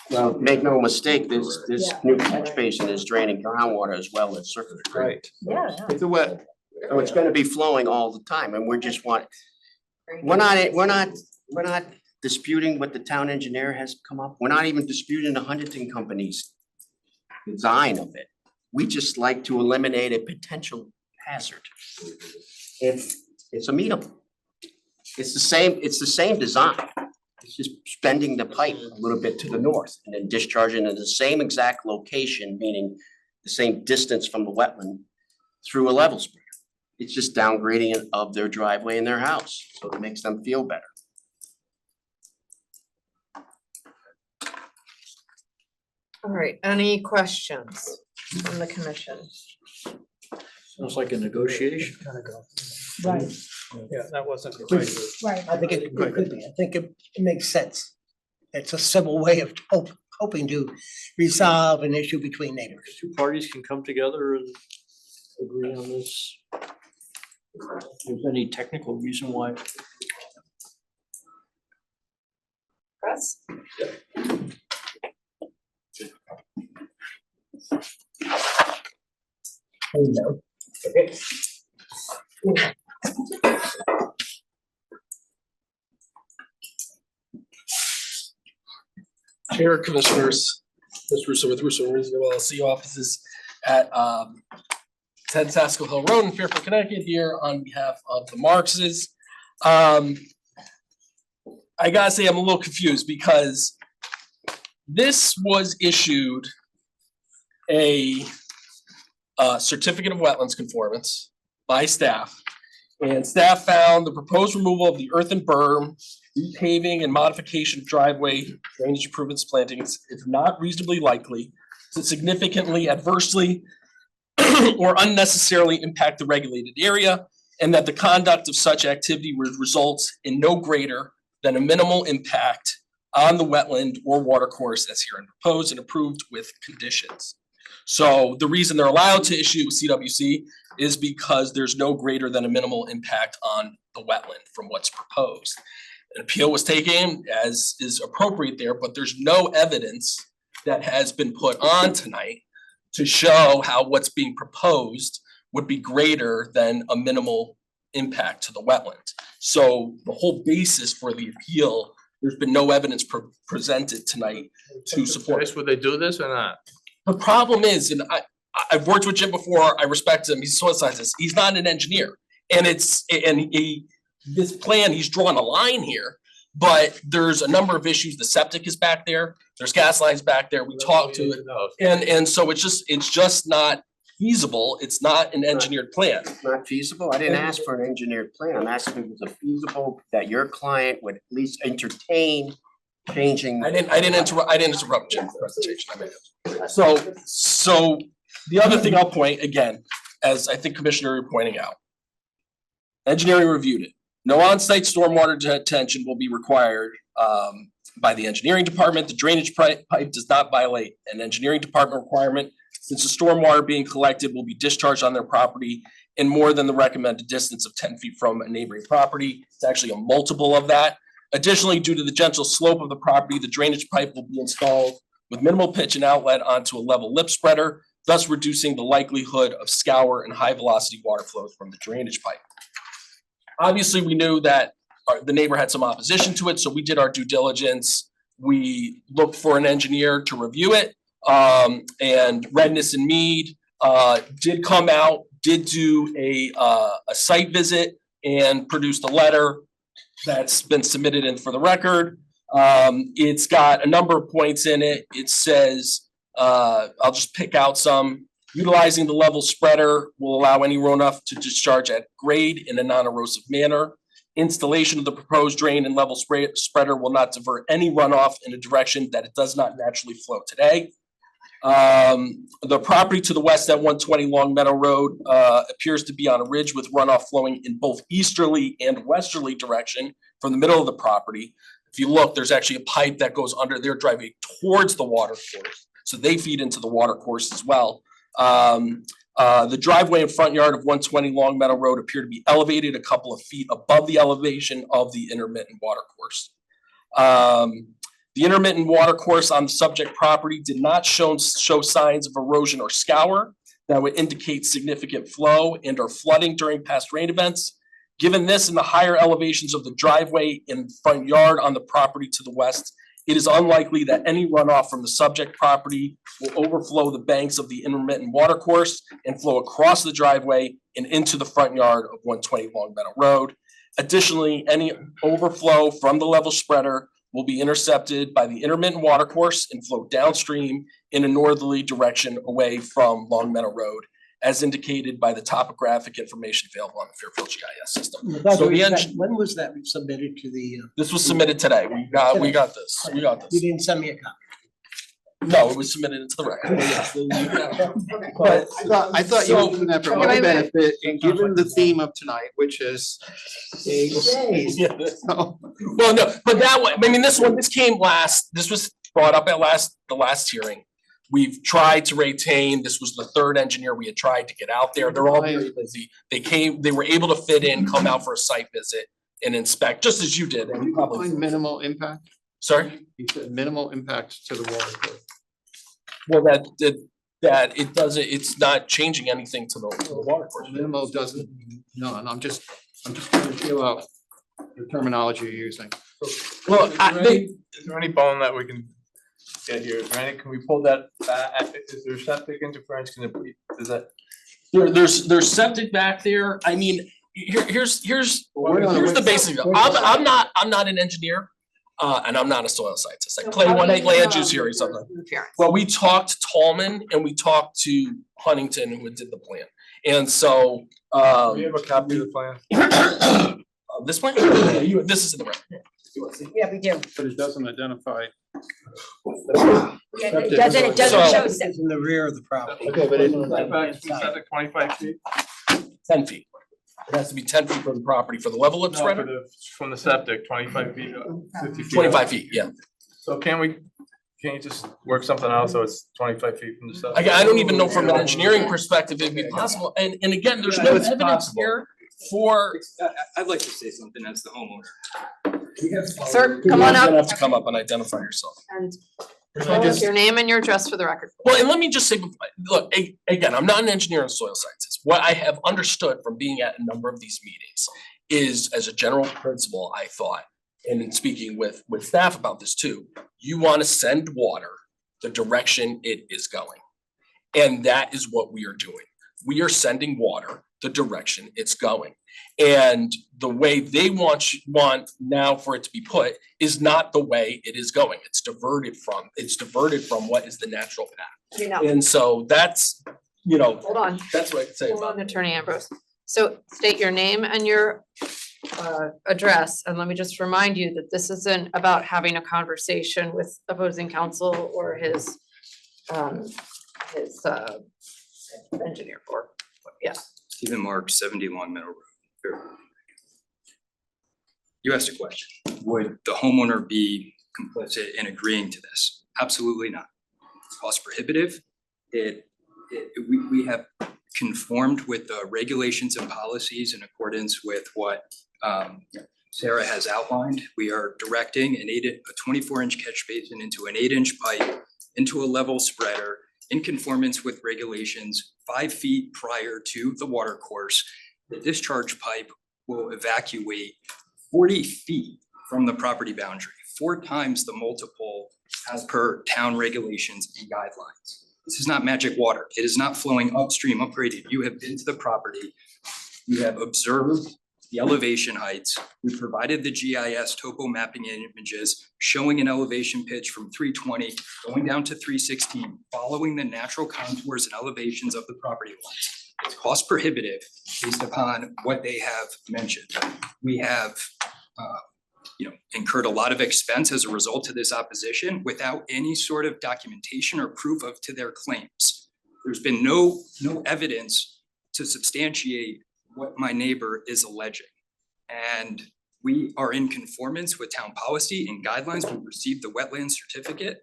well, make no mistake, this new catch basin is draining groundwater as well as surface drain. Right. Yeah. It's a wet. So it's gonna be flowing all the time, and we're just we're not disputing what the town engineer has come up. We're not even disputing the Huntington Company's design of it. We just like to eliminate a potential hazard. If it's amenable. It's the same design. It's just bending the pipe a little bit to the north and then discharging in the same exact location, meaning the same distance from the wetland through a level spreader. It's just downgrading of their driveway and their house, so it makes them feel better. All right, any questions from the commission? Sounds like a negotiation. Right. Yeah, that wasn't. Right. I think it could be. I think it makes sense. It's a civil way of hoping to resolve an issue between neighbors. Two parties can come together and agree on this. If there's any technical reason why. Chris? Hello. Chair, Commissioners, Ms. Russo with Russo and Reasonable LLC offices at 10 Saskell Hill Road in Fairfield, Connecticut, here on behalf of the Marxes. I gotta say, I'm a little confused because this was issued a certificate of wetlands conformance by staff. And staff found the proposed removal of the earthen berm, repaving and modification of driveway drainage improvements, plantings is not reasonably likely to significantly adversely or unnecessarily impact the regulated area, and that the conduct of such activity would result in no greater than a minimal impact on the wetland or watercourse as herein proposed and approved with conditions. So the reason they're allowed to issue a CWC is because there's no greater than a minimal impact on the wetland from what's proposed. An appeal was taken as is appropriate there, but there's no evidence that has been put on tonight to show how what's being proposed would be greater than a minimal impact to the wetland. So the whole basis for the appeal, there's been no evidence presented tonight to support it. Would they do this or not? The problem is, and I've worked with Jim before, I respect him, he's a soil scientist, he's not an engineer. And this plan, he's drawn a line here, but there's a number of issues, the septic is back there, there's gas lines back there, we talked to it. And so it's just not feasible, it's not an engineered plan. It's not feasible? I didn't ask for an engineered plan. I'm asking if it's a feasible that your client would at least entertain changing. I didn't interrupt Jim's presentation, I made it. So the other thing I'll point, again, as I think Commissioner, you're pointing out. Engineering reviewed it. No on-site stormwater detention will be required by the engineering department. The drainage pipe does not violate an engineering department requirement, since the stormwater being collected will be discharged on their property in more than the recommended distance of 10 feet from a neighboring property. It's actually a multiple of that. Additionally, due to the gentle slope of the property, the drainage pipe will be installed with minimal pitch and outlet onto a level lip spreader, thus reducing the likelihood of scour and high velocity water flows from the drainage pipe. Obviously, we knew that the neighbor had some opposition to it, so we did our due diligence. We looked for an engineer to review it, and Redness and Mead did come out, did do a site visit and produced a letter that's been submitted in for the record. It's got a number of points in it. It says, I'll just pick out some. Utilizing the level spreader will allow any runoff to discharge at grade in a non-erosive manner. Installation of the proposed drain and level spreader will not divert any runoff in a direction that it does not naturally flow today. The property to the west at 120 Long Meadow Road appears to be on a ridge with runoff flowing in both easterly and westerly direction from the middle of the property. If you look, there's actually a pipe that goes under their driveway towards the water course, so they feed into the water course as well. The driveway and front yard of 120 Long Meadow Road appear to be elevated a couple of feet above the elevation of the intermittent water course. The intermittent water course on the subject property did not show signs of erosion or scour that would indicate significant flow and or flooding during past rain events. Given this and the higher elevations of the driveway and front yard on the property to the west, it is unlikely that any runoff from the subject property will overflow the banks of the intermittent water course and flow across the driveway and into the front yard of 120 Long Meadow Road. Additionally, any overflow from the level spreader will be intercepted by the intermittent water course and flow downstream in a northerly direction away from Long Meadow Road, as indicated by the topographic information available on the Fairfield GIS system. So When was that submitted to the? This was submitted today. We got this. You didn't send me a copy. No, it was submitted into the record. But I thought you were doing that for my Wait, wait. benefit, and given the theme of tonight, which is days. So, Well, no, but that one, I mean, this came last, this was brought up at the last hearing. We've tried to retain, this was the third engineer we had tried to get out there. They're all very busy. They were able to fit in, come out for a site visit and inspect, just as you did. And you probably. minimal impact? Sorry? You said minimal impact to the water course. Well, that it doesn't, it's not changing anything to the water course. Minimal doesn't, no, and I'm just trying to feel out the terminology you're using. Well, Is there any bone that we can get here? Is there any, can we pull that back? Is there septic interference? Can it be, is that? There's septic back there. I mean, here's the basic. I'm not an engineer, and I'm not a soil scientist. I play 1A land use here or something. But we talked to Tallman and we talked to Huntington, who did the plan. And so, Do we have a copy of the plan? this plan? Yeah, this is in the record. Yeah, we do. But it doesn't identify. It doesn't show. It's in the rear of the property. Okay, but it. 25 feet? 10 feet. It has to be 10 feet from the property for the level of No, spreader. from the septic, 25 feet, 50 feet. 25 feet, yeah. So can't you just work something out so it's 25 feet from the septic? I don't even know from an engineering perspective it'd be possible. And again, there's no It's evidence possible. here for. I'd like to say something as the homeowner. Sir, come You're on gonna up have to come up and identify yourself. and tell us your name and your address for the record. Well, and let me just say, look, again, I'm not an engineer and soil scientist. What I have understood from being at a number of these meetings is, as a general principle, I thought, and in speaking with staff about this too, you want to send water the direction it is going. And that is what we are doing. We are sending water the direction it's going. And the way they want now for it to be put is not the way it is going. It's diverted from what is the natural path. You know. And so that's, Hold on. that's what I can say Hold about on, it. Attorney Ambrose. So state your name and your address, and let me just remind you that this isn't about having a conversation with opposing counsel or his engineer or, yeah. Stephen Mark, 70 Long Meadow Road. You asked a question. Would the homeowner be complicit in agreeing to this? Absolutely not. It's cost prohibitive. We have conformed with the regulations and policies in accordance with what Sarah has outlined. We are directing a 24-inch catch basin into an 8-inch pipe into a level spreader in conformance with regulations 5 feet prior to the water course. The discharge pipe will evacuate 40 feet from the property boundary, 4 times the multiple as per town regulations and guidelines. This is not magic water. It is not flowing upstream, upgraded. You have been to the property. You have observed the elevation heights. We provided the GIS topo mapping images showing an elevation pitch from 320 going down to 316, following the natural contours and elevations of the property lines. It's cost prohibitive based upon what they have mentioned. We have incurred a lot of expense as a result of this opposition without any sort of documentation or proof to their claims. There's been no evidence to substantiate what my neighbor is alleging. And we are in conformance with town policy and guidelines. We received the wetland certificate.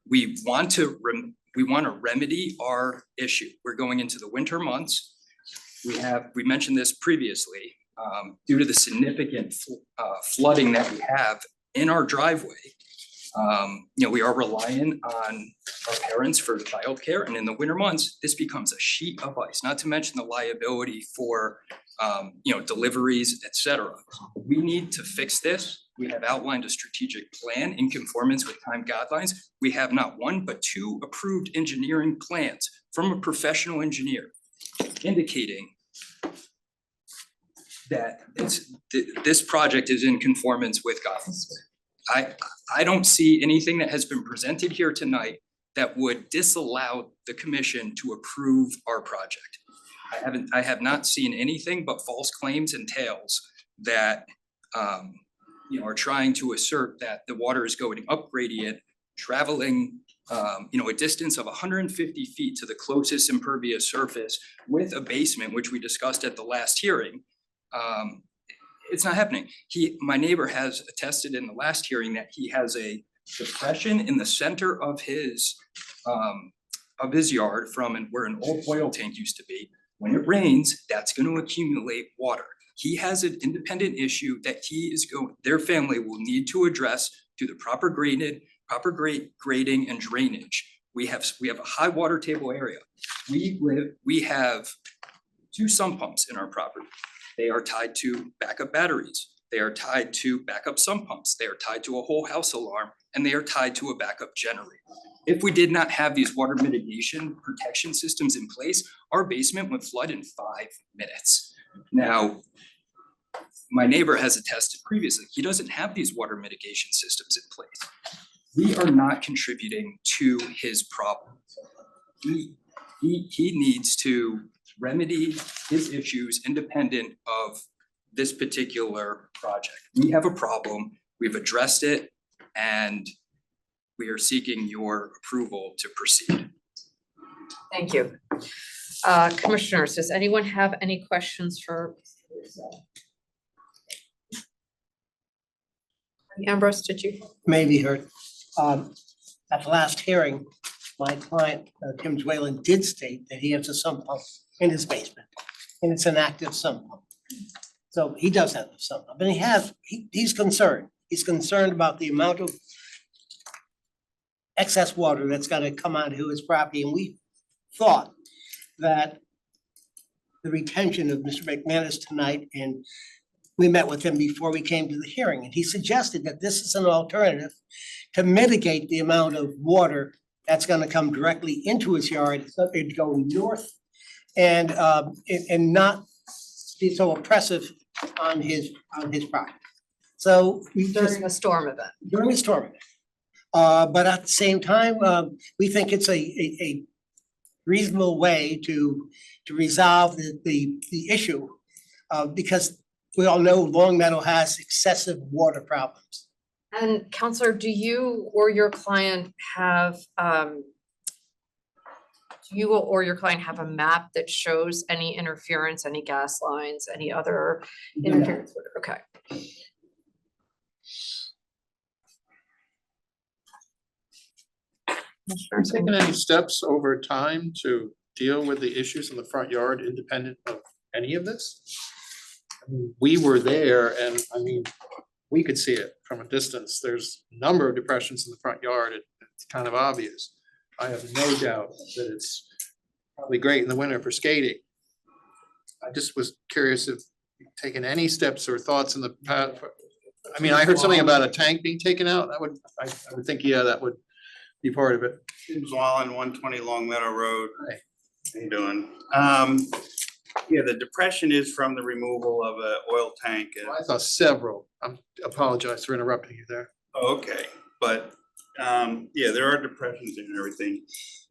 We want to remedy our issue. We're going into the winter months. We mentioned this previously, due to the significant flooding that we have in our driveway. We are reliant on our parents for childcare, and in the winter months, this becomes a sheet of ice, not to mention the liability for deliveries, et cetera. We need to fix this. We have outlined a strategic plan in conformance with time guidelines. We have not one, but two approved engineering plans from a professional engineer indicating that this project is in conformance with guidelines. I don't see anything that has been presented here tonight that would disallow the commission to approve our project. I have not seen anything but false claims and tales that are trying to assert that the water is going up gradient, traveling a distance of 150 feet to the closest impervious surface with a basement, which we discussed at the last hearing. It's not happening. My neighbor has attested in the last hearing that he has a depression in the center of his yard from where an old oil tank used to be. When it rains, that's going to accumulate water. He has an independent issue that their family will need to address through the proper grading and drainage. We have a high water table area. We have 2 sump pumps in our property. They are tied to backup batteries. They are tied to backup sump pumps. They are tied to a whole house alarm, and they are tied to a backup generator. If we did not have these water mitigation protection systems in place, our basement would flood in 5 minutes. Now, my neighbor has attested previously, he doesn't have these water mitigation systems in place. We are not contributing to his problem. He needs to remedy his issues independent of this particular project. We have a problem, we've addressed it, and we are seeking your approval to proceed. Thank you. Commissioners, does anyone have any questions for? Ambrose, did you? Maybe heard. At the last hearing, my client, Tim Whalen, did state that he has a sump pump in his basement, and it's an active sump pump. So he does have a sump pump, and he's concerned. He's concerned about the amount of excess water that's gonna come onto his property, and we thought that the retention of Mr. McManus tonight, and we met with him before we came to the hearing, and he suggested that this is an alternative to mitigate the amount of water that's gonna come directly into his yard, so it'd go north and not be so oppressive on his property. So During a storm event. During a storm event. But at the same time, we think it's a reasonable way to resolve the issue. Because we all know Long Meadow has excessive water problems. And Counselor, do you or your client have a map that shows any interference, any gas lines, any other interference? Okay. Are you taking any steps over time to deal with the issues in the front yard independent of any of this? I mean, we were there and we could see it from a distance. There's a number of depressions in the front yard. It's kind of obvious. I have no doubt that it's probably great in the winter for skating. I just was curious if you've taken any steps or thoughts in the past. I mean, I heard something about a tank being taken out. I would think, yeah, that would be part of it. James Wallen, 120 Long Meadow Road. Hi. How you doing? Yeah, the depression is from the removal of a oil tank and. I saw several. I apologize for interrupting you there. Okay, but, yeah, there are depressions and everything.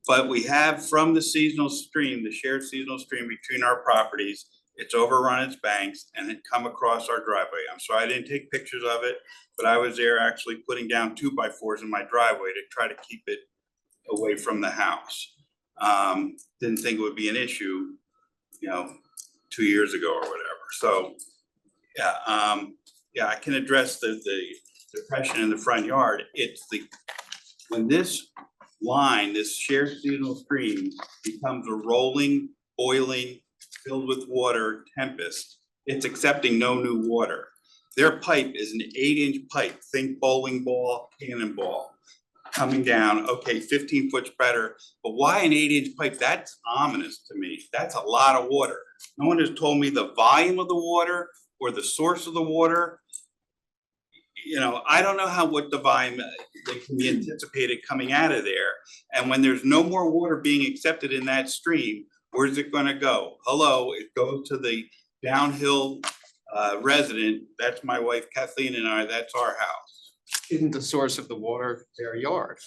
But we have from the seasonal stream, the shared seasonal stream between our properties, it's overrun its banks and it come across our driveway. I'm sorry I didn't take pictures of it, but I was there actually putting down 2x4s in my driveway to try to keep it away from the house. Didn't think it would be an issue, 2 years ago or whatever. So, yeah, I can address the depression in the front yard. It's when this line, this shared seasonal stream becomes a rolling, boiling, filled with water tempest, it's accepting no new water. Their pipe is an 8-inch pipe, think bowling ball, cannonball, coming down, okay, 15 foot better, but why an 8-inch pipe? That's ominous to me. That's a lot of water. No one has told me the volume of the water or the source of the water. I don't know what the volume that can be anticipated coming out of there. And when there's no more water being accepted in that stream, where's it gonna go? Hello, it goes to the downhill resident. That's my wife Kathleen and I, that's our house. Isn't the source of the water their yard?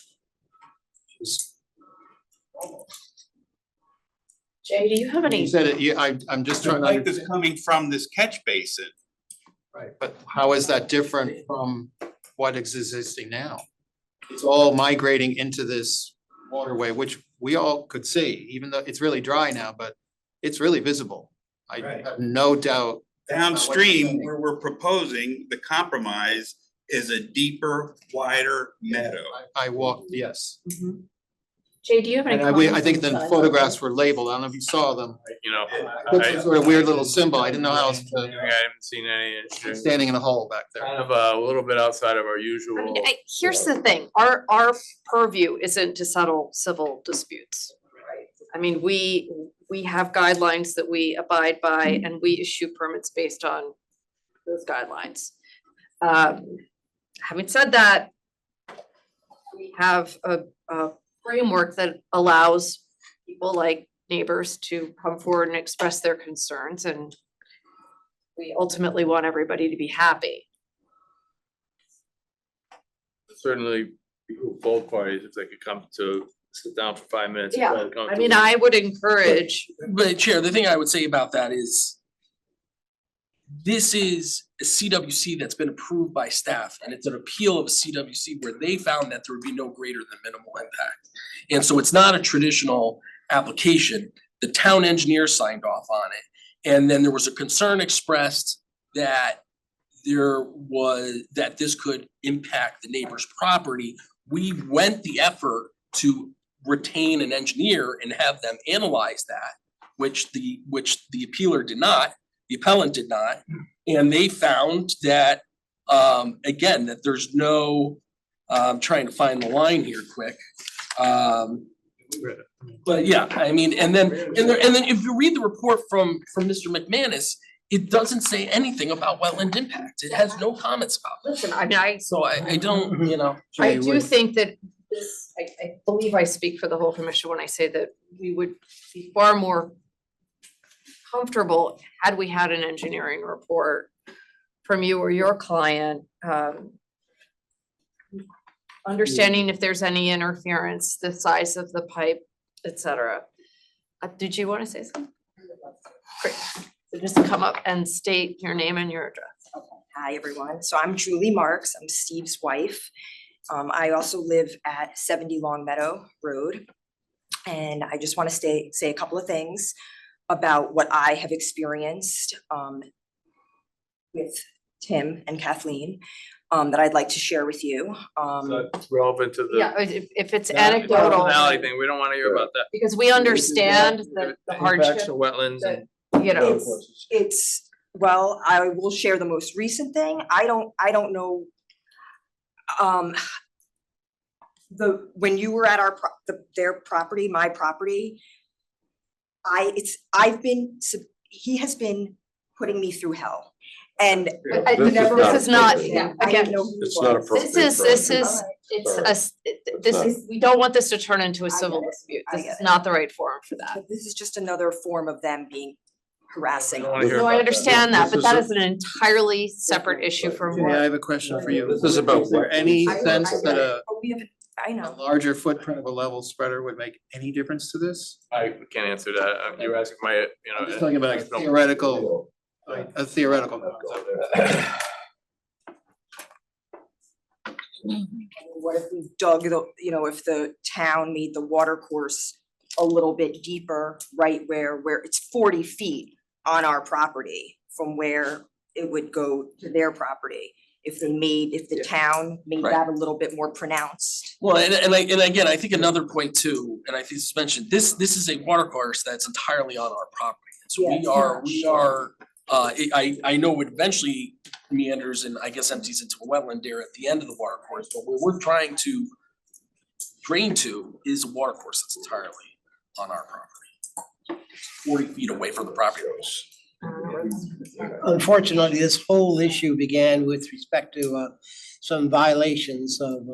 Jay, do you have any? You said it, I'm just The trying to. pipe is coming from this catch basin. Right, but how is that different from what is existing now? It's all migrating into this waterway, which we all could see, even though it's really dry now, but it's really visible. I have no doubt. Downstream, where we're proposing, the compromise is a deeper, wider meadow. I walked, yes. Jay, do you have any? And I think the photographs were labeled. I don't know if you saw them. It's sort of weird little symbol. I didn't know how else to. I haven't seen any. Standing in a hole back there. Kind of a little bit outside of our usual. Here's the thing, our purview isn't to settle civil disputes. Right. I mean, we have guidelines that we abide by and we issue permits based on those guidelines. Having said that, we have a framework that allows people like neighbors to come forward and express their concerns, and we ultimately want everybody to be happy. Certainly, both parties, if they could come to sit down for 5 minutes. Yeah, I mean, I would encourage. But Chair, the thing I would say about that is this is a CWC that's been approved by staff, and it's an appeal of a CWC where they found that there would be no greater than minimal impact. And so it's not a traditional application. The town engineer signed off on it. And then there was a concern expressed that that this could impact the neighbor's property. We went the effort to retain an engineer and have them analyze that, which the appealer did not. The appellant did not, and they found that, again, that there's no, I'm trying to find the line here quick. But yeah, I mean, and then if you read the report from Mr. McManus, it doesn't say anything about wetland impact. It has no comments about it. Listen, I mean, So I don't, I do think that this, I believe I speak for the whole commission when I say that we would be far more comfortable had we had an engineering report from you or your client, understanding if there's any interference, the size of the pipe, et cetera. Did you want to say something? Great. So just come up and state your name and your address. Hi, everyone. So I'm Julie Marks. I'm Steve's wife. I also live at 70 Long Meadow Road. And I just want to say a couple of things about what I have experienced with Tim and Kathleen that I'd like to share with you. That's relevant to the. Yeah, if it's anecdotal. Personality thing, we don't want to hear about that. Because we understand the hardship. Impacts to wetlands and. It's, well, I will share the most recent thing. I don't know. When you were at their property, my property, he has been putting me through hell. And this is not, again, It's not appropriate. We don't want this to turn into a civil dispute. This is not the right forum for that. This is just another form of them being harassing. wanna hear No, I about that. understand that, This but is that a- is an entirely separate issue from Jay, I what. have a question for you. This is about Is there any I- sense I- that a Oh, we haven't, I know. larger footprint of a level spreader would make any difference to this? I can't answer that. You're asking my, you know. I'm just talking about a theoretical concept. What if we dug the, if the town made the water course a little bit deeper, right where it's 40 feet on our property from where it would go to their property? If the town made Right. that a little bit more pronounced. Well, and again, I think another point too, and I think it's mentioned, this is a water course that's entirely on our property. So we are, I know it eventually meanders and I guess empties into a wetland there at the end of the water course, but where we're trying to drain to is a water course that's entirely on our property. 40 feet away from the property owners. Unfortunately, this whole issue began with respect to some violations of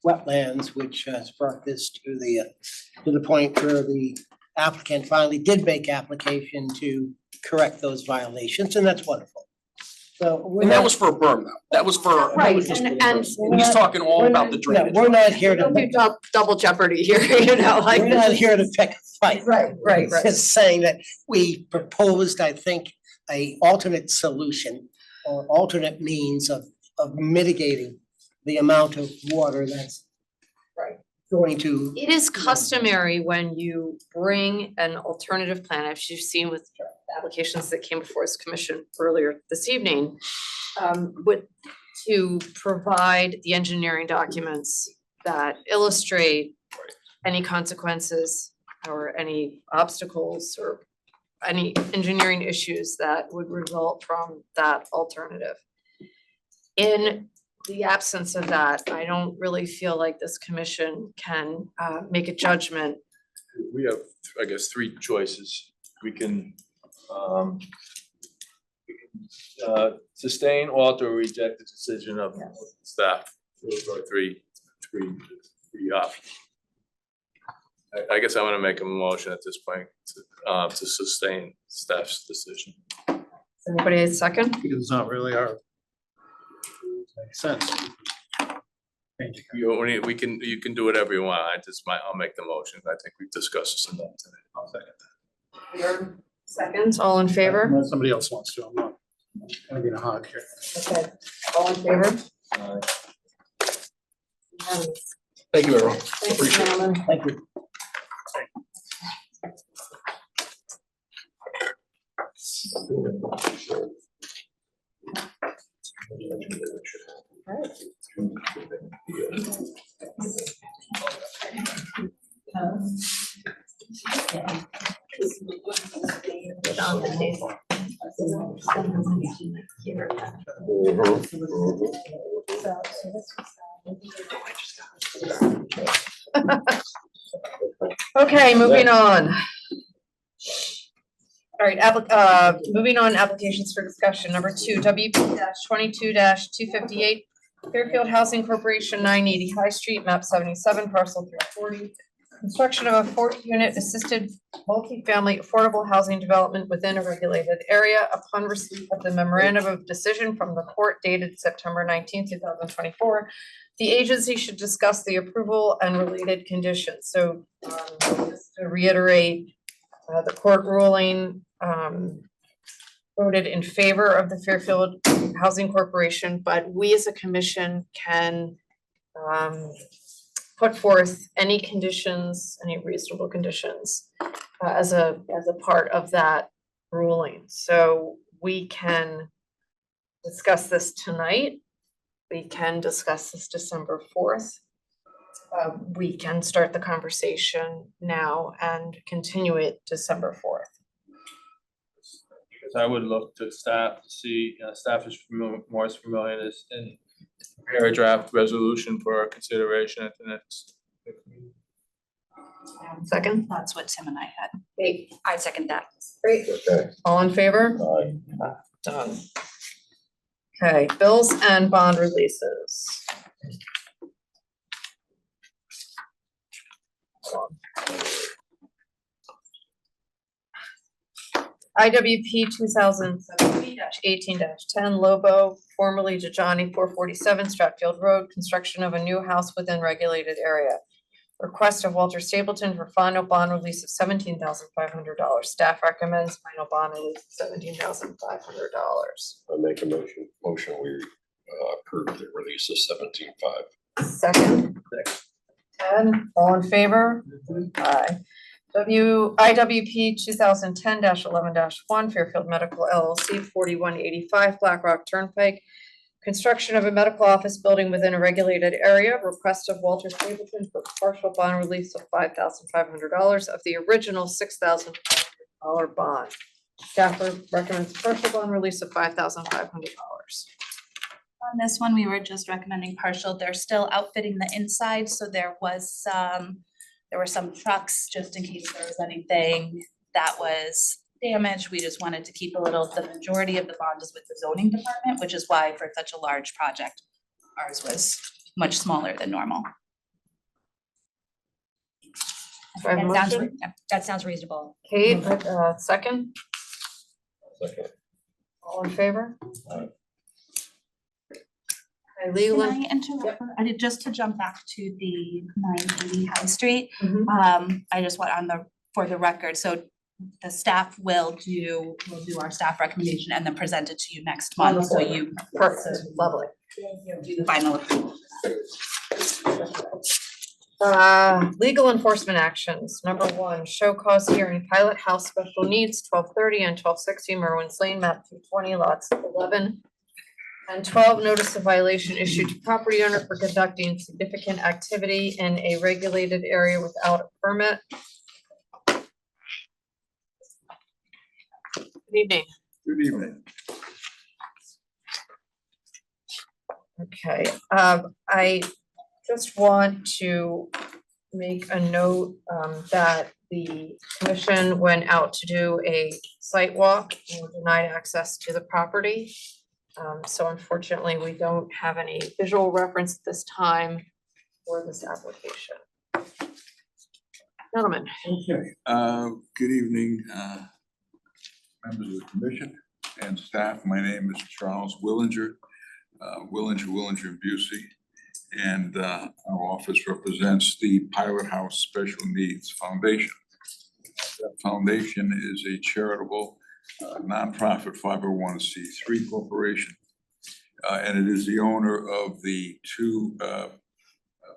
wetlands, which has brought this to the point where the applicant finally did make application to correct those violations, and that's wonderful. So we're And that not- was for a berm though. That was for. Right, just and- for a and berm. we're He's not- talking all we're about not- the No, drainage. we're not here to, Don't do double jeopardy here, like. we're not here to pick a fight. Right. Just saying that we proposed, I think, a alternate solution or alternate means of mitigating the amount of water that's Right. going to. It is customary when you bring an alternative plan, as you've seen with applications that came before this commission earlier this evening, to provide the engineering documents that illustrate any consequences or any obstacles or any engineering issues that would result from that alternative. In the absence of that, I don't really feel like this commission can make a judgment. We have, I guess, three choices. We can sustain, alter, or reject the decision of staff. Those are three options. I guess I wanna make a motion at this point to sustain staff's decision. Anybody a second? Because it's not really our. Makes sense. You can do whatever you want. I'll make the motion. I think we've discussed this enough today. I'll second that. Seconds, all in favor? Unless somebody else wants to, I'm not gonna be in a hog here. Okay, all in favor? Thank you, everyone. Thank you, gentlemen. Thank you. Okay, moving on. All right, moving on, applications for discussion. Number 2, WP 22-258, Fairfield Housing Corporation, 980 High Street, map 77, parcel 340. Construction of a 40-unit assisted multifamily affordable housing development within a regulated area. Upon receipt of the memorandum of decision from the court dated September 19, 2024, the agency should discuss the approval and related conditions. So just to reiterate, the court ruling voted in favor of the Fairfield Housing Corporation, but we as a commission can put forth any conditions, any reasonable conditions as a part of that ruling. So we can discuss this tonight. We can discuss this December 4th. We can start the conversation now and continue it December 4th. Because I would look to staff to see, staff is more familiar in this and prepare a draft resolution for our consideration at the next. Second? That's what Tim and I had. Great. I second that. Great. Okay. All in favor? Done. Okay, bills and bond releases. IWP 2017-18-10 Lobo, formerly Jajani 447 Stratfield Road, construction of a new house within regulated area. Request of Walter Stapleton for final bond release of $17,500. Staff recommends final bond release of $17,500. I make a motion, we approve the release of 17.5. Second. Ted, all in favor? Aye. IWP 2010-11-1 Fairfield Medical LLC 4185 Black Rock Turnpike. Construction of a medical office building within a regulated area. Request of Walter Stapleton for partial bond release of $5,500 of the original $6,500 bond. Staff recommends partial bond release of $5,500. On this one, we were just recommending partial. They're still outfitting the inside, so there were some trucks, just in case there was anything that was damaged. We just wanted to keep the majority of the bond is with the zoning department, which is why for such a large project, ours was much smaller than normal. Do I have a motion? That sounds reasonable. Kate, second? Second. All in favor? Legal. Can I interrupt? I did, just to jump back to the 980 High Street. I just want for the record, so the staff will do our staff recommendation and then present it to you next month, so you. Perfect, lovely. Do the final approval. Legal enforcement actions. Number 1, show cause hearing, Pilot House Special Needs, 1230 and 1260 Merwin's Lane, map 220, lots 11 and 12, notice of violation issued to property owner for conducting significant activity in a regulated area without a permit. Good evening. Good evening. Okay, I just want to make a note that the commission went out to do a site walk and denied access to the property. So unfortunately, we don't have any visual reference at this time for this application. Gentlemen. Okay, good evening, members of the commission and staff. My name is Charles Willinger, Willinger Busey, and our office represents the Pilot House Special Needs Foundation. That foundation is a charitable nonprofit 501c3 corporation, and it is the owner of the two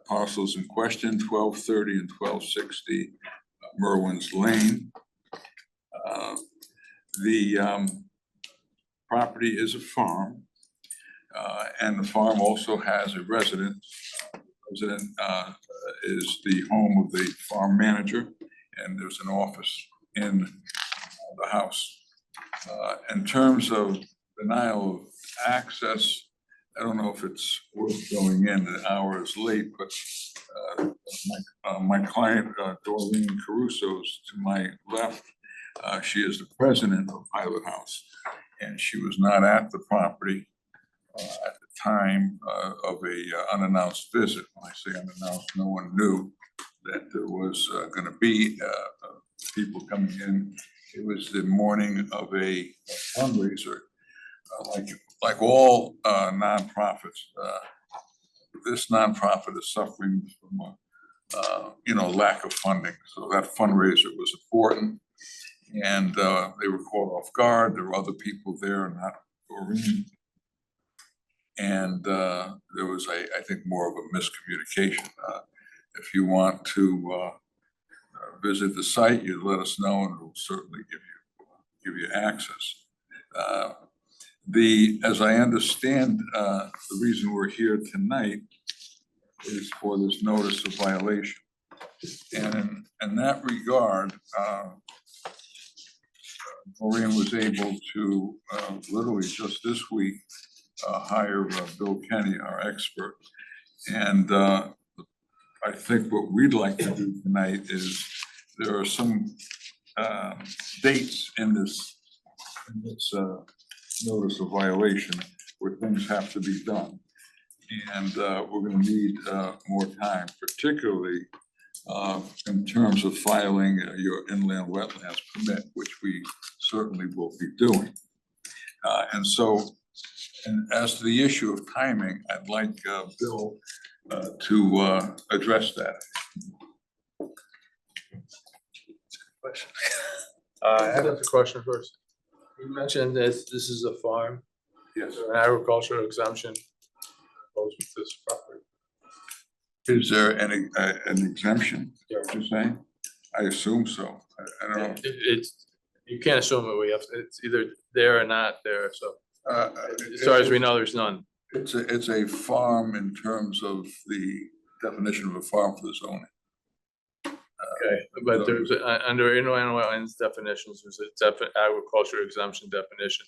parcels in question, 1230 and 1260 Merwin's Lane. The property is a farm, and the farm also has a resident. Resident is the home of the farm manager, and there's an office in the house. In terms of denial of access, I don't know if it's worth going in, the hour is late, but my client, Doreen Caruso, is to my left. She is the president of Pilot House, and she was not at the property at the time of a unannounced visit. When I say unannounced, no one knew that there was gonna be people coming in. It was the morning of a fundraiser. Like all nonprofits, this nonprofit is suffering from lack of funding. So that fundraiser was important, and they were caught off guard. There were other people there, not Doreen. And there was I think more of a miscommunication. If you want to visit the site, you let us know, and we'll certainly give you access. As I understand, the reason we're here tonight is for this notice of violation. And in that regard, Maureen was able to literally just this week hire Bill Kenny, our expert. And I think what we'd like to do tonight is there are some dates in this notice of violation where things have to be done. And we're gonna need more time, particularly in terms of filing your inland wetlands permit, which we certainly will be doing. And so, and as to the issue of timing, I'd like Bill to address that. I have a question first. You mentioned that this is a farm. Yes. An agricultural exemption goes with this property. Is there an exemption, you're saying? I assume so. I don't know. It's, you can't assume it, it's either there or not there, so as far as we know, there's none. It's a farm in terms of the definition of a farm for the zoning. Okay, but there's, under inland wetlands definitions, there's a agriculture exemption definition.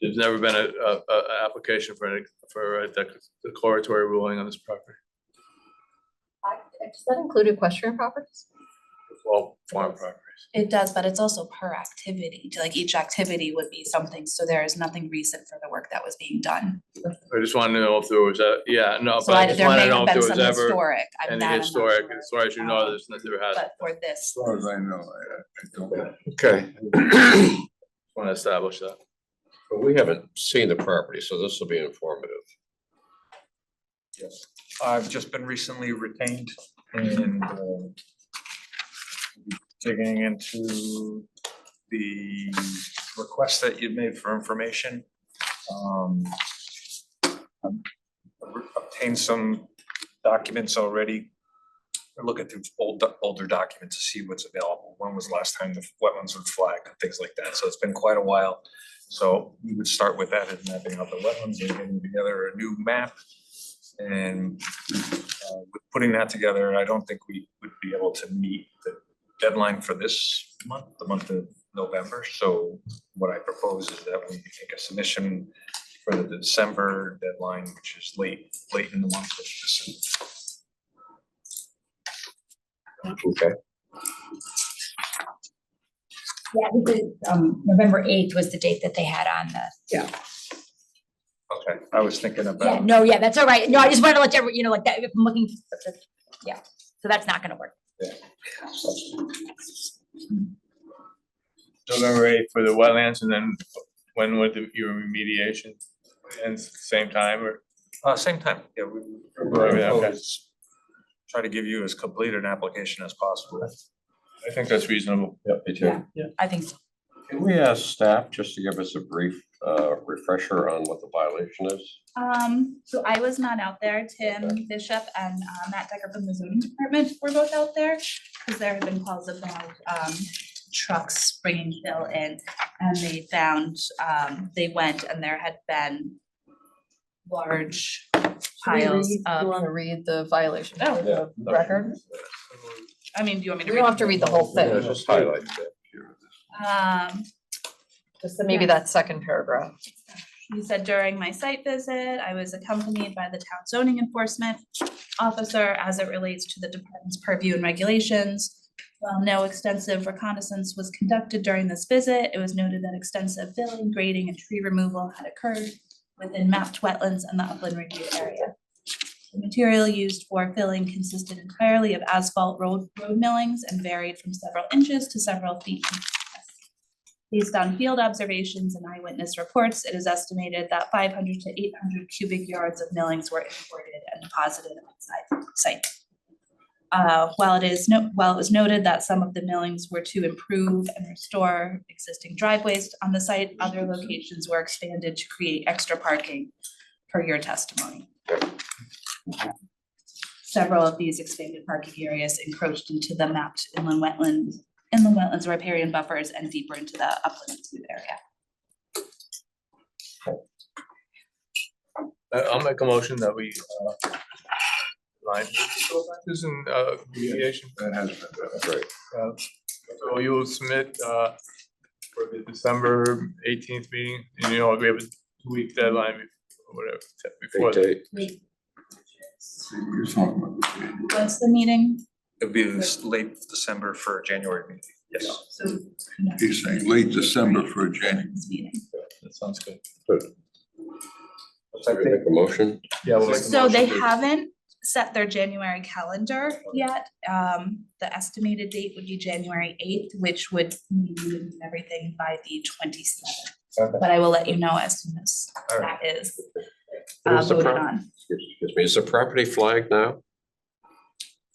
There's never been a application for a declaratory ruling on this property. Does that include equestrian properties? All farm properties. It does, but it's also per activity, like each activity would be something, so there is nothing recent for the work that was being done. I just wanted to know if there was yeah, no, So but I just there wanted may to know have if there been was some ever historic, I'm any not historic, sure. as far as you know, there has. But for As this, far as I know, I don't know. Okay, Want to establish that. but we haven't seen the property, so this will be informative. Yes, I've just been recently retained and digging into the request that you made for information. I've obtained some documents already. We're looking through older documents to see what's available. When was the last time the wetlands were flagged and things like that. So it's been quite a while. So we would start with that as mapping out the wetlands and getting together a new map. And with putting that together, I don't think we would be able to meet the deadline for this month, the month of November. So what I propose is that we make a submission for the December deadline, which is late in the month of December. Okay. Yeah, I think November 8th was the date that they had on the. Yeah. Okay, I was thinking Yeah, about. no, yeah, that's all right. No, I just wanted to let everyone, like that, if I'm looking, yeah, so that's not gonna work. November 8th for the wetlands, and then when would your remediation end, same time or? Same time, yeah, we Okay. propose, try to give you as complete an application as possible. I think that's reasonable. Yep, me too. yeah, I think so. Can we ask staff just to give us a brief refresher on what the violation is? So I was not out there. Tim Bishop and Matt Decker from the zoning department were both out there, because there had been calls about trucks bringing fill in, and they found, they went and there had been large piles Do you of, wanna read the violation Oh. for the record? I mean, do you want me to We read? don't have to read the whole Yeah, thing, just highlight that. just maybe that second paragraph. He said, during my site visit, I was accompanied by the town zoning enforcement officer as it relates to the department's purview and regulations. While no extensive reconnaissance was conducted during this visit, it was noted that extensive filling, grading, and tree removal had occurred within mapped wetlands and the upland review area. The material used for filling consisted entirely of asphalt road millings and varied from several inches to several feet in thickness. Based on field observations and eyewitness reports, it is estimated that 500 to 800 cubic yards of millings were imported and deposited on site. While it was noted that some of the millings were to improve and restore existing driveways on the site, other locations were expanded to create extra parking per your testimony. Several of these expanded parking areas encroached into the mapped inland wetlands, riparian buffers, and deeper into the upland smooth area. I'll make a motion that we line this in mediation. That has been done. Great. So you will submit for the December 18th meeting, and we have a 2-week deadline or whatever before. Date. You're talking about the January. What's the meeting? It'd be this late December for a January meeting, yes. So, He's saying late December for a January. this meeting. That sounds good. Good. So we make a motion? Yeah, we'll make a So they motion to- haven't set their January calendar yet. The estimated date would be January 8th, which would mean everything by the 27th. But I will let you know as soon as that is Is the voted pro- on. Excuse me, is the property flagged now?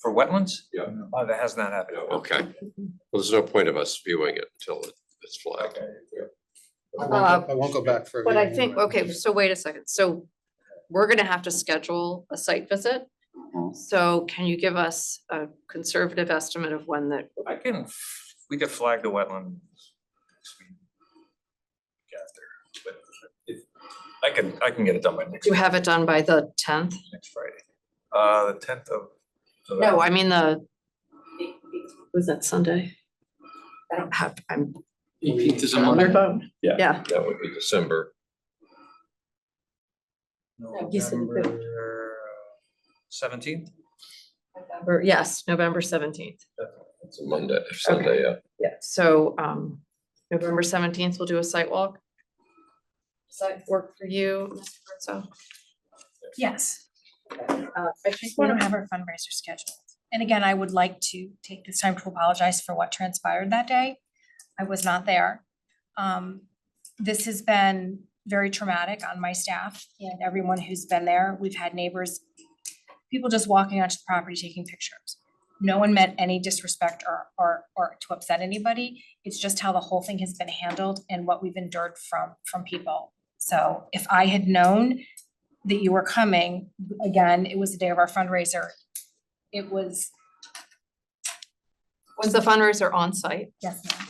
For wetlands? Yeah. That has not happened. Okay. Well, there's no point of us viewing it until it's flagged. I won't go back for. a But I viewing think, anyway. okay, so wait a second, so we're gonna have to schedule a site visit. So can you give us a conservative estimate of when that? We could flag the wetland. After, but I can get it done by next. You have it done by the 10th? Next Friday. The 10th of. No, I mean was that Sunday? I don't have, I'm. 18th is a on my Monday. phone. Yeah. Yeah. That would be December. You said the fifth. November 17th? Yes, November 17th. It's a Monday, Sunday, yeah. Yeah, so November 17th, we'll do a site walk. Does that work for you, Mr. Rizzo? Yes. I just We want don't to have our fundraiser scheduled. And again, I would like to take this time to apologize for what transpired that day. I was not there. This has been very traumatic on my staff and everyone who's been there. We've had neighbors, people just walking onto the property taking pictures. No one meant any disrespect or to upset anybody. It's just how the whole thing has been handled and what we've endured from people. So if I had known that you were coming, again, it was the day of our fundraiser. It was. Was the fundraiser on site? Yes, ma'am.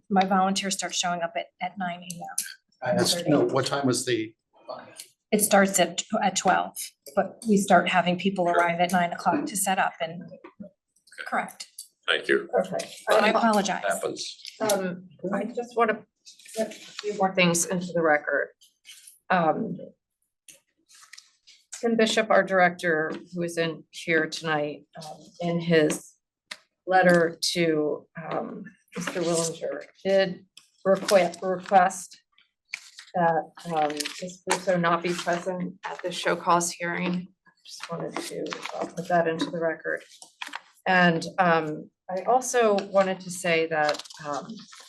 My volunteers start showing up at 9 AM. I asked, no, what time was the? It starts at 12, but we start having people arrive at 9 o'clock to set up and. Correct. Thank you. Okay. I apologize. Happens. I just want to get a few more things into the record. Tim Bishop, our director, who is in here tonight, in his letter to Mr. Willinger, did request that Ms. Russo not be present at the show cause hearing. Just wanted to put that into the record. And I also wanted to say that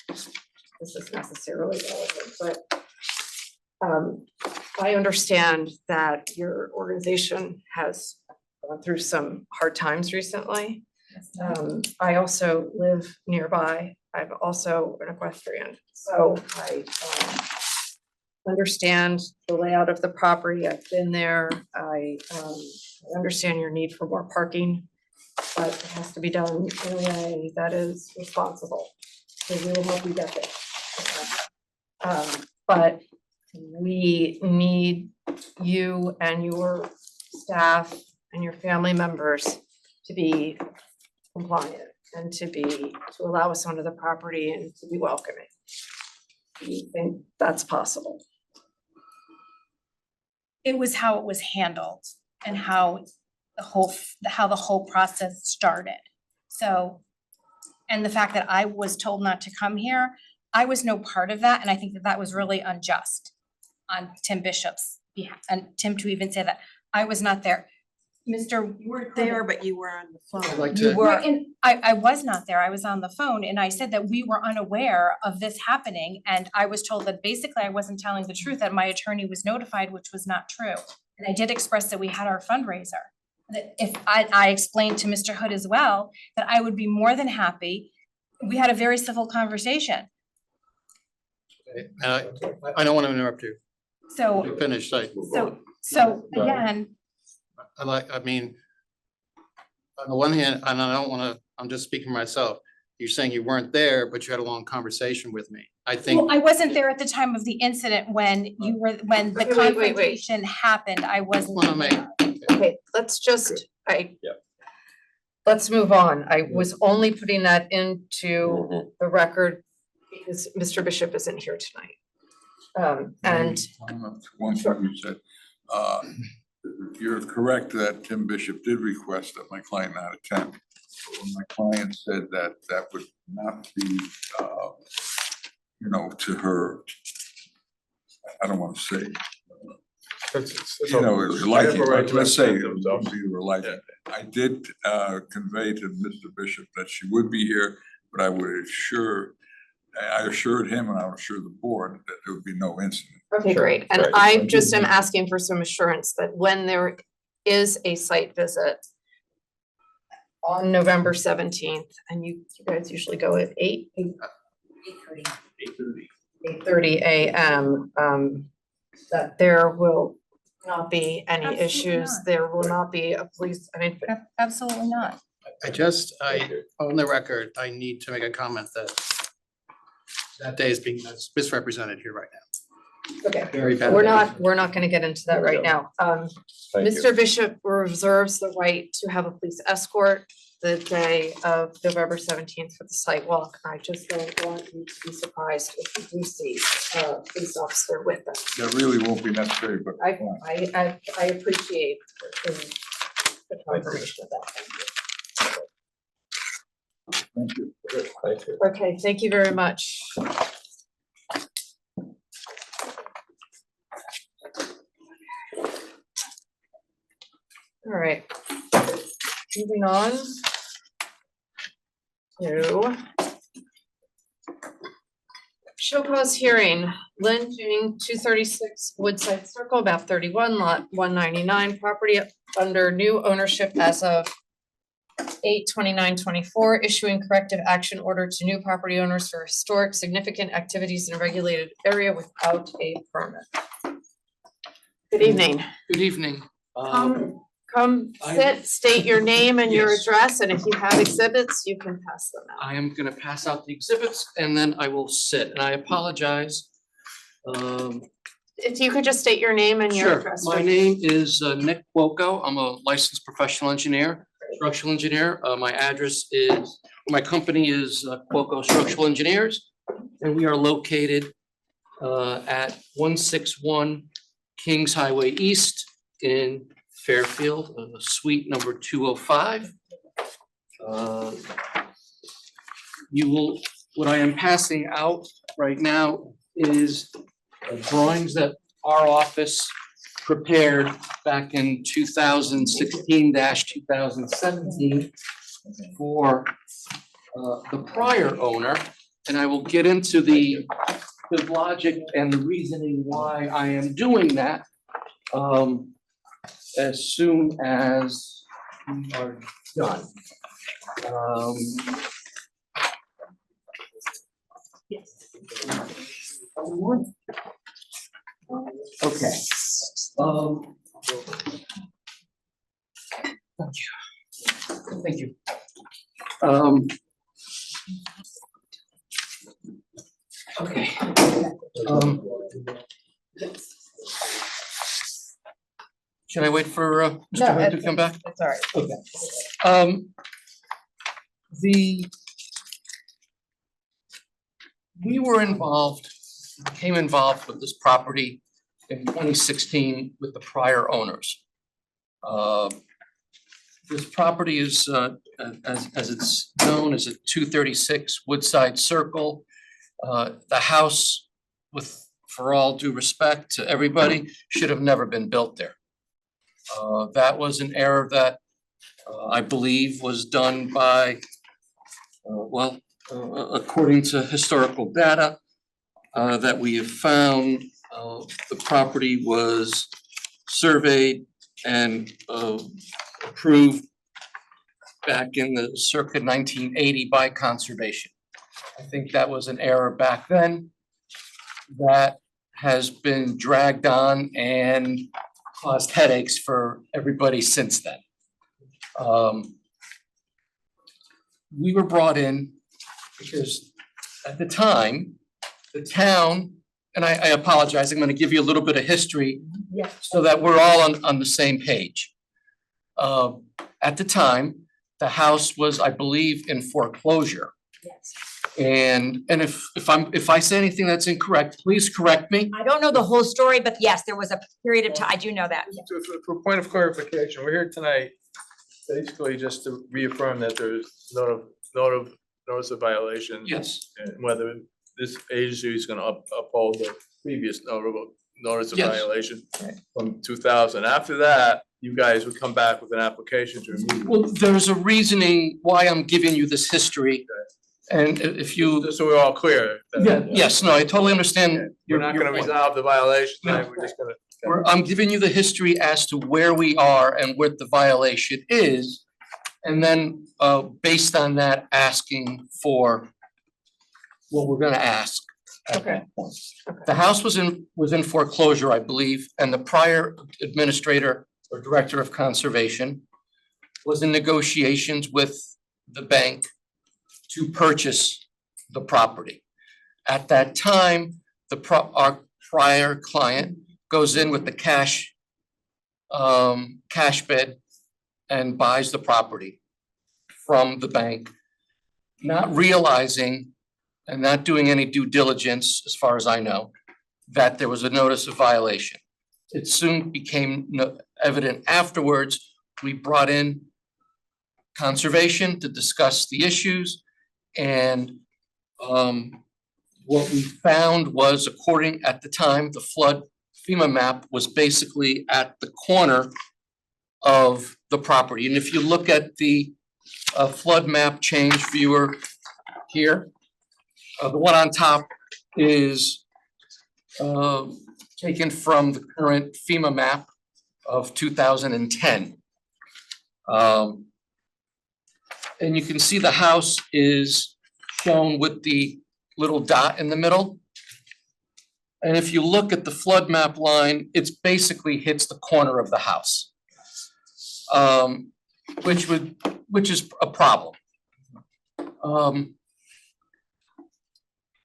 this is necessarily relevant, but I understand that your organization has gone through some hard times recently. I also live nearby. I'm also an equestrian, so I understand the layout of the property. I've been there. I understand your need for more parking, but it has to be done in a way that is responsible. So we will help you get there. But we need you and your staff and your family members to be compliant and to allow us onto the property and to be welcoming. Do you think that's possible? It was how it was handled and how the whole process started. So, and the fact that I was told not to come here, I was no part of that, and I think that was really unjust on Tim Bishop's behalf, and Tim to even say that. I was not there. Mr. You weren't there, but you were on the phone. I'd like You to, were, and I was not there, I was on the phone, and I said that we were unaware of this happening, and I was told that basically I wasn't telling the truth, that my attorney was notified, which was not true. And I did express that we had our fundraiser. That if I explained to Mr. Hood as well, that I would be more than happy. We had a very civil conversation, and I don't want to interrupt you. so, You finished, so again, I mean, on the one hand, and I don't want to, I'm just speaking for myself. You're saying you weren't there, but you had a long conversation with me. I think. well, I wasn't there at the time of the incident when when the Okay, wait. confrontation happened, I wasn't Wanna make- there. Okay, let's just, let's move on. I was only putting that into the record because Mr. Bishop isn't here tonight. And One thing you said, you're correct that Tim Bishop did request that my client not attend. But when my client said that that would not be, to her, I don't want to say, You know, like, let's say, we were like, I did convey to Mr. Bishop that she would be here, but I assured him and I assured the board that there would be no incident. Okay, great. And I just am asking for some assurance that when there is a site visit on November 17th, and you guys usually go at 8:30 a.m., that there will not be any Absolutely issues. not. There will not be a police, I mean, Absolutely not. On the record, I need to make a comment that that day is being misrepresented here right now. okay, Very bad. we're not gonna get into that right now. Mr. Bishop reserves the right to have a police escort the day of November 17th for the site walk. I just don't want you to be surprised if you do see a police officer with them. That really won't be necessary, but. I appreciate the confirmation of that. Thank you. Okay, thank you very much. All right, moving on to show cause hearing, Lynn Jing, 236 Woodside Circle, map 31, lot 199, property under new ownership as of 8/29/24, issuing corrective action order to new property owners for historic significant activities in a regulated area without a permit. Good evening. Good evening. Come sit, state your name and your Yes. address, and if you have exhibits, you can pass them out. I am gonna pass out the exhibits and then I will sit, and I apologize. If you could just state your name and your Sure, address. my name is Nick Cuoco. I'm a licensed professional engineer, structural engineer. My address is, my company is Cuoco Structural Engineers, and we are located at 161 Kings Highway East in Fairfield, suite number 205. What I am passing out right now is drawings that our office prepared back in 2016-2017 for the prior owner. And I will get into the logic and the reasoning why I am doing that as soon as we are done. Okay. Thank you. Thank you. Okay. Should I wait for Mr. Hood to come back? That's all right. Okay. We were became involved with this property in 2016 with the prior owners. This property is, as it's known, is at 236 Woodside Circle. The house, for all due respect to everybody, should have never been built there. That was an error that I believe was done by, according to historical data that we have found, the property was surveyed and approved back in the circa 1980 by conservation. I think that was an error back then that has been dragged on and caused headaches for everybody since then. We were brought in because at the time, the town, and I apologize, I'm gonna give you a little bit of history so that we're all on the same page. At the time, the house was, I believe, in foreclosure. Yes. And if I say anything that's incorrect, please correct me. I don't know the whole story, but yes, there was a period of time, I do know that. For point of clarification, we're here tonight basically just to reaffirm that there's notice of violation. Yes. And whether this agency is gonna uphold the previous notice of Yes. violation from 2000. After that, you guys would come back with an application to remove it. Well, there's a reasoning why I'm giving you this history. And if you, Just so we're all clear. yes, no, I totally understand We're your not your gonna point. resolve the violation No. tonight, we're just gonna. I'm giving you the history as to where we are and what the violation is. And then, based on that, asking for what we're gonna ask at that point. The house was in foreclosure, I believe, and the prior administrator or director of conservation was in negotiations with the bank to purchase the property. At that time, our prior client goes in with the cash bid and buys the property from the bank, not realizing and not doing any due diligence, as far as I know, that there was a notice of violation. It soon became evident afterwards. We brought in conservation to discuss the issues, and what we found was, according at the time, the flood FEMA map was basically at the corner of the property. And if you look at the flood map change viewer here, the one on top is taken from the current FEMA map of 2010. And you can see the house is shown with the little dot in the middle. And if you look at the flood map line, it's basically hits the corner of the house. Which is a problem.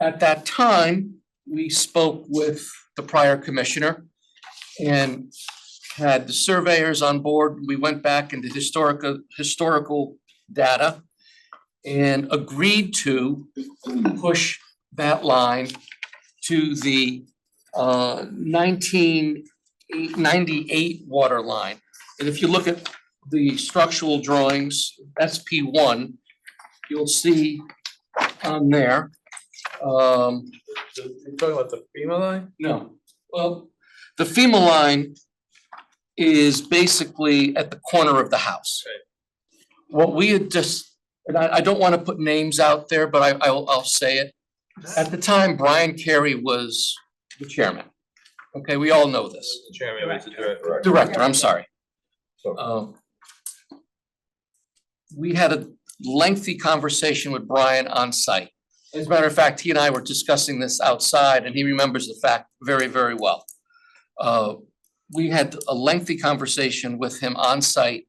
At that time, we spoke with the prior commissioner and had the surveyors on board. We went back into historical data and agreed to push that line to the 1998 water line. And if you look at the structural drawings, SP1, you'll see on there. You're talking about the FEMA line? No, well, the FEMA line is basically at the corner of the house. What we had just, and I don't want to put names out there, but I'll say it. At the time, Brian Carey was the chairman. Okay, we all know this. The chairman was the director. Director, I'm sorry. We had a lengthy conversation with Brian on site. As a matter of fact, he and I were discussing this outside, and he remembers the fact very, very well. We had a lengthy conversation with him on site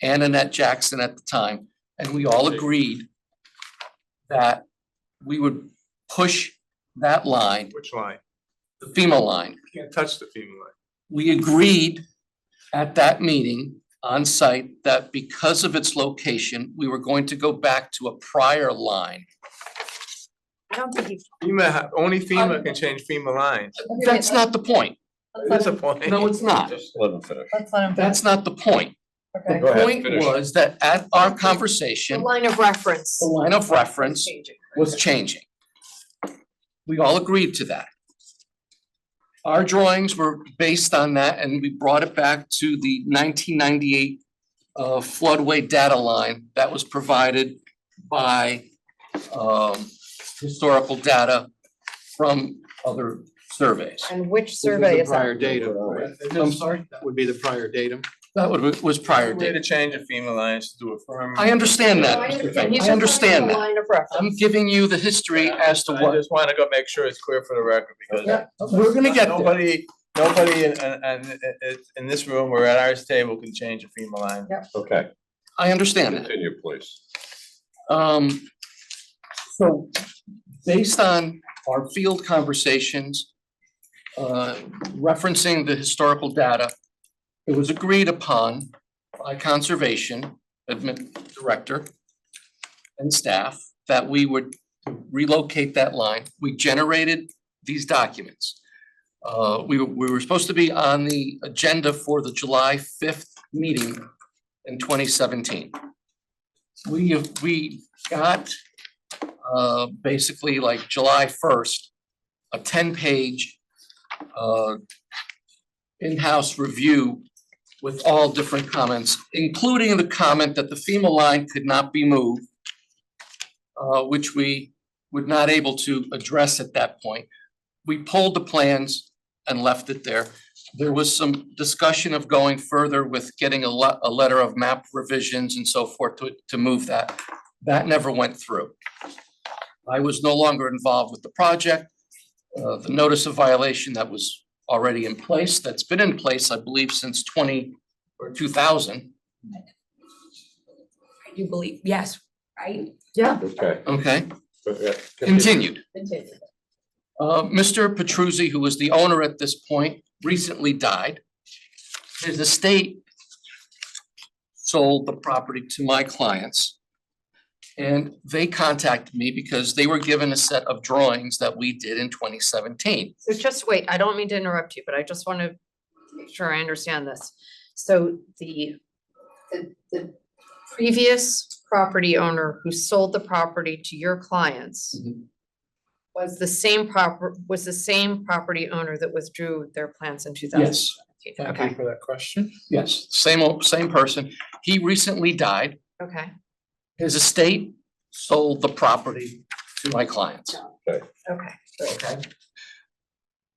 and Annette Jackson at the time, and we all agreed that we would push that line. Which line? The FEMA line. You can't touch the FEMA line. We agreed at that meeting on site that because of its location, we were going to go back to a prior line. I don't think you. Only FEMA can change FEMA lines. That's not the point. It is a point. No, it's not. Just let them finish. Let's let him. That's not the point. Okay. The point was that at our conversation, The line of reference. the line of reference Changing. was changing. We all agreed to that. Our drawings were based on that, and we brought it back to the 1998 floodway data line that was provided by historical data from other surveys. And which survey is Prior that? datum. I'm sorry? That would be the prior datum. That was prior Way to data. change the FEMA lines to do a firm. I understand that, No, I Mr. understand. Fink. He's I just understand looking at the that. line of reference. I'm giving you the history as to I what, just wanna go make sure it's clear for the record because. we're gonna get there. Nobody in this room or at our table can change a FEMA line. Okay, I understand that. continue, please. So based on our field conversations, referencing the historical data, it was agreed upon by conservation, director and staff, that we would relocate that line. We generated these documents. We were supposed to be on the agenda for the July 5th meeting in 2017. We got basically like July 1st, a 10-page in-house review with all different comments, including the comment that the FEMA line could not be moved, which we were not able to address at that point. We pulled the plans and left it there. There was some discussion of going further with getting a letter of map revisions and so forth to move that. That never went through. I was no longer involved with the project. The notice of violation that was already in place, that's been in place, I believe, since 2000. You believe, yes, right? Yeah. Okay. Okay, Yeah, continued. Continue. Mr. Petruzzi, who was the owner at this point, recently died. His estate sold the property to my clients. And they contacted me because they were given a set of drawings that we did in 2017. So just wait, I don't mean to interrupt you, but I just want to make sure I understand this. So the previous property owner who sold the property to your clients was the same property owner that withdrew their plans in 2017? Yes. Thank you for that question. Yes, same person. He recently died. Okay. His estate sold the property to my clients. Okay. Okay. Okay.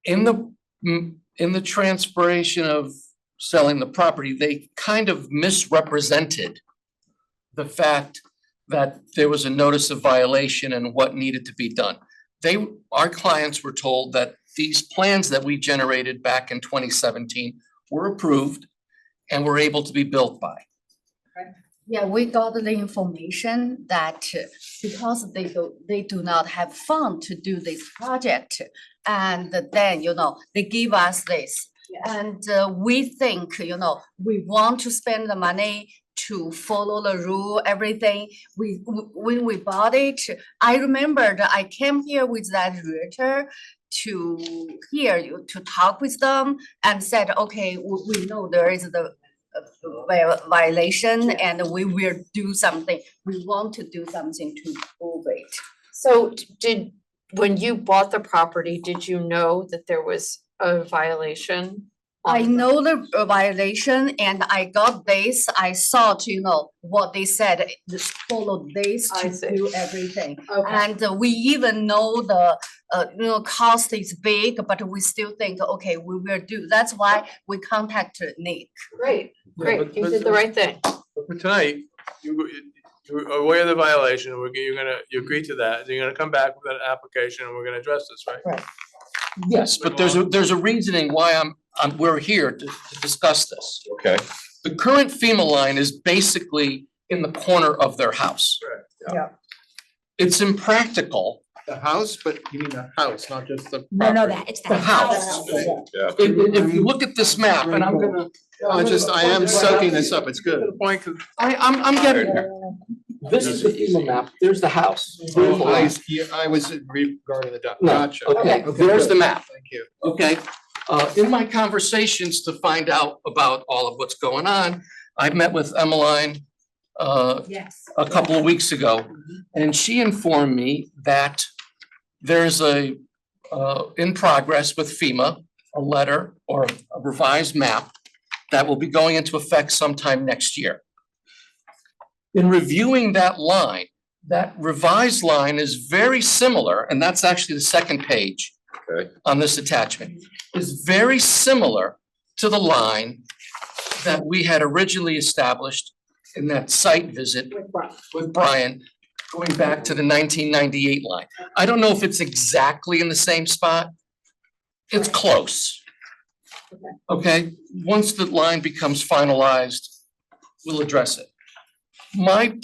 In the transpiration of selling the property, they kind of misrepresented the fact that there was a notice of violation and what needed to be done. Our clients were told that these plans that we generated back in 2017 were approved and were able to be built by. Yeah, we got the information that because they do not have fund to do this project, and then, they give us this. And we think, we want to spend the money to follow the rule, everything. When we bought it, I remember that I came here with that realtor to talk with them and said, okay, we know there is the violation and we will do something. We want to do something to prove it. So when you bought the property, did you know that there was a violation? I know the violation and I got this, I thought, what they said, just follow this to do everything. And we even know the, cost is big, but we still think, okay, we will do. That's why we contacted Nick. Great, you did the right thing. But for tonight, you're aware of the violation, you agree to that, you're gonna come back with an application and we're gonna address this, right? Right. Yes, but there's a reasoning why we're here to discuss this. Okay. The current FEMA line is basically in the corner of their house. Yeah. It's impractical. The house, but you mean the house, not just the No, property. it's The house. Yeah. If you look at this map, and I'm gonna. I am soaking this up, it's good. I'm getting there. This is the FEMA map, there's the house. Beautiful lot. I was regarding the, No, gotcha. okay, there's the map. Thank you. Okay, in my conversations to find out about all of what's going on, I met with Emmeline Yes. a couple of weeks ago, and she informed me that there's in progress with FEMA, a letter or a revised map that will be going into effect sometime next year. In reviewing that line, that revised line is very similar, and that's actually the second page on this attachment, is very similar to the line that we had originally established in that site visit with Brian, going back to the 1998 line. I don't know if it's exactly in the same spot. It's close. Okay, once the line becomes finalized, we'll address it. My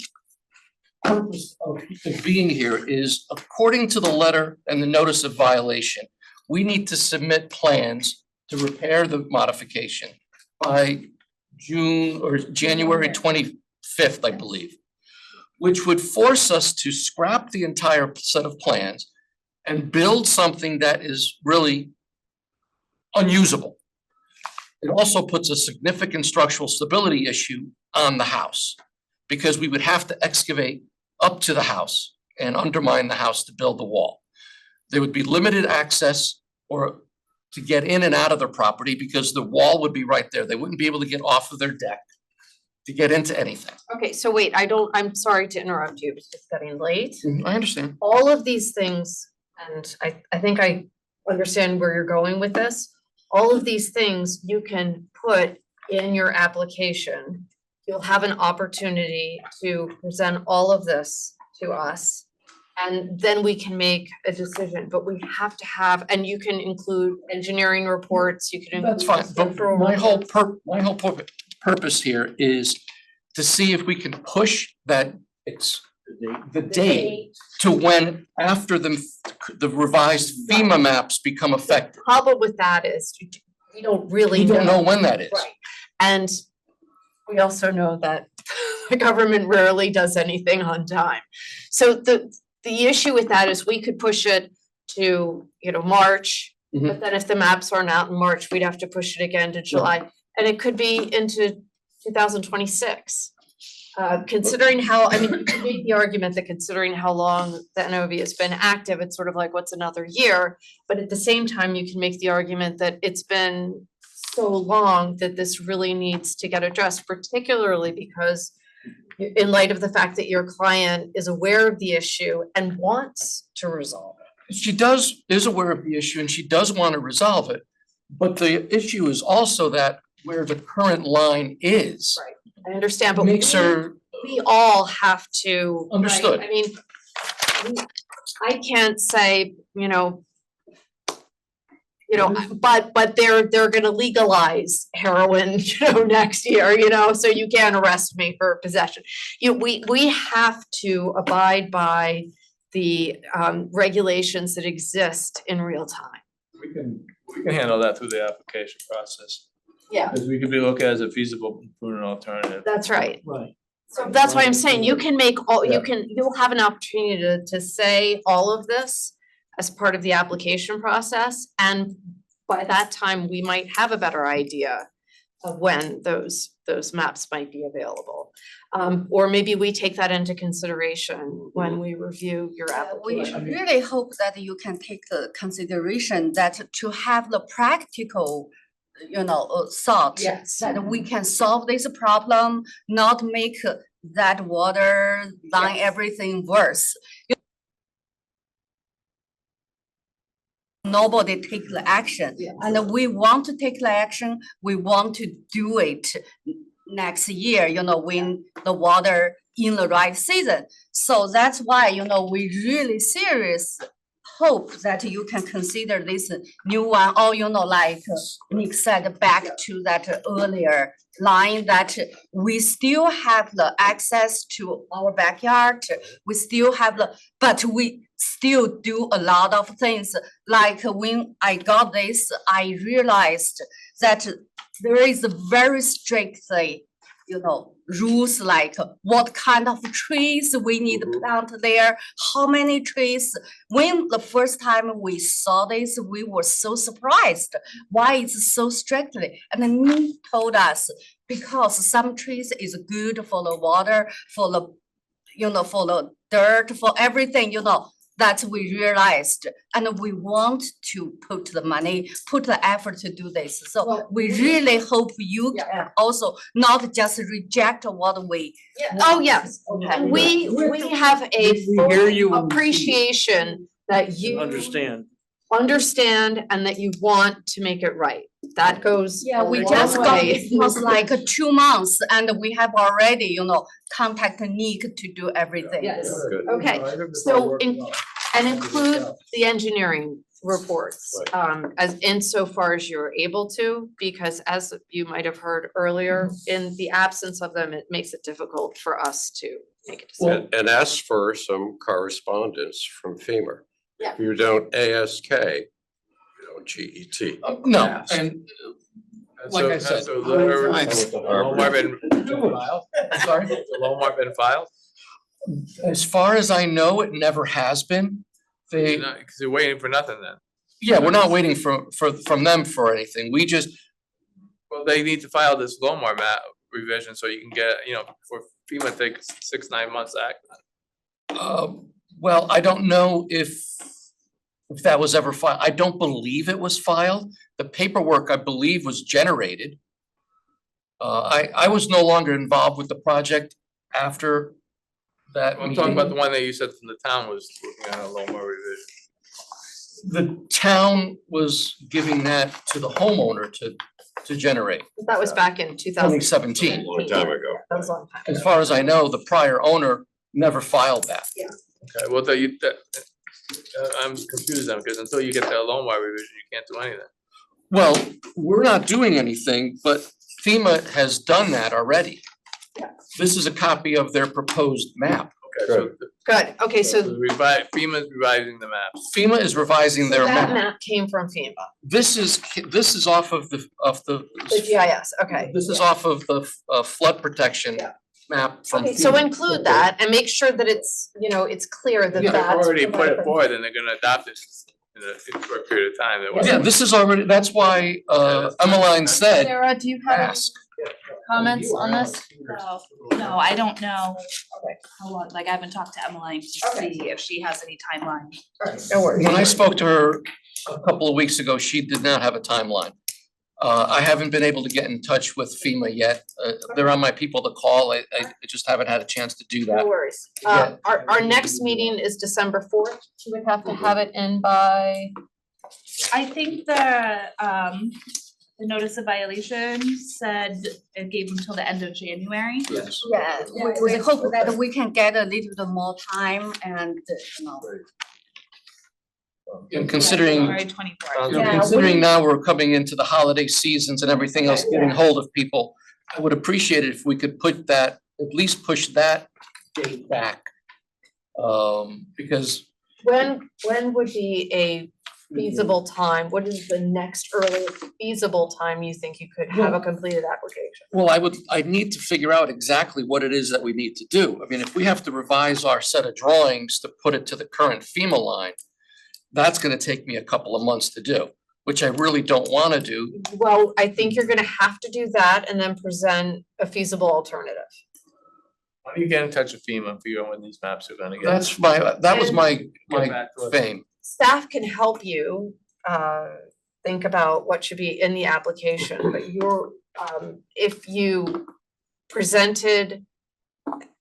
purpose of being here is, according to the letter and the notice of violation, we need to submit plans to repair the modification by June or January 25th, I believe, which would force us to scrap the entire set of plans and build something that is really unusable. It also puts a significant structural stability issue on the house, because we would have to excavate up to the house and undermine the house to build the wall. There would be limited access or to get in and out of their property because the wall would be right there. They wouldn't be able to get off of their deck to get into anything. Okay, so wait, I'm sorry to interrupt you, it's just getting late. I understand. All of these things, and I think I understand where you're going with this. All of these things you can put in your application. You'll have an opportunity to present all of this to us. And then we can make a decision, but we have to have, and you can include engineering reports, you can include. That's fine, but structural my whole reports. purpose here is to see if we can push that, it's the date to when after the revised FEMA maps become effective. Problem with that is we don't really know. We don't know when that is. Right, and we also know that the government rarely does anything on time. So the issue with that is we could push it to, March, but then if the maps aren't out in March, we'd have to push it again to July. And it could be into 2026. Considering how, I mean, you can make the argument that considering how long the NOV has been active, it's sort of like, what's another year? But at the same time, you can make the argument that it's been so long that this really needs to get addressed, particularly because in light of the fact that your client is aware of the issue and wants to resolve it. She is aware of the issue and she does want to resolve it. But the issue is also that where the current line is. Right, I understand, but Makes her. we all have to. Understood. Right? I mean, I can't say, but they're gonna legalize heroin, next year, so you can't arrest me for possession. We have to abide by the regulations that exist in real time. We can handle that through the application process. Yeah. Because we could be looked at as a feasible prudent alternative. That's right. Right. So that's why I'm saying you can make all, Yeah. you'll have an opportunity to say all of this as part of the application process. And by that time, we might have a better idea of when those maps might be available. Or maybe we take that into consideration when we review your We application. really hope that you can take the consideration that to have the practical, thought. Yes. That we can solve this problem, not make that water line everything worse. Nobody take the action, and we want to take the action, we want to do it next year, when the water in the right season. So that's why, we really serious hope that you can consider this new one, or like Nick said, back to that earlier line, that we still have the access to our backyard, we still have but we still do a lot of things. Like when I got this, I realized that there is a very strictly, rules like what kind of trees we need to plant there, how many trees. When the first time we saw this, we were so surprised why it's so strictly. And then Nick told us because some trees is good for the water, for the, for the dirt, for everything, that we realized, and we want to put the money, put the effort to do this. So we really hope you can also not just reject what we. Oh, yes, Okay. we have a We hear you full and we see you. appreciation that you understand and that you want to make it right. That goes. Yeah, we a long just got, way. it was like 2 months, and we have already, contacted Nick to do everything. Yes, okay, so include the engineering reports, as insofar as you're able to, because as you might have heard earlier, in the absence of them, it makes it difficult for us to make a decision. And ask for some correspondence from FEMA. Yeah. If you don't ASK, you don't GET. No, and like I said. So Lomar been, Sorry? Lomar been filed? As far as I know, it never has been. They, Because you're waiting for nothing then. yeah, we're not waiting from them for anything. We just, Well, they need to file this Lomar map revision so you can get, for FEMA takes 6-9 months to act. well, I don't know if if that was ever filed. I don't believe it was filed. The paperwork, I believe, was generated. I was no longer involved with the project after that I'm talking about the meeting. one that you said from the town was looking at a little more revision. The town was giving that to the homeowner to generate, That was back in 2017. Long time ago. That was a long time. As far as I know, the prior owner never filed that. Okay, well, I'm confused then, because until you get that loan wire revision, you can't do anything. Well, we're not doing anything, but FEMA has done that already. This is a copy of their proposed map. Okay, so Good, okay, so FEMA's revising the maps. FEMA is revising their that map. map came from FEMA, This is off of the the GIS, okay. This is off of the flood protection map from Okay, so FEMA. include that and make sure that it's, you know, it's clear that Yeah, that's. They've already the put it right- forward and they're gonna adopt this in a short period of time. Yeah, this is already, that's why Emmeline said, Sarah, do you have any ask. comments on this? No, I don't know. How long, like I haven't talked to Emmeline to see if she has any timeline. No worries. When I spoke to her a couple of weeks ago, she did not have a timeline. I haven't been able to get in touch with FEMA yet. They're on my people to call. I just haven't had a chance to do that. No worries. Yeah. Our next meeting is December 4th. She would have to have it in by. I think the notice of violation said it gave them till the end of January. Yes. Yeah, we hope that we can get a little bit more time and, you know. And considering, January 24th. Yeah, considering now we're coming into the holiday seasons and everything else, getting hold of people, I would appreciate it if we could put that, at least push that date back. Because When would be a feasible time? What is the next earliest feasible time you think you could have a completed application? well, I need to figure out exactly what it is that we need to do. I mean, if we have to revise our set of drawings to put it to the current FEMA line, that's gonna take me a couple of months to do, which I really don't wanna do. Well, I think you're gonna have to do that and then present a feasible alternative. Why don't you get in touch with FEMA and figure out when these maps are gonna get. That was my Get back to us. thing. Staff can help you think about what should be in the application, but if you presented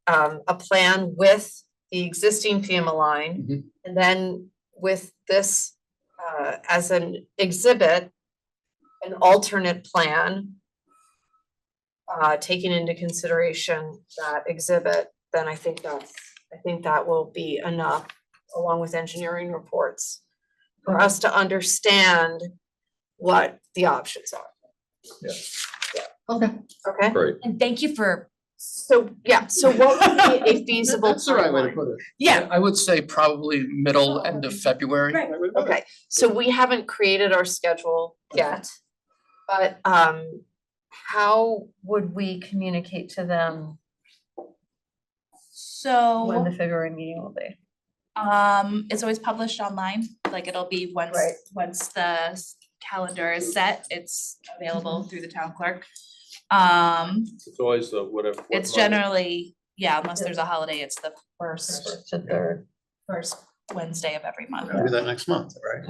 a plan with the existing FEMA line, and then with this as an exhibit, an alternate plan, taking into consideration that exhibit, then I think that will be enough, along with engineering reports, for us to understand what the options are. Okay. Okay? Great. And thank you for, So, yeah, so what would be a feasible That's the right way to timeline? put it. Yeah. I would say probably end of February. Okay, so we haven't created our schedule yet, but how would we communicate to them when So, the February meeting will be? it's always published online, like it'll be Right. once the calendar is set, it's available through the town clerk. It's always the whatever. what It's month. generally, yeah, unless there's a holiday, it's the first To third. Wednesday of every month. We'll do that next month, right?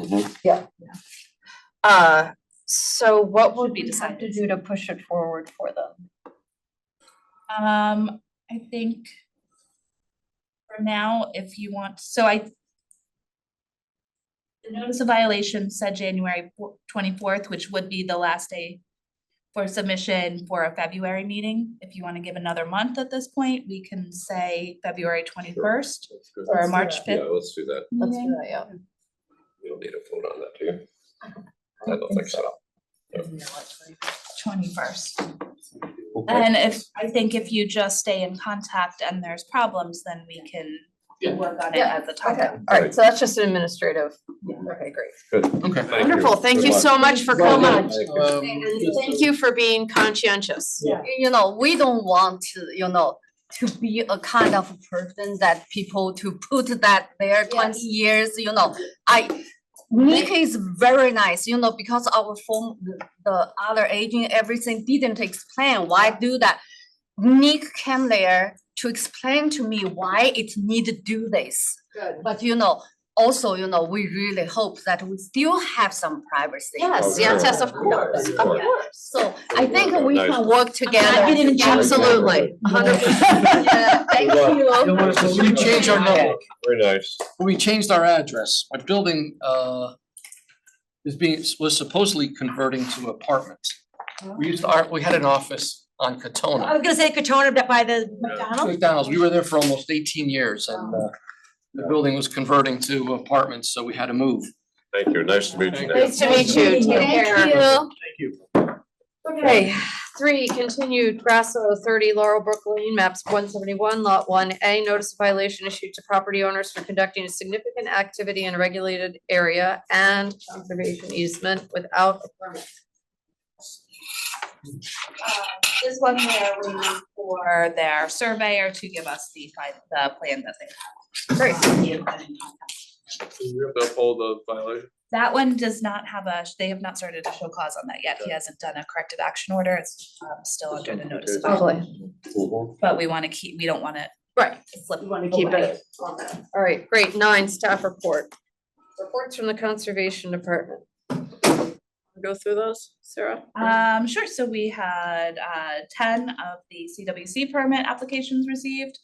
So what would Should be we have to decided. do to push it forward for them? I think for now, if you want, the notice of violation said January 24th, which would be the last day for submission for a February meeting. If you want to give another month at this point, we can say February 21st or a March 5th. Yeah, let's do that. Let's do that, yeah. You don't need a vote on that, do you? I don't think so. 21st. Okay. And I think if you just stay in contact and there's problems, then we can work on it Yeah, at the time. Okay, all right, so that's just an administrative, okay, great. Good. Okay. Thank you. Wonderful, thank Good you luck. so much for Well coming. done. And thank you for being conscientious. You know, we don't want to, you know, to be a kind of person that people to put that there 20 years, you know. Nick is very nice, you know, because our the other agent, everything didn't explain why do that. Nick came there to explain to me why it need to do this. Good. But you know, also, we really hope that we still have some privacy. Yes, yes, of course, of Yeah. course. So I think work out we nicely. can work together. you didn't choose it. Absolutely, 100%. Yeah, thank you. We changed our number. Very nice. We changed our address. My building was supposedly converting to apartments. We had an office on I Katona. was gonna say Katona by the McDonald's. McDonald's, we were there for almost 18 years and the building was converting to apartments, so we had to move. Thank you. Nice to meet you. Nice to meet you. Take care. Thank you. Okay, 3, continued Grasso 30 Laurelbrook Lane, maps 171, lot 1A, notice of violation issued to property owners for conducting a significant activity in a regulated area and conservation easement without a permit. This one we're waiting for their surveyor to give us the plan that they have. Great. We have to uphold the violation. That one does not have they have not started a show cause on that yet. He hasn't done a corrective action order. It's still under the notice of violation. But we don't want it. Right. Slip. We want to keep it on that. All right, great. 9, staff report. Reports from the Conservation Department. Go through those, Sarah? Sure. So we had 10 of the CWC permit applications received,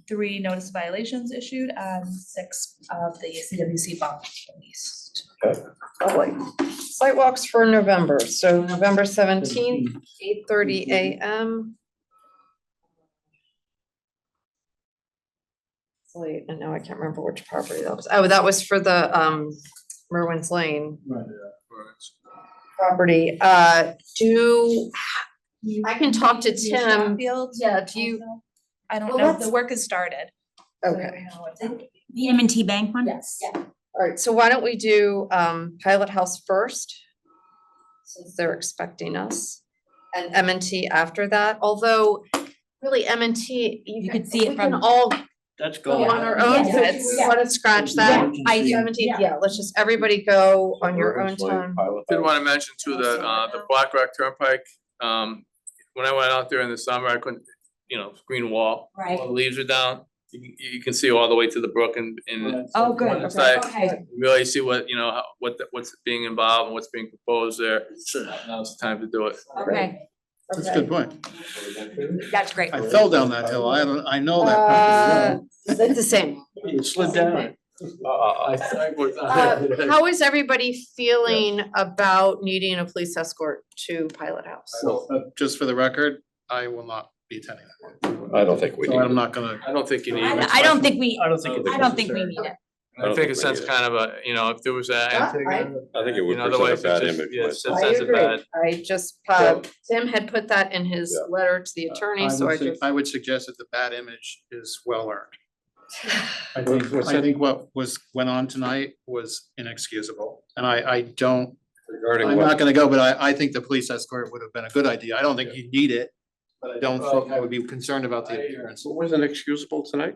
3 notice violations issued, and 6 of the CWC bond released. Lovely. Sidewalks for November. So November 17th, 8:30 a.m. Late, and now I can't remember which property that was. Oh, that was for the Merwin's Lane property. I can talk to Tim. Yeah, do you? I don't Well, know. that's- The work has started. Okay. The M&T Bank one? Yes. All right, so why don't we do Pilot House first? Since they're expecting us, and M&T after that, although really M&T, you could see it we can from- all Let's go go. on our own, so Yeah, if you wanna scratch that. I- 17th, yeah, let's just, everybody go on your own time. Did want to mention too, the Black Rock Turnpike, when I went out there in the summer, I couldn't, green wall. Right. All the leaves are down, you can see all the way to the brook and Oh, good. one side, Okay. really see what, what's being involved and what's being proposed there. Now's the time to do it. Okay, That's a good point. that's great. I fell down that hill. I know that. It's the same. You slid down. How is everybody feeling about needing a police escort to Pilot House? Just for the record, I will not be attending that one. I don't think we So need I'm it. not gonna. I don't think you need it. I don't think we, I don't think it's I don't think we need it. I think it sends kind of a, if there was a. I think it would Otherwise, present a it bad just, image. yeah, it myself. I sends a agree. bad. I just, Tim had put that in his Yeah. letter to the attorney, so I just. I would suggest that the bad image is well earned. I What's that? think what went on tonight was inexcusable, and I don't, Regarding I'm not what, gonna go, but I think the police escort would have been a good idea. I don't think you need it, but I don't think I would be concerned about the appearance. wasn't excusable tonight?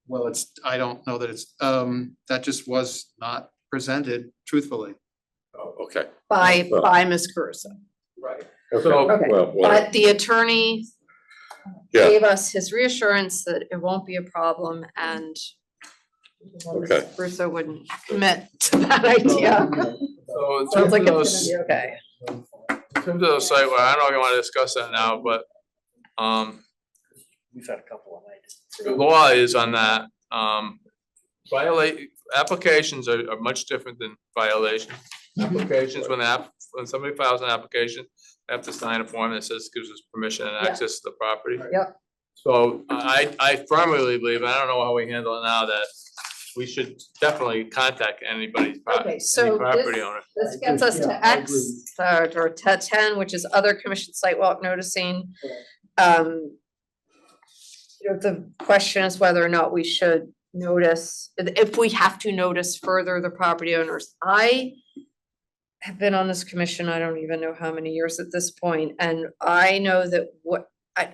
Well, I don't know that it's, that just was not presented truthfully. Oh, okay. By Ms. Caruso. Right. So, Okay, Well, but the attorney Yeah. gave us his reassurance that it won't be a problem and Ms. Okay. Caruso wouldn't commit to that idea. So in Sounds terms like of it's those, gonna be okay. in terms of the site, well, I don't know if you wanna discuss that now, but, We've had a couple of nights. the law is on that, applications are much different than violations. Applications, when somebody files an application, they have to sign a form that says, gives us permission and Yeah. access to the property. Yep. So I firmly believe, and I don't know how we handle it now, that we should definitely contact anybody's Okay, so any property owner. This gets us to X, or to 10, which is other commission site walk noticing. The question is whether or not we should notice, if we have to notice further the property owners. I have been on this commission, I don't even know how many years at this point, and I know that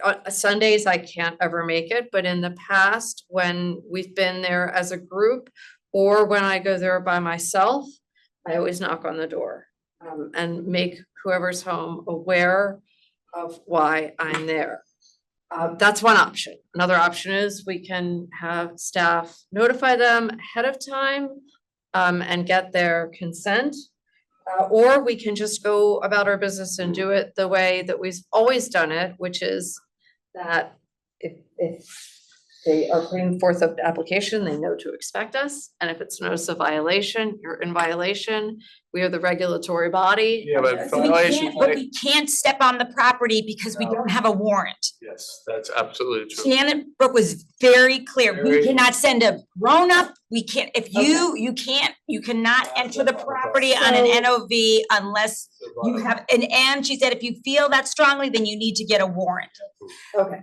on Sundays, I can't ever make it, but in the past, when we've been there as a group, or when I go there by myself, I always knock on the door, and make whoever's home aware of why I'm there. That's one option. Another option is we can have staff notify them ahead of time and get their consent. Or we can just go about our business and do it the way that we've always done it, which is that if they are putting forth an application, they know to expect us. And if it's notice of violation, you're in violation. We are the regulatory body. Yeah, but So we violation, can't, but we can't step on the property because we don't have a warrant. yes, that's absolutely true. Janet Brooke was very clear, we Very- cannot send a grown-up, we can't, if you cannot enter the property on an NOV unless you have, and she said, if you feel that strongly, then you need to get a warrant. Okay.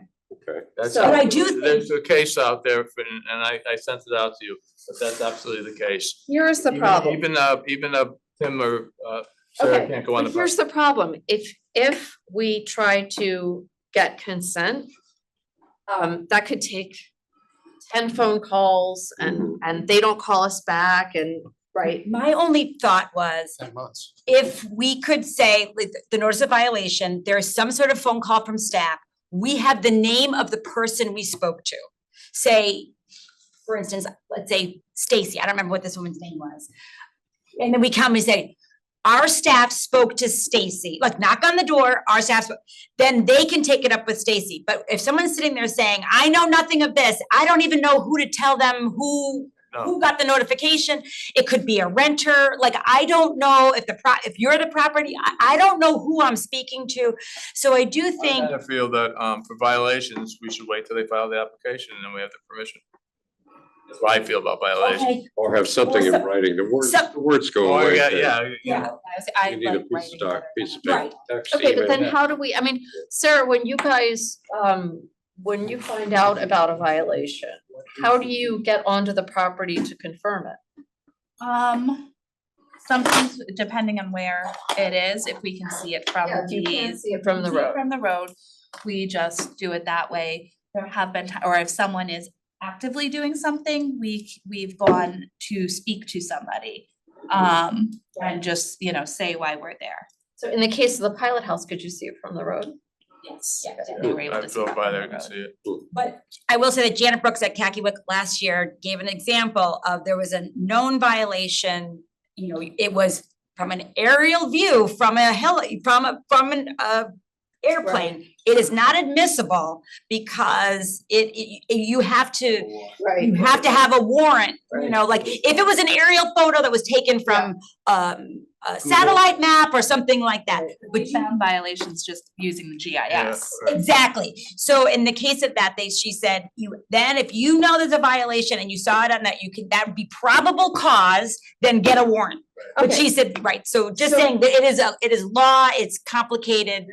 Okay. That's So I do think- there's a case out there, and I sent it out to you, but that's absolutely the case. Here's the problem. Even Tim or Sarah Okay, can't go on the. but here's the problem. If we try to get consent, that could take 10 phone calls and they don't call us back and, right? My only thought was, 10 months. if we could say, like, the notice of violation, there is some sort of phone call from staff, we have the name of the person we spoke to. Say, for instance, let's say Stacy, I don't remember what this woman's name was. And then we come and say, our staff spoke to Stacy, like knock on the door, our staff, then they can take it up with Stacy. But if someone's sitting there saying, I know nothing of this, I don't even know who to tell them who got the notification. It could be a renter, like, I don't know if you're the property, I don't know who I'm speaking to. So I do think. I feel that for violations, we should wait till they file the application and then we have the permission. That's what I feel about violations. Okay. Or have something in writing, the words go Or, away. yeah. You need a piece of paper, text. Okay, but then email. how do we, I mean, Sarah, when you guys, when you find out about a violation, how do you get onto the property to confirm it? Sometimes depending on where it is, if we can see it from Yeah, if you can't the. see it from the road. From the road, we just do it that way. There have been, or if someone is actively doing something, we've gone to speak to somebody. And just, say why we're there. So in the case of the pilot house, could you see it from the road? Yes, they were able I to see drove that by from there, the I can road. see it. But I will say that Janet Brooks at Kakiewicz last year gave an example of, there was a known violation, it was from an aerial view from an airplane. It is not admissible because you have to, you have to have a warrant, like, if it was an aerial photo that was taken from a satellite map or something like that. But We found violations just using the GIS. exactly. So in the case of that, she said, if you know there's a violation and you saw it on that, that would be probable cause, then get a warrant. But she said, right, so just saying that it is law, it's complicated.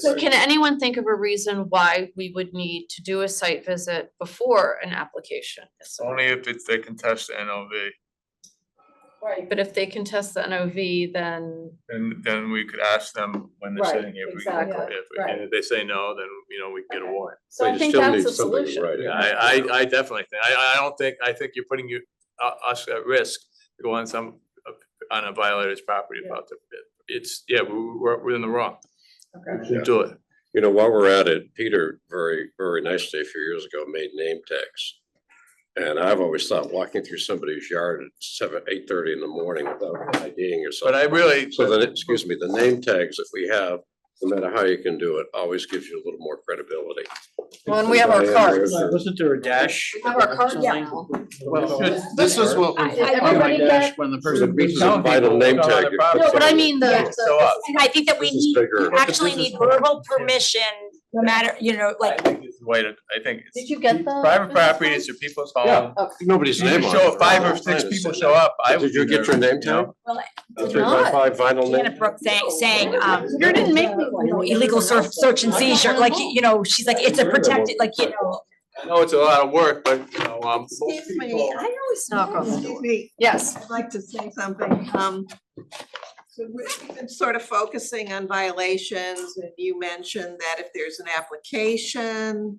So can anyone think of a reason why we would need to do a site visit before an application? Only if they contest the NOV. Right, but if they contest the NOV, then. And then we could ask them when they're Right, sitting here. exactly, And if they say no, then, we can get a warrant. So I think that's a solution. Yeah, I definitely think, I think you're putting us at risk to go on a violator's property about we're in the wrong. Okay. We should do it. While we're at it, Peter very, very nicely a few years ago made name tags. And I've always thought walking through somebody's yard at 8:30 in the morning without IDing or something. But I really. So the name tags that we have, no matter how you can do it, always gives you a little more credibility. Well, and we have our cards. Wasn't there a dash? We have our cards now. Well, this is what was on my Everybody dash get- when the person. This is a vital name tag. No, but I mean Yeah. the. And I think that we This is need, bigger. we actually need verbal permission, no matter, like. I think it's the way to, I think it's. Did you get the? Private property, it's your people's home. Nobody's You name can on show it. if 5 or 6 people show up, I would. Did you be get there, your name tag? Well, A 3x5 vinyl name? Janet Brooks saying, You didn't make me one. illegal search and seizure, like, she's like, it's a protected, like, I know it's a lot of work, but, most Excuse me, people. I always knock on the door. Excuse me. Yes. I'd like to say something. So we've been sort of focusing on violations, and you mentioned that if there's an application,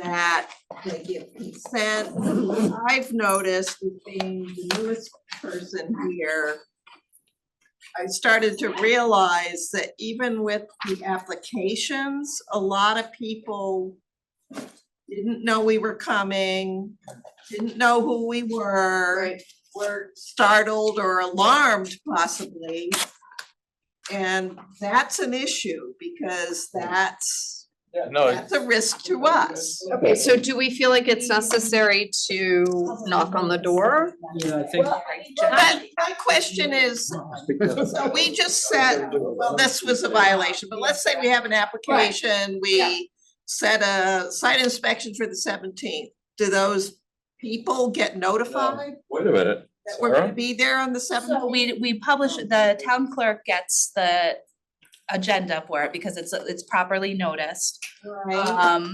that they give consent. I've noticed, with being the newest person here, I started to realize that even with the applications, a lot of people didn't know we were coming, didn't know who we were, were startled or alarmed possibly. And that's an issue because that's a risk to us. Okay, so do we feel like it's necessary to knock on the door? Yeah, I think. My question is, so we just said, well, this was a violation, but let's say we have an application, we set a site inspection for the 17th. Do those people get notified Wait a minute. that we're gonna be there on the 17th? So we publish, the town clerk gets the agenda for it because it's properly noticed. Right.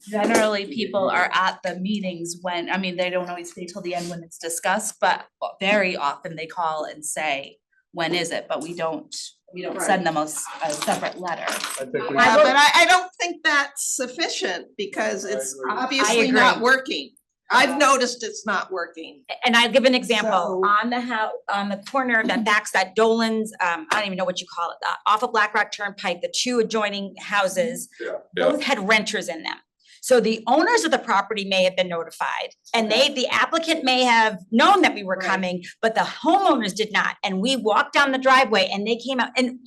Generally, people are at the meetings when, I mean, they don't always stay till the end when it's discussed, but very often they call and say, when is it? But we don't send them a separate letter. Yeah, but I don't think that's sufficient because it's obviously not working. I've noticed it's not working. And I'll give an example, So- on the on the corner that backs that Dolan's, I don't even know what you call it, off of Black Rock Turnpike, the two adjoining houses, both had renters in them. So the owners of the property may have been notified, and the applicant may have known that we were coming, but the homeowners did not, and we walked down the driveway and they came out, and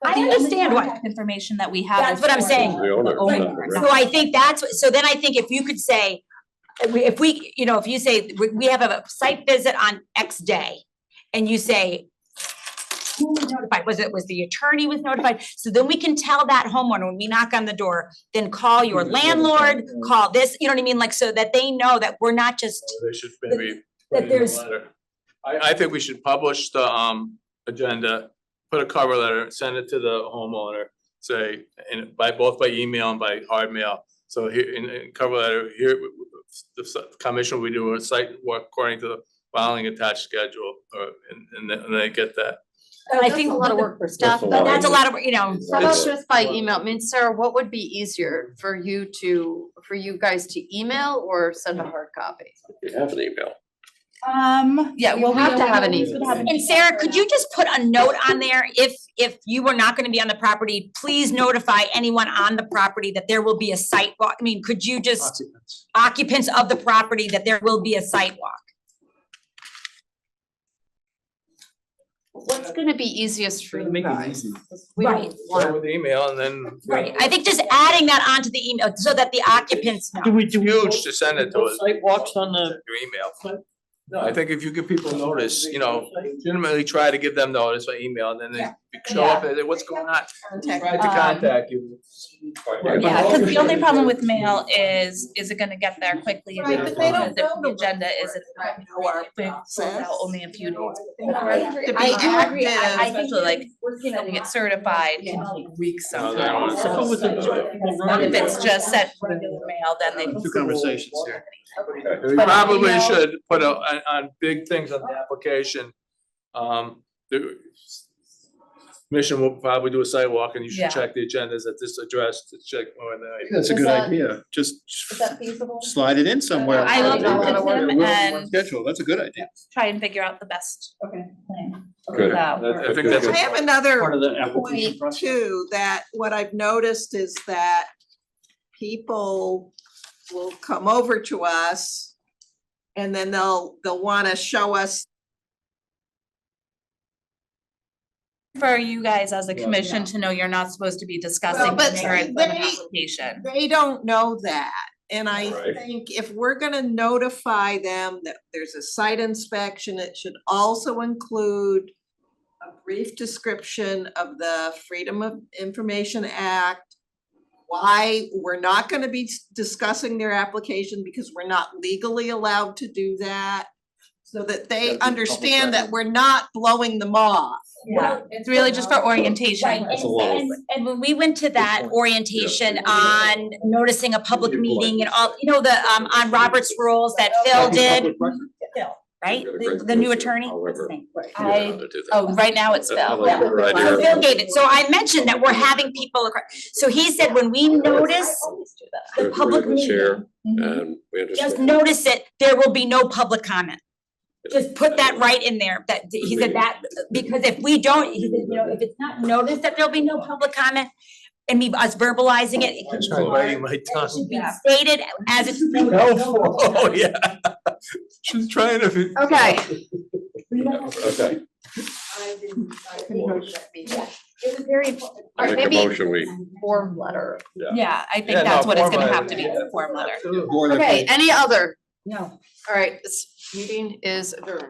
I understand what. Information that we have. That's what I'm saying. The owner, So I think so then I think if you could say, if we, if you say, we have a site visit on X day, and you say, who was notified? Was the attorney was notified? So then we can tell that homeowner when we knock on the door, then call your landlord, call this, you know what I mean? Like, so that they know that we're not just. They should maybe that put in a there's- letter. I think we should publish the agenda, put a cover letter, send it to the homeowner, say, and both by email and by hard mail. So here in cover letter, here, the commission, we do a site work according to the following attached schedule, and they get that. I think That's a lot of work for staff. But that's a lot of, How about just by email? I mean, Sarah, what would be easier for you guys to email or send a hard copy? You have an email. Yeah, well, You have to have an email. And Sarah, could you just put a note on there, if you were not gonna be on the property, please notify anyone on the property that there will be a site walk. I mean, could you just, occupants of the property, that there will be a site walk? What's gonna be easiest for you Make it guys? easy. We Right. don't Start want. with email and then. Right, I think just adding that onto the email so that the occupants know. It's huge to send it to us. Site walks on the. Your email. No, I think if you give people notice, legitimately try to give them notice by email, and then they show up and say, what's going on? Try to contact you. Yeah, cause the only problem with mail is it gonna get there quickly? Right, but they don't Because if know the agenda isn't. know our process. Only a few days. To be I agree, active. I think like, sending it certified can take weeks No, they don't sometimes. want So if it's just sent regular mail, then they. Two conversations here. We probably should put on big things on the application. The commission will probably do a site walk, and you Yeah. should check the agendas at this address to check. I think that's a good idea. Just feasible? slide it in somewhere. I will talk to Tim and Schedule, that's a good idea. try and figure out the best plan. Good. That I think that's I have another Part of the point application process. too, that what I've noticed is that people will come over to us and then they'll wanna show us. For you guys as a commission to know you're not supposed to be discussing but the merits of an they- application. They don't know that. And I Right. think if we're gonna notify them that there's a site inspection, it should also include a brief description of the Freedom of Information Act, why we're not gonna be discussing their application because we're not legally allowed to do that, so that they understand that we're not blowing them off. Yeah, it's really just for orientation. Right, and when we went to that orientation on noticing a public meeting and all, on Robert's rules that Phil did. Phil, right? The new attorney, what's his name? Right now it's Phil. So Phil gave it, so I mentioned that we're having people, so he said when we notice the public meeting, And we just understand. notice it, there will be no public comment. just put that right in there, that he said that, because if we don't, he said, you know, if it's not noticed that there'll be no public comment, and me, us verbalizing it, it could be Try biting my it tongue. should be stated as it's. Oh, yeah. She's trying to. Okay. Okay, It was very important. I make a Maybe- motion, we, Form letter. Yeah, I think Yeah, that's no, what it's gonna format, have to be, yeah. the form letter. Or the- Okay, any other? No. All right, this meeting is adjourned.